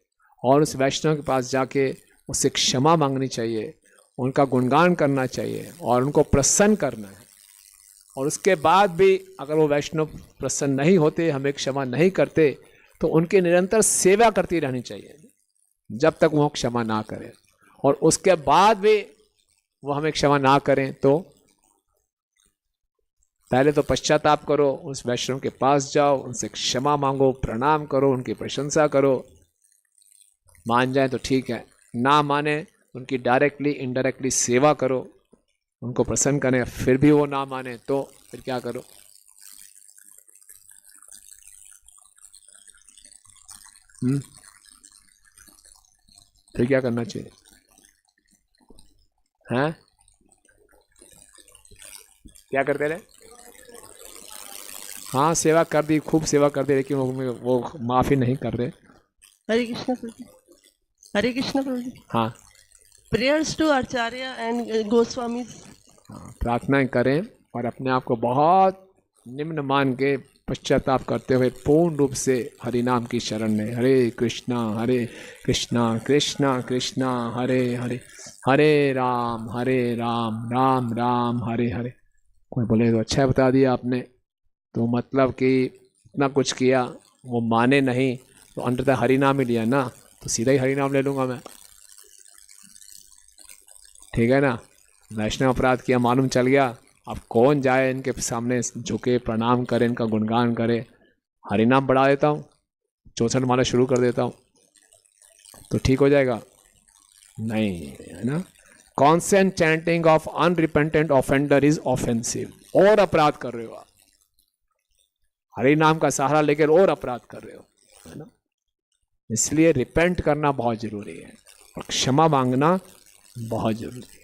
और उस वैष्णव के पास जाके उससे क्षमा मांगनी चाहिए, उनका गुणगान करना चाहिए और उनको प्रसन्न करना है। और उसके बाद भी अगर वो वैष्णव प्रसन्न नहीं होते, हमें क्षमा नहीं करते, तो उनकी निरंतर सेवा करती रहनी चाहिए जब तक वो क्षमा ना करें। और उसके बाद भी वो हमें क्षमा ना करें तो पहले तो पश्चाताप करो, उस वैष्णव के पास जाओ, उनसे क्षमा मांगो, प्रणाम करो, उनकी प्रशंसा करो। मान जाए तो ठीक है, ना माने उनकी डायरेक्टली इनडायरेक्टली सेवा करो, उनको प्रसन्न करें। फिर भी वो ना माने तो फिर क्या करो? फिर क्या करना चाहिए? हैं? क्या करते रहे? हाँ, सेवा कर दी, खूब सेवा कर दी, लेकिन वो माफी नहीं कर रहे। हरे कृष्ण प्रभु जी। हरे कृष्ण प्रभु जी। हाँ, prayers to acharya and goswami. प्रार्थनाएं करें और अपने आप को बहुत निम्न मान के पश्चाताप करते हुए पूर्ण रूप से हरि नाम की शरण में, हरे कृष्णा कृष्णा कृष्णा हरे हरे, हरे राम राम राम हरे हरे। कोई बोले तो अच्छा बता दिया आपने, तो मतलब कि इतना कुछ किया, वो माने नहीं तो अंततः हरि नाम ही लिया ना, तो सीधा ही हरि नाम ले लूँगा मैं, ठीक है ना। वैष्णव अपराध किया, मालूम चल गया, अब कौन जाए इनके सामने झुके, प्रणाम करे, इनका गुणगान करे। हरि नाम बढ़ा देता हूँ, 64 माला शुरू कर देता हूँ, तो ठीक हो जाएगा? नहीं, है ना। Constant chanting of unrepentant offender is offensive. और अपराध कर रहे हो आप, हरि नाम का सहारा लेकर और अपराध कर रहे हो, है ना। इसलिए रिपेंट करना बहुत जरूरी है और क्षमा मांगना बहुत जरूरी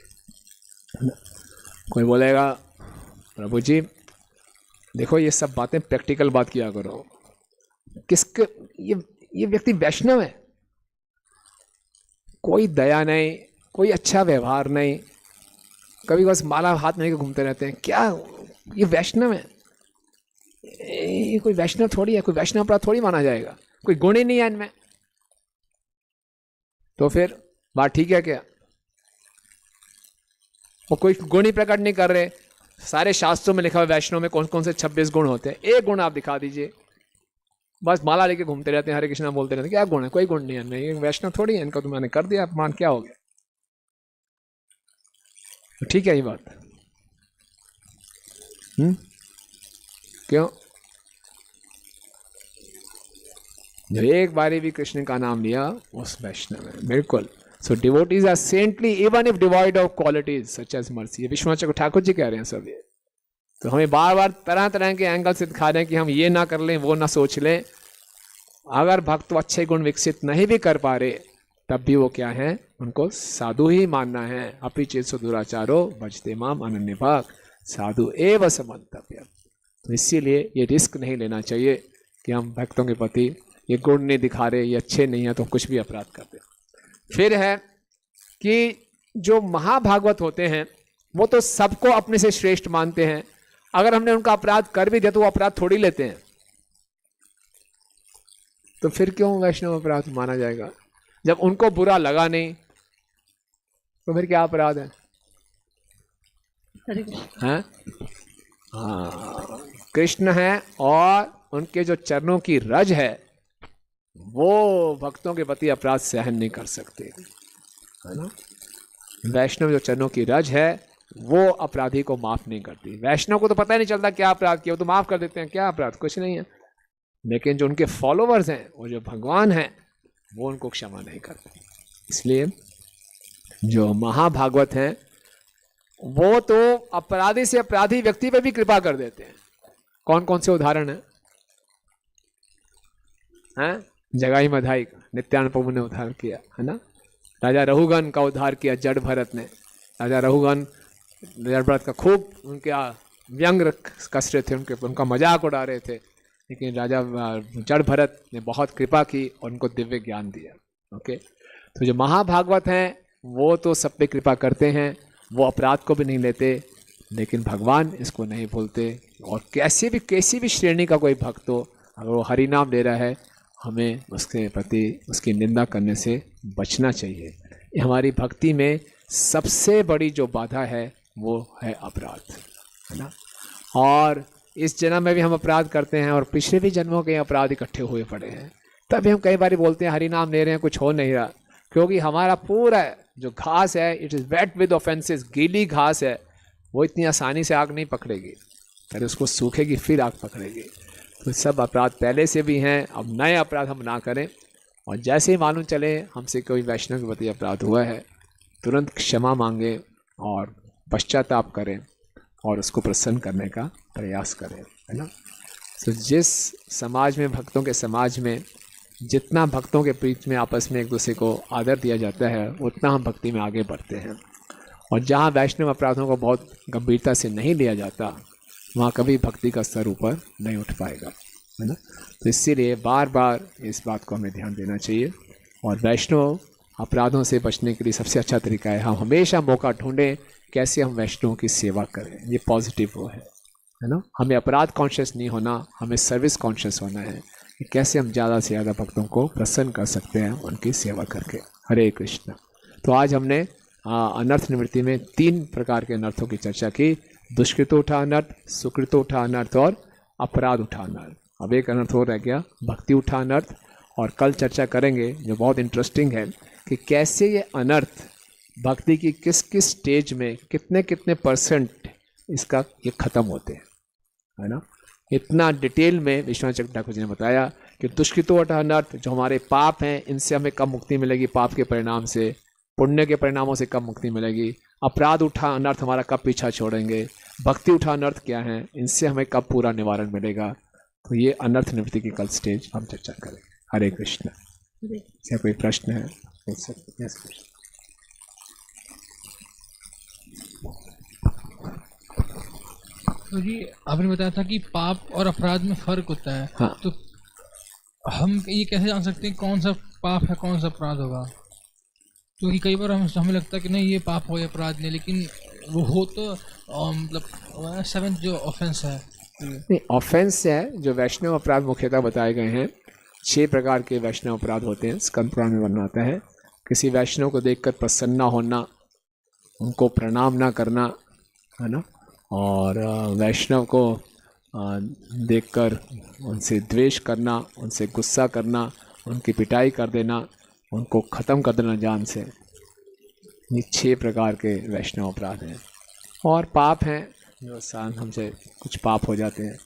है ना। कोई बोलेगा प्रभु जी देखो ये सब बातें प्रैक्टिकल बात किया करो, किसके ये व्यक्ति वैष्णव है, कोई दया नहीं, कोई अच्छा व्यवहार नहीं, कभी बस माला हाथ में घूमते रहते हैं, क्या ये वैष्णव है? ये कोई वैष्णव थोड़ी है, कोई वैष्णव अपराध थोड़ी माना जाएगा, कोई गुण ही नहीं है इनमें। तो फिर बात ठीक है क्या? वो कोई गुण ही प्रकट नहीं कर रहे। सारे शास्त्रों में लिखा हुआ वैष्णव में कौन कौन से 26 गुण होते हैं, एक गुण आप दिखा दीजिए। बस माला लेके घूमते रहते हैं, हरे कृष्णा बोलते रहते हैं, क्या गुण है? कोई गुण नहीं है इनमें, ये वैष्णव थोड़ी है, इनका तो मैंने कर दिया अपमान, क्या हो गया? ठीक है ये बात। क्यों? जो एक बारी भी कृष्ण का नाम लिया उस वैष्णव है, बिल्कुल। So devotees are saintly even if devoid of qualities such as mercy। ये विश्वनाथ ठाकुर जी कह रहे हैं सब ये। तो हमें बार बार तरह तरह के एंगल से दिखा रहे हैं कि हम ये ना कर लें, वो ना सोच लें। अगर भक्त अच्छे गुण विकसित नहीं भी कर पा रहे, तब भी वो क्या है, उनको साधु ही मानना है। अपि चेत दुराचारो भजते माम अनन्य भाग। साधु एव समन्तव्यम्। तो इसीलिए ये रिस्क नहीं लेना चाहिए कि हम भक्तों के प्रति ये गुण नहीं दिखा रहे, ये अच्छे नहीं है तो कुछ भी अपराध करते। फिर है कि जो महाभागवत होते हैं वो तो सबको अपने से श्रेष्ठ मानते हैं। अगर हमने उनका अपराध कर भी दिया तो वो अपराध थोड़ी लेते हैं, तो फिर क्यों वैष्णव अपराध माना जाएगा? जब उनको बुरा लगा नहीं तो फिर क्या अपराध है? हैं? हाँ, कृष्ण है और उनके जो चरणों की रज है वो भक्तों के प्रति अपराध सहन नहीं कर सकते, है ना। वैष्णव जो चरणों की रज है वो अपराधी को माफ नहीं करती। वैष्णव को तो पता ही नहीं चलता क्या अपराध किया, वो तो माफ कर देते हैं, क्या अपराध, कुछ नहीं है। लेकिन जो उनके फॉलोवर्स हैं और जो भगवान हैं वो उनको क्षमा नहीं करते। इसलिए जो महाभागवत हैं वो तो अपराधी से अपराधी व्यक्ति पे भी कृपा कर देते हैं। कौन कौन से उदाहरण हैं? जगाई मधाई का नित्यानंद प्रभु ने उद्धार किया, है ना। राजा रघुगण का उद्धार किया जड़ भरत ने। राजा रघुगण जड़ भरत का खूब उनके व्यंग कस रहे थे, उनका मजाक उड़ा रहे थे, लेकिन राजा जड़ भरत ने बहुत कृपा की और उनको दिव्य ज्ञान दिया। ओके, तो जो महाभागवत हैं वो तो सब पे कृपा करते हैं, वो अपराध को भी नहीं लेते, लेकिन भगवान इसको नहीं भूलते। और कैसी भी श्रेणी का कोई भक्त हो, अगर वो हरि नाम ले रहा है, हमें उसके प्रति उसकी निंदा करने से बचना चाहिए। ये हमारी भक्ति में सबसे बड़ी जो बाधा है वो है अपराध, है ना। और इस जन्म में भी हम अपराध करते हैं और पिछले भी जन्मों के अपराध इकट्ठे हुए पड़े हैं। तभी हम कई बार बोलते हैं हरि नाम ले रहे हैं, कुछ हो नहीं रहा, क्योंकि हमारा पूरा जो घास है it is wet with offences. गीली घास है, वो इतनी आसानी से आग नहीं पकड़ेगी, फिर उसको सूखेगी फिर आग पकड़ेगी। तो सब अपराध पहले से भी हैं, अब नए अपराध हम ना करें। और जैसे ही मालूम चले हमसे कोई वैष्णव के प्रति अपराध हुआ है, तुरंत क्षमा मांगे और पश्चाताप करें और उसको प्रसन्न करने का प्रयास करें, है ना। तो जिस समाज में, भक्तों के समाज में, जितना भक्तों के बीच में आपस में एक दूसरे को आदर दिया जाता है उतना हम भक्ति में आगे बढ़ते हैं। और जहाँ वैष्णव अपराधों को बहुत गंभीरता से नहीं लिया जाता वहाँ कभी भक्ति का स्तर ऊपर नहीं उठ पाएगा, है ना। तो इसीलिए बार बार इस बात को हमें ध्यान देना चाहिए। और वैष्णव अपराधों से बचने के लिए सबसे अच्छा तरीका है हम हमेशा मौका ढूंढें कैसे हम वैष्णवों की सेवा करें। ये पॉजिटिव वो है ना। हमें अपराध कॉन्शियस नहीं होना, हमें सर्विस कॉन्शियस होना है कि कैसे हम ज़्यादा से ज़्यादा भक्तों को प्रसन्न कर सकते हैं उनकी सेवा करके। हरे कृष्ण। तो आज हमने अनर्थ निवृत्ति में 3 प्रकार के अनर्थों की चर्चा की। दुष्कृतो उठा अनर्थ, सुकृतो उठा अनर्थ और अपराध उठा अनर्थ। अब एक अनर्थ हो रह गया, भक्ति उठा अनर्थ। और कल चर्चा करेंगे जो बहुत इंटरेस्टिंग है कि कैसे ये अनर्थ भक्ति की किस किस स्टेज में कितने % इसका ये ख़त्म होते हैं, है ना। इतना डिटेल में विश्वनाथ चक्रवर्ती ठाकुर जी ने बताया कि दुष्कृतो उठा अनर्थ, जो हमारे पाप हैं इनसे हमें कब मुक्ति मिलेगी, पाप के परिणाम से, पुण्य के परिणामों से कब मुक्ति मिलेगी। अपराध उठा अनर्थ हमारा कब पीछा छोड़ेंगे, भक्ति उठा अनर्थ क्या है, इनसे हमें कब पूरा निवारण मिलेगा। तो ये अनर्थ निवृत्ति की कल स्टेज हम चर्चा करेंगे। हरे कृष्ण। क्या कोई प्रश्न है? तो जी आपने बताया था कि पाप और अपराध में फर्क होता है। हाँ। तो हम ये कैसे जान सकते हैं कौन सा पाप है कौन सा अपराध होगा? क्योंकि कई बार हमें लगता है कि नहीं ये पाप हो या अपराध नहीं, लेकिन वो हो तो मतलब 7th जो ऑफेंस है। नहीं, ऑफेंस है जो वैष्णव अपराध मुख्यतः बताए गए हैं। 6 प्रकार के वैष्णव अपराध होते हैं, स्कंद पुराण में वर्णन आता है। किसी वैष्णव को देखकर प्रसन्न ना होना, उनको प्रणाम ना करना, है ना। और वैष्णव को देखकर उनसे द्वेष करना, उनसे गुस्सा करना, उनकी पिटाई कर देना, उनको ख़त्म कर देना जान से। ये 6 प्रकार के वैष्णव अपराध हैं। और पाप हैं जो आसान हमसे कुछ पाप हो जाते हैं,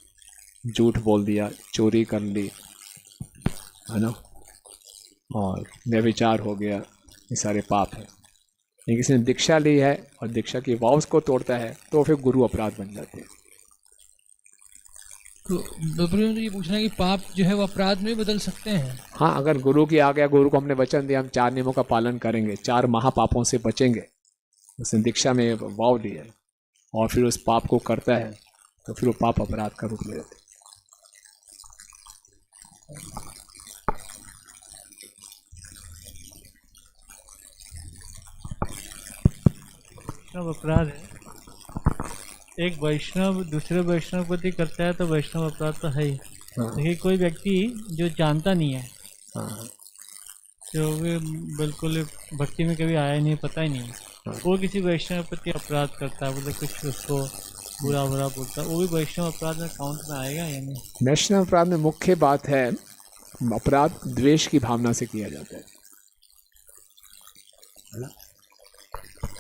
झूठ बोल दिया, चोरी कर ली, है ना, और व्यभिचार हो गया, ये सारे पाप हैं। लेकिन किसी ने दीक्षा ली है और दीक्षा की वाव्स को तोड़ता है तो फिर गुरु अपराध बन जाते हैं। तो ये पूछना है कि पाप जो है वो अपराध में बदल सकते हैं? हाँ, अगर गुरु की आ गया, गुरु को हमने वचन दिया हम 4 नियमों का पालन करेंगे, 4 महापापों से बचेंगे, उसने दीक्षा में वाव ली है और फिर उस पाप को करता है तो फिर वो पाप अपराध का रूप ले लेते हैं। वैष्णव अपराध है, एक वैष्णव दूसरे वैष्णव प्रति करता है तो वैष्णव अपराध तो है ही। देखिए कोई व्यक्ति जो जानता नहीं है, जो भी बिल्कुल भक्ति में कभी आया ही नहीं, पता ही नहीं है, वो किसी वैष्णव प्रति अपराध करता है, मतलब कुछ उसको बुरा बोलता है, वो भी वैष्णव अपराध में काउंट में आएगा या नहीं? वैष्णव अपराध में मुख्य बात है अपराध द्वेष की भावना से किया जाता है ना?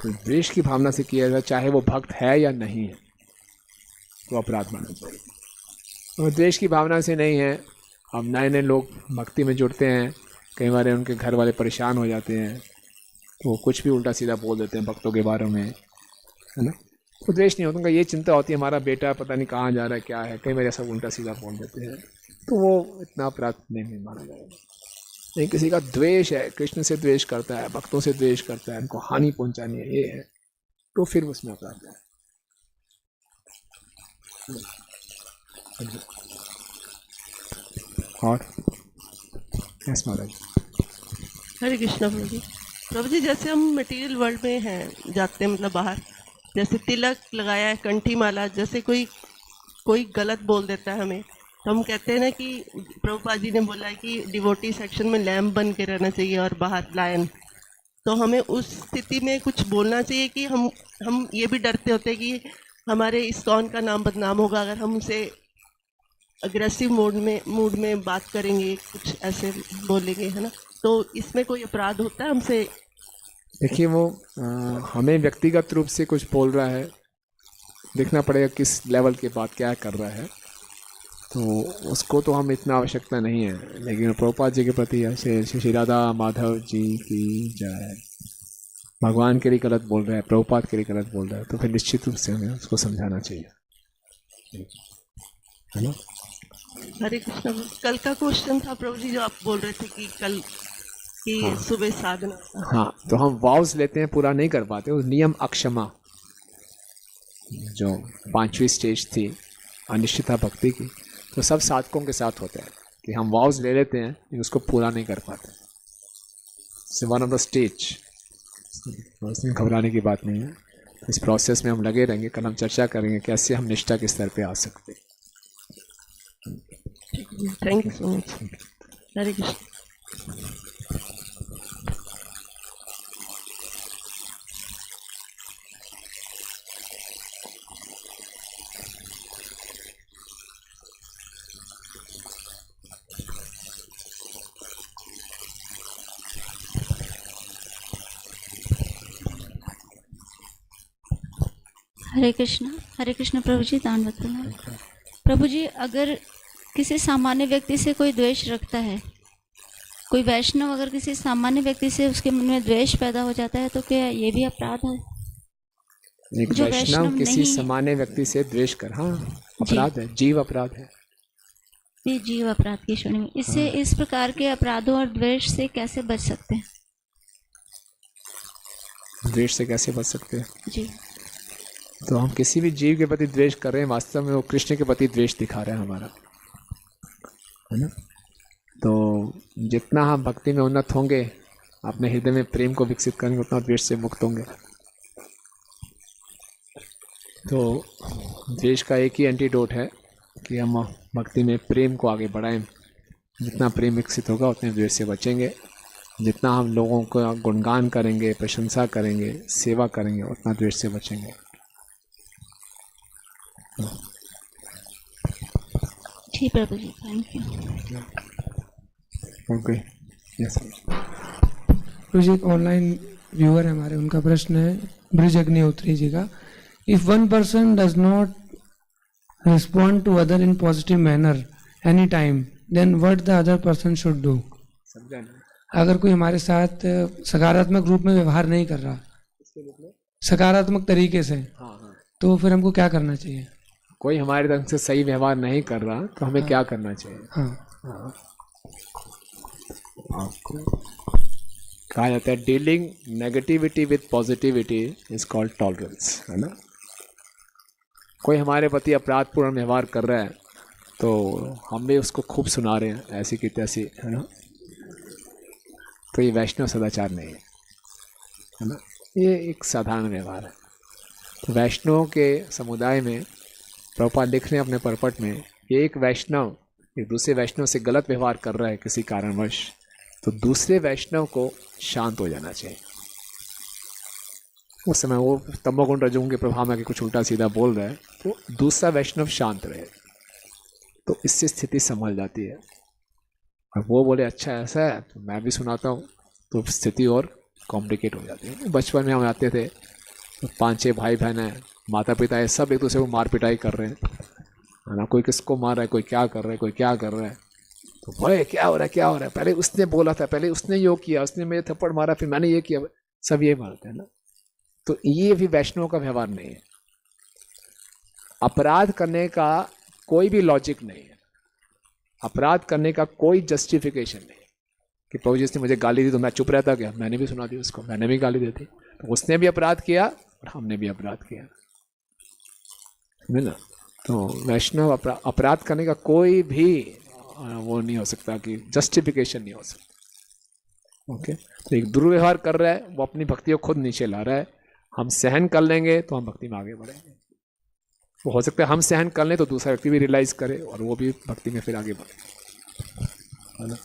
तो द्वेष की भावना से किया जाता है, चाहे वो भक्त है या नहीं है, तो अपराध माना चाहिए। और द्वेष की भावना से नहीं है, अब नए नए लोग भक्ति में जुड़ते हैं, कई बार उनके घर वाले परेशान हो जाते हैं तो वो कुछ भी उल्टा सीधा बोल देते हैं भक्तों के बारे में, है ना? तो द्वेष नहीं होता, उनका ये चिंता होती है हमारा बेटा पता नहीं कहाँ जा रहा है, क्या है, कई बार ऐसा उल्टा सीधा बोल देते हैं, तो वो इतना अपराध नहीं माना जाएगा। नहीं, किसी का द्वेष है, कृष्ण से द्वेष करता है, भक्तों से द्वेष करता है, उनको हानि पहुंचानी है, ये है, तो फिर उसमें अपराध है। और यस महाराज। हरे कृष्णा प्रभु जी। प्रभु जी जैसे हम मटेरियल वर्ल्ड में हैं, जाते हैं मतलब बाहर, जैसे तिलक लगाया है, कंठी माला, जैसे कोई गलत बोल देता है हमें, तो हम कहते हैं ना कि प्रभुपाद जी ने बोला है कि डिवोटी सेक्शन में लैम्प बन के रहना चाहिए और बाहर लायन। तो हमें उस स्थिति में कुछ बोलना चाहिए कि हम ये भी डरते होते हैं कि हमारे इस्कॉन का नाम बदनाम होगा अगर हम उसे अग्रेसिव मूड में बात करेंगे, कुछ ऐसे बोलेंगे, है ना? तो इसमें कोई अपराध होता है हमसे? देखिए वो हमें व्यक्तिगत रूप से कुछ बोल रहा है, देखना पड़ेगा किस लेवल के बात क्या कर रहा है, तो उसको तो हम इतना आवश्यकता नहीं है। लेकिन प्रभुपाद जी के प्रति ऐसे श्री राधा माधव जी की जय, भगवान के लिए गलत बोल रहा है, प्रभुपाद के लिए गलत बोल रहा है, तो फिर निश्चित रूप से हमें उसको समझाना चाहिए, है ना? हरे कृष्णा। कल का क्वेश्चन था प्रभु जी जो आप बोल रहे थे कि कल की सुबह साधना। हाँ, तो हम वाउस लेते हैं, पूरा नहीं कर पाते, उस नियम अक्षमा जो 5वीं स्टेज थी अनिश्चितता भक्ति की, तो सब साधकों के साथ होता है कि हम वाउस ले लेते हैं लेकिन उसको पूरा नहीं कर पाते। It's one of the stage, उसमें घबराने की बात नहीं है। इस प्रोसेस में हम लगे रहेंगे, कल हम चर्चा करेंगे कैसे हम निष्ठा के स्तर पे आ सकते हैं। Thank you so much. Hare Krishna. Hare Krishna प्रभु जी, दानवत प्रभु जी। अगर किसी सामान्य व्यक्ति से कोई द्वेष रखता है, कोई वैष्णव अगर किसी सामान्य व्यक्ति से उसके मन में द्वेष पैदा हो जाता है, तो क्या ये भी अपराध है? एक वैष्णव किसी सामान्य व्यक्ति से द्वेष कर, हाँ अपराध है, जीव अपराध है। ये जीव अपराध की श्रेणी में। इससे इस प्रकार के अपराधों और द्वेष से कैसे बच सकते हैं? द्वेष से कैसे बच सकते हैं जी? तो हम किसी भी जीव के प्रति द्वेष कर रहे हैं, वास्तव में वो कृष्ण के प्रति द्वेष दिखा रहे हैं हमारा, है ना? तो जितना हम भक्ति में उन्नत होंगे, अपने हृदय में प्रेम को विकसित करेंगे, उतना द्वेष से मुक्त होंगे। तो द्वेष का एक ही एंटीडोट है कि हम भक्ति में प्रेम को आगे बढ़ाएं। जितना प्रेम विकसित होगा उतने द्वेष से बचेंगे। जितना हम लोगों का गुणगान करेंगे, प्रशंसा करेंगे, सेवा करेंगे, उतना द्वेष से बचेंगे। ठीक प्रभु जी, थैंक यू। ओके, यस प्रभु जी, एक ऑनलाइन व्यूअर है हमारे, उनका प्रश्न है ब्रिज अग्निहोत्री जी का। If one person does not respond to other in positive manner any time, then what the other person should do? अगर कोई हमारे साथ सकारात्मक रूप में व्यवहार नहीं कर रहा, सकारात्मक तरीके से, तो फिर हमको क्या करना चाहिए? कोई हमारे ढंग से सही व्यवहार नहीं कर रहा तो हमें क्या करना चाहिए? आपको कहा जाता है dealing negativity with positivity is called tolerance, है ना? कोई हमारे प्रति अपराधपूर्ण व्यवहार कर रहा है तो हम भी उसको खूब सुना रहे हैं ऐसी की तैसी, है ना, तो ये वैष्णव सदाचार नहीं है ना, ये एक साधारण व्यवहार है। तो वैष्णवों के समुदाय में प्रभुपाद लिख रहे हैं अपने परपट में, ये एक वैष्णव एक दूसरे वैष्णव से गलत व्यवहार कर रहा है किसी कारणवश, तो दूसरे वैष्णव को शांत हो जाना चाहिए। उस समय वो तमोगुण रजोगुण के प्रभाव में कुछ उल्टा सीधा बोल रहा है तो दूसरा वैष्णव शांत रहे, तो इससे स्थिति संभल जाती है। और वो बोले अच्छा ऐसा है तो मैं भी सुनाता हूँ, तो स्थिति और कॉम्प्लिकेट हो जाती है। बचपन में हम आते थे तो 5-6 भाई बहन हैं, माता पिता है, सब एक दूसरे को मार पिटाई कर रहे हैं, है ना, कोई किसको मार रहा है, कोई क्या कर रहा है, कोई क्या कर रहा है, तो भाई क्या हो रहा है क्या हो रहा है, पहले उसने बोला था, पहले उसने यो किया, उसने मेरे थप्पड़ मारा, फिर मैंने ये किया, सब ये मारते हैं ना। तो ये भी वैष्णव का व्यवहार नहीं है। अपराध करने का कोई भी लॉजिक नहीं है, अपराध करने का कोई जस्टिफिकेशन नहीं कि प्रभु जी ने मुझे गाली दी तो मैं चुप रहता गया, मैंने भी सुना दी उसको, मैंने भी गाली दी थी, तो उसने भी अपराध किया और हमने भी अपराध किया, है ना। तो वैष्णव अपराध करने का कोई भी वो नहीं हो सकता कि जस्टिफिकेशन नहीं हो सकता। ओके, तो एक दुर्व्यवहार कर रहा है, वो अपनी भक्ति को खुद नीचे ला रहा है, हम सहन कर लेंगे तो हम भक्ति में आगे बढ़ेंगे। वो हो सकता है हम सहन कर लें तो दूसरा व्यक्ति भी रियलाइज करे और वो भी भक्ति में फिर आगे बढ़े, है ना।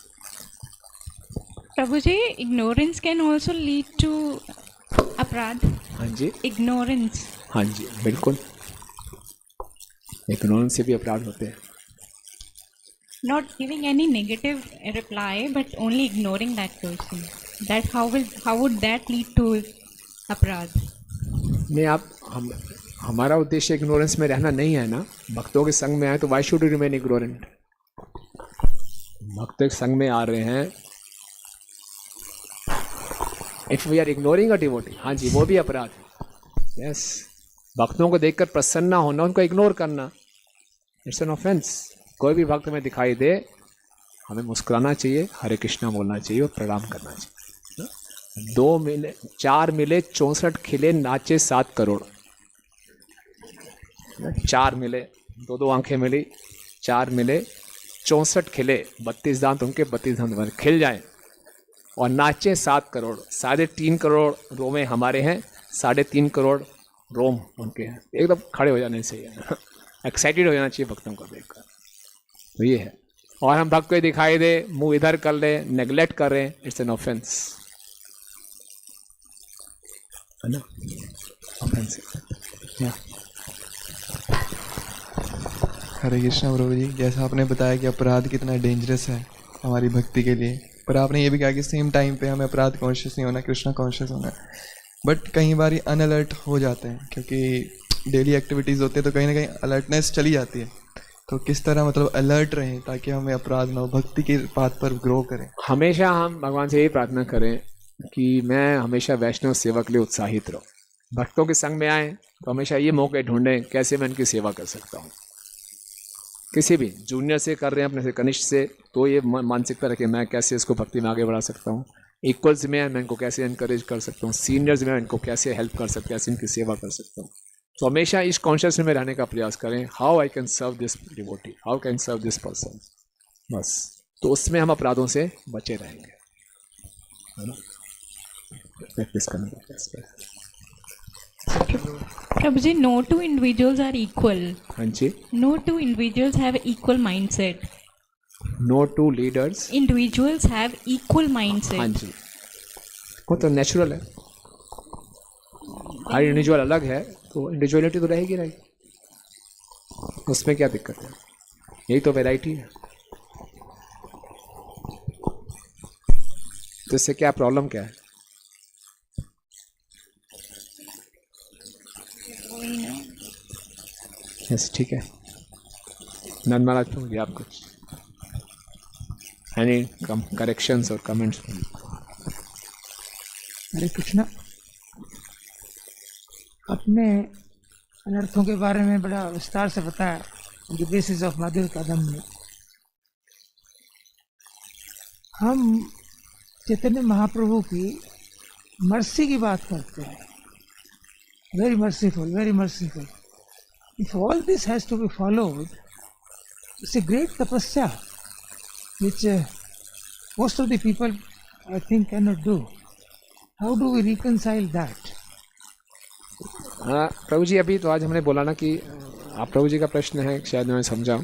प्रभु जी, ignorance can also lead to अपराध। हाँ जी, इग्नोरेंस, हाँ जी बिल्कुल, इग्नोरेंस से भी अपराध होते हैं। not giving any negative reply but only ignoring that person, that how would that lead to अपराध? नहीं, आप हमारा उद्देश्य इग्नोरेंस में रहना नहीं है ना। भक्तों के संग में आए तो why should you remain ignorant. भक्तों के संग में आ रहे हैं, if we are ignoring a devotee, हाँ जी वो भी अपराध है। यस, भक्तों को देखकर प्रसन्न होना, उनको इग्नोर करना, इट्स एन ऑफेंस। कोई भी भक्त में दिखाई दे हमें मुस्कुराना चाहिए, हरे कृष्णा बोलना चाहिए और प्रणाम करना चाहिए। 2 मिले 4 मिले 64 खिले नाचे 7 करोड़। 4 मिले, 2 आंखें मिली, 4 मिले 64 खिले, 32 दांत उनके, 32 दांत खिल जाएं और नाचे 7 करोड़। 3.5 करोड़ रोमें हमारे हैं, 3.5 करोड़ रोम उनके हैं। एकदम खड़े हो जाने से एक्साइटेड हो जाना चाहिए भक्तों को देखकर। तो ये है, और हम भक्त को दिखाई दे मुंह इधर कर ले, नेग्लेक्ट कर रहे हैं, इट्स एन ऑफेंस, है ना, ऑफेंसिव। हरे कृष्णा प्रभु जी, जैसा आपने बताया कि अपराध कितना डेंजरस है हमारी भक्ति के लिए, पर आपने ये भी कहा कि सेम टाइम पे हमें अपराध कॉन्शियस नहीं होना, कृष्णा कॉन्शियस होना है। बट कई बार अनअलर्ट हो जाते हैं क्योंकि डेली एक्टिविटीज़ होती है, तो कहीं ना कहीं अलर्टनेस चली जाती है। तो किस तरह मतलब अलर्ट रहें ताकि हमें अपराध ना हो, भक्ति के पाथ पर ग्रो करें। हमेशा हम भगवान से यही प्रार्थना करें कि मैं हमेशा वैष्णव सेवा के लिए उत्साहित रहूं। भक्तों के संग में आए तो हमेशा ये मौके ढूंढें कैसे मैं उनकी सेवा कर सकता हूँ। किसी भी जूनियर से कर रहे हैं, अपने से कनिष्ठ से, तो ये मानसिकता रखें मैं कैसे इसको भक्ति में आगे बढ़ा सकता हूँ। इक्वल्स में मैं इनको कैसे इनकरेज कर सकता हूँ, सीनियर्स में इनको कैसे हेल्प कर सकता हूँ, कैसे इनकी सेवा कर सकता हूँ। तो हमेशा इस कॉन्शियस में रहने का प्रयास करें, how I can serve this devotee, how can serve this person, बस। तो उसमें हम अपराधों से बचे रहेंगे, है ना। प्रैक्टिस करने का प्रयास करें। प्रभु जी, no two individuals are equal. हाँ जी, No two individuals have equal mindset. no two leaders Individuals have equal mindset. हाँ जी, वो तो नेचुरल है। हर इंडिविजुअल अलग है तो इंडिविजुअलिटी तो रहेगी रहेगी, उसमें क्या दिक्कत है, यही तो वैरायटी है। तो इससे क्या प्रॉब्लम क्या है? यस, ठीक है। नंद महाराज पूछ आप कुछ एनी करेक्शंस और कमेंट्स? हरे कृष्णा, अपने अनर्थों के बारे में बड़ा विस्तार से बताया, द बेसिस ऑफ मधुर कदम में। हम चैतन्य महाप्रभु की मर्सी की बात करते हैं, very merciful, very merciful. if all this has to be followed, it's a great tapasya, which most of the people, I think, cannot do. How do we reconcile that? हाँ प्रभु जी, अभी तो आज हमने बोला ना कि आप प्रभु जी का प्रश्न है, शायद मैं समझाऊँ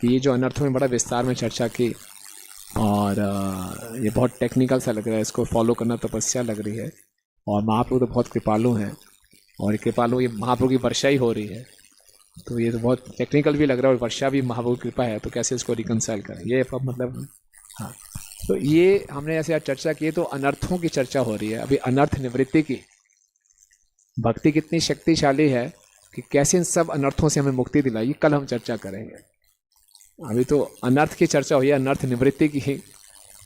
कि ये जो अनर्थों में बड़ा विस्तार में चर्चा की और ये बहुत टेक्निकल सा लग रहा है, इसको फॉलो करना तपस्या लग रही है। और महाप्रभु तो बहुत कृपालु हैं और ये कृपालु, ये महाप्रभु की वर्षा ही हो रही है, तो ये तो बहुत टेक्निकल भी लग रहा है और वर्षा भी महाप्रभु की कृपा है, तो कैसे इसको रिकनसाइल करें, ये मतलब। हाँ, तो ये हमने ऐसे आज चर्चा की, तो अनर्थों की चर्चा हो रही है अभी, अनर्थ निवृत्ति की। भक्ति कितनी शक्तिशाली है कि कैसे इन सब अनर्थों से हमें मुक्ति दिलाई, कल हम चर्चा करेंगे। अभी तो अनर्थ की चर्चा हुई है, अनर्थ निवृत्ति की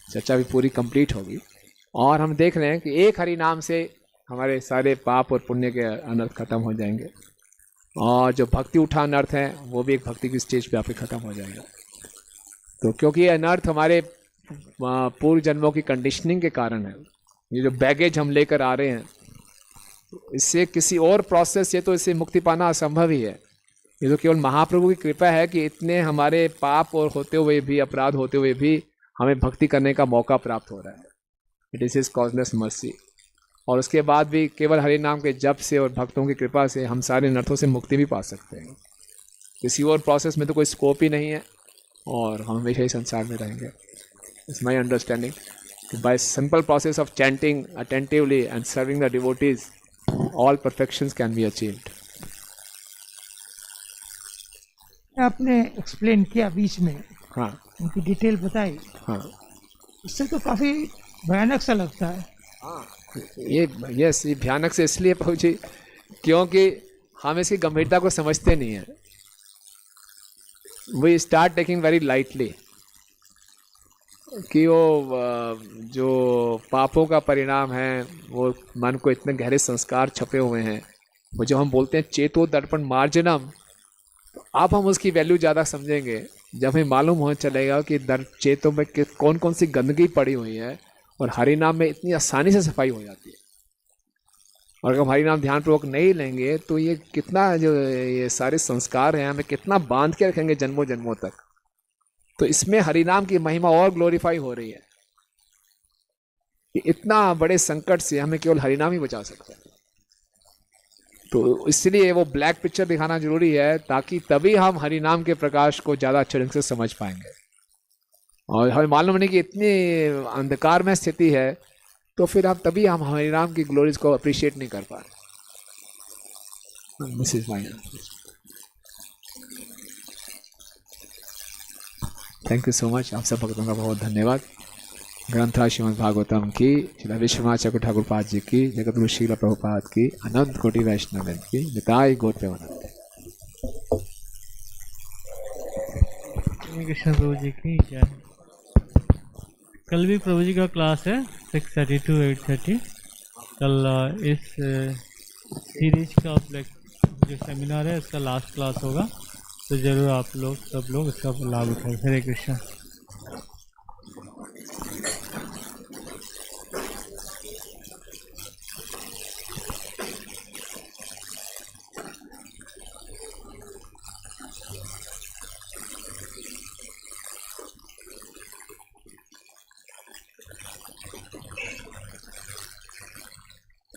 चर्चा भी पूरी कंप्लीट होगी। और हम देख रहे हैं कि एक हरि नाम से हमारे सारे पाप और पुण्य के अनर्थ खत्म हो जाएंगे, और जो भक्ति उठा अनर्थ है वो भी एक भक्ति की स्टेज पे आके खत्म हो जाएगा। तो क्योंकि ये अनर्थ हमारे पूर्व जन्मों की कंडीशनिंग के कारण है, ये जो बैगेज हम लेकर आ रहे हैं, इससे किसी और प्रोसेस से तो इससे मुक्ति पाना असंभव ही है। ये तो केवल महाप्रभु की कृपा है कि इतने हमारे पाप और होते हुए भी, अपराध होते हुए भी हमें भक्ति करने का मौका प्राप्त हो रहा है। It is his causeless mercy. और उसके बाद भी केवल हरि नाम के जप से और भक्तों की कृपा से हम सारे अनर्थों से मुक्ति भी पा सकते हैं। किसी और प्रोसेस में तो कोई स्कोप ही नहीं है और हम हमेशा ही संसार में रहेंगे। It's my understanding bye simple process of chanting attentively and serving the devotees all perfections can be achieved. आपने एक्सप्लेन किया बीच में, हाँ, उनकी डिटेल बताई, हाँ, इससे तो काफी भयानक सा लगता है। हाँ, ये भयानक से इसलिए पहुंची क्योंकि हम इसकी गंभीरता को समझते नहीं है। We start taking very lightly कि वो जो पापों का परिणाम है, वो मन को इतने गहरे संस्कार छपे हुए हैं, वो जो हम बोलते हैं चेतो दर्पण मार्जनम, तो अब हम उसकी वैल्यू ज़्यादा समझेंगे जब हमें मालूम हो चलेगा कि चेतों में कौन कौन सी गंदगी पड़ी हुई है और हरि नाम में इतनी आसानी से सफाई हो जाती है। और अगर हम हरि नाम ध्यानपूर्वक नहीं लेंगे तो ये कितना, जो ये सारे संस्कार हैं, हमें कितना बांध के रखेंगे जन्मों जन्मों तक। तो इसमें हरिनाम की महिमा और ग्लोरीफाई हो रही है कि इतना बड़े संकट से हमें केवल हरिनाम ही बचा सकता है। तो इसलिए वो ब्लैक पिक्चर दिखाना जरूरी है, ताकि तभी हम हरिनाम के प्रकाश को ज़्यादा अच्छे ढंग से समझ पाएंगे। और हमें मालूम नहीं कि इतनी अंधकार में स्थिति है, तो फिर हम तभी हम हरिनाम की ग्लोरीज को अप्रिशिएट नहीं कर पा रहे। This is my thank you so much. आप सब भक्तों का बहुत धन्यवाद। ग्रंथा श्रीमद् भागवतम की, श्री विश्वनाथ चक्रवर्ती ठाकुर पाद जी की, जगतगुरु श्रील प्रभुपाद की, अनंत कोटि वैष्णव की, निताई गौर प्रेमानंद। कृष्ण प्रभु जी की जय। कल भी प्रभु जी का क्लास है 6:30 to 8:30। कल इस सीरीज का जो सेमिनार है, इसका लास्ट क्लास होगा, तो ज़रूर आप लोग सब लोग इसका लाभ उठाएं। हरे कृष्ण।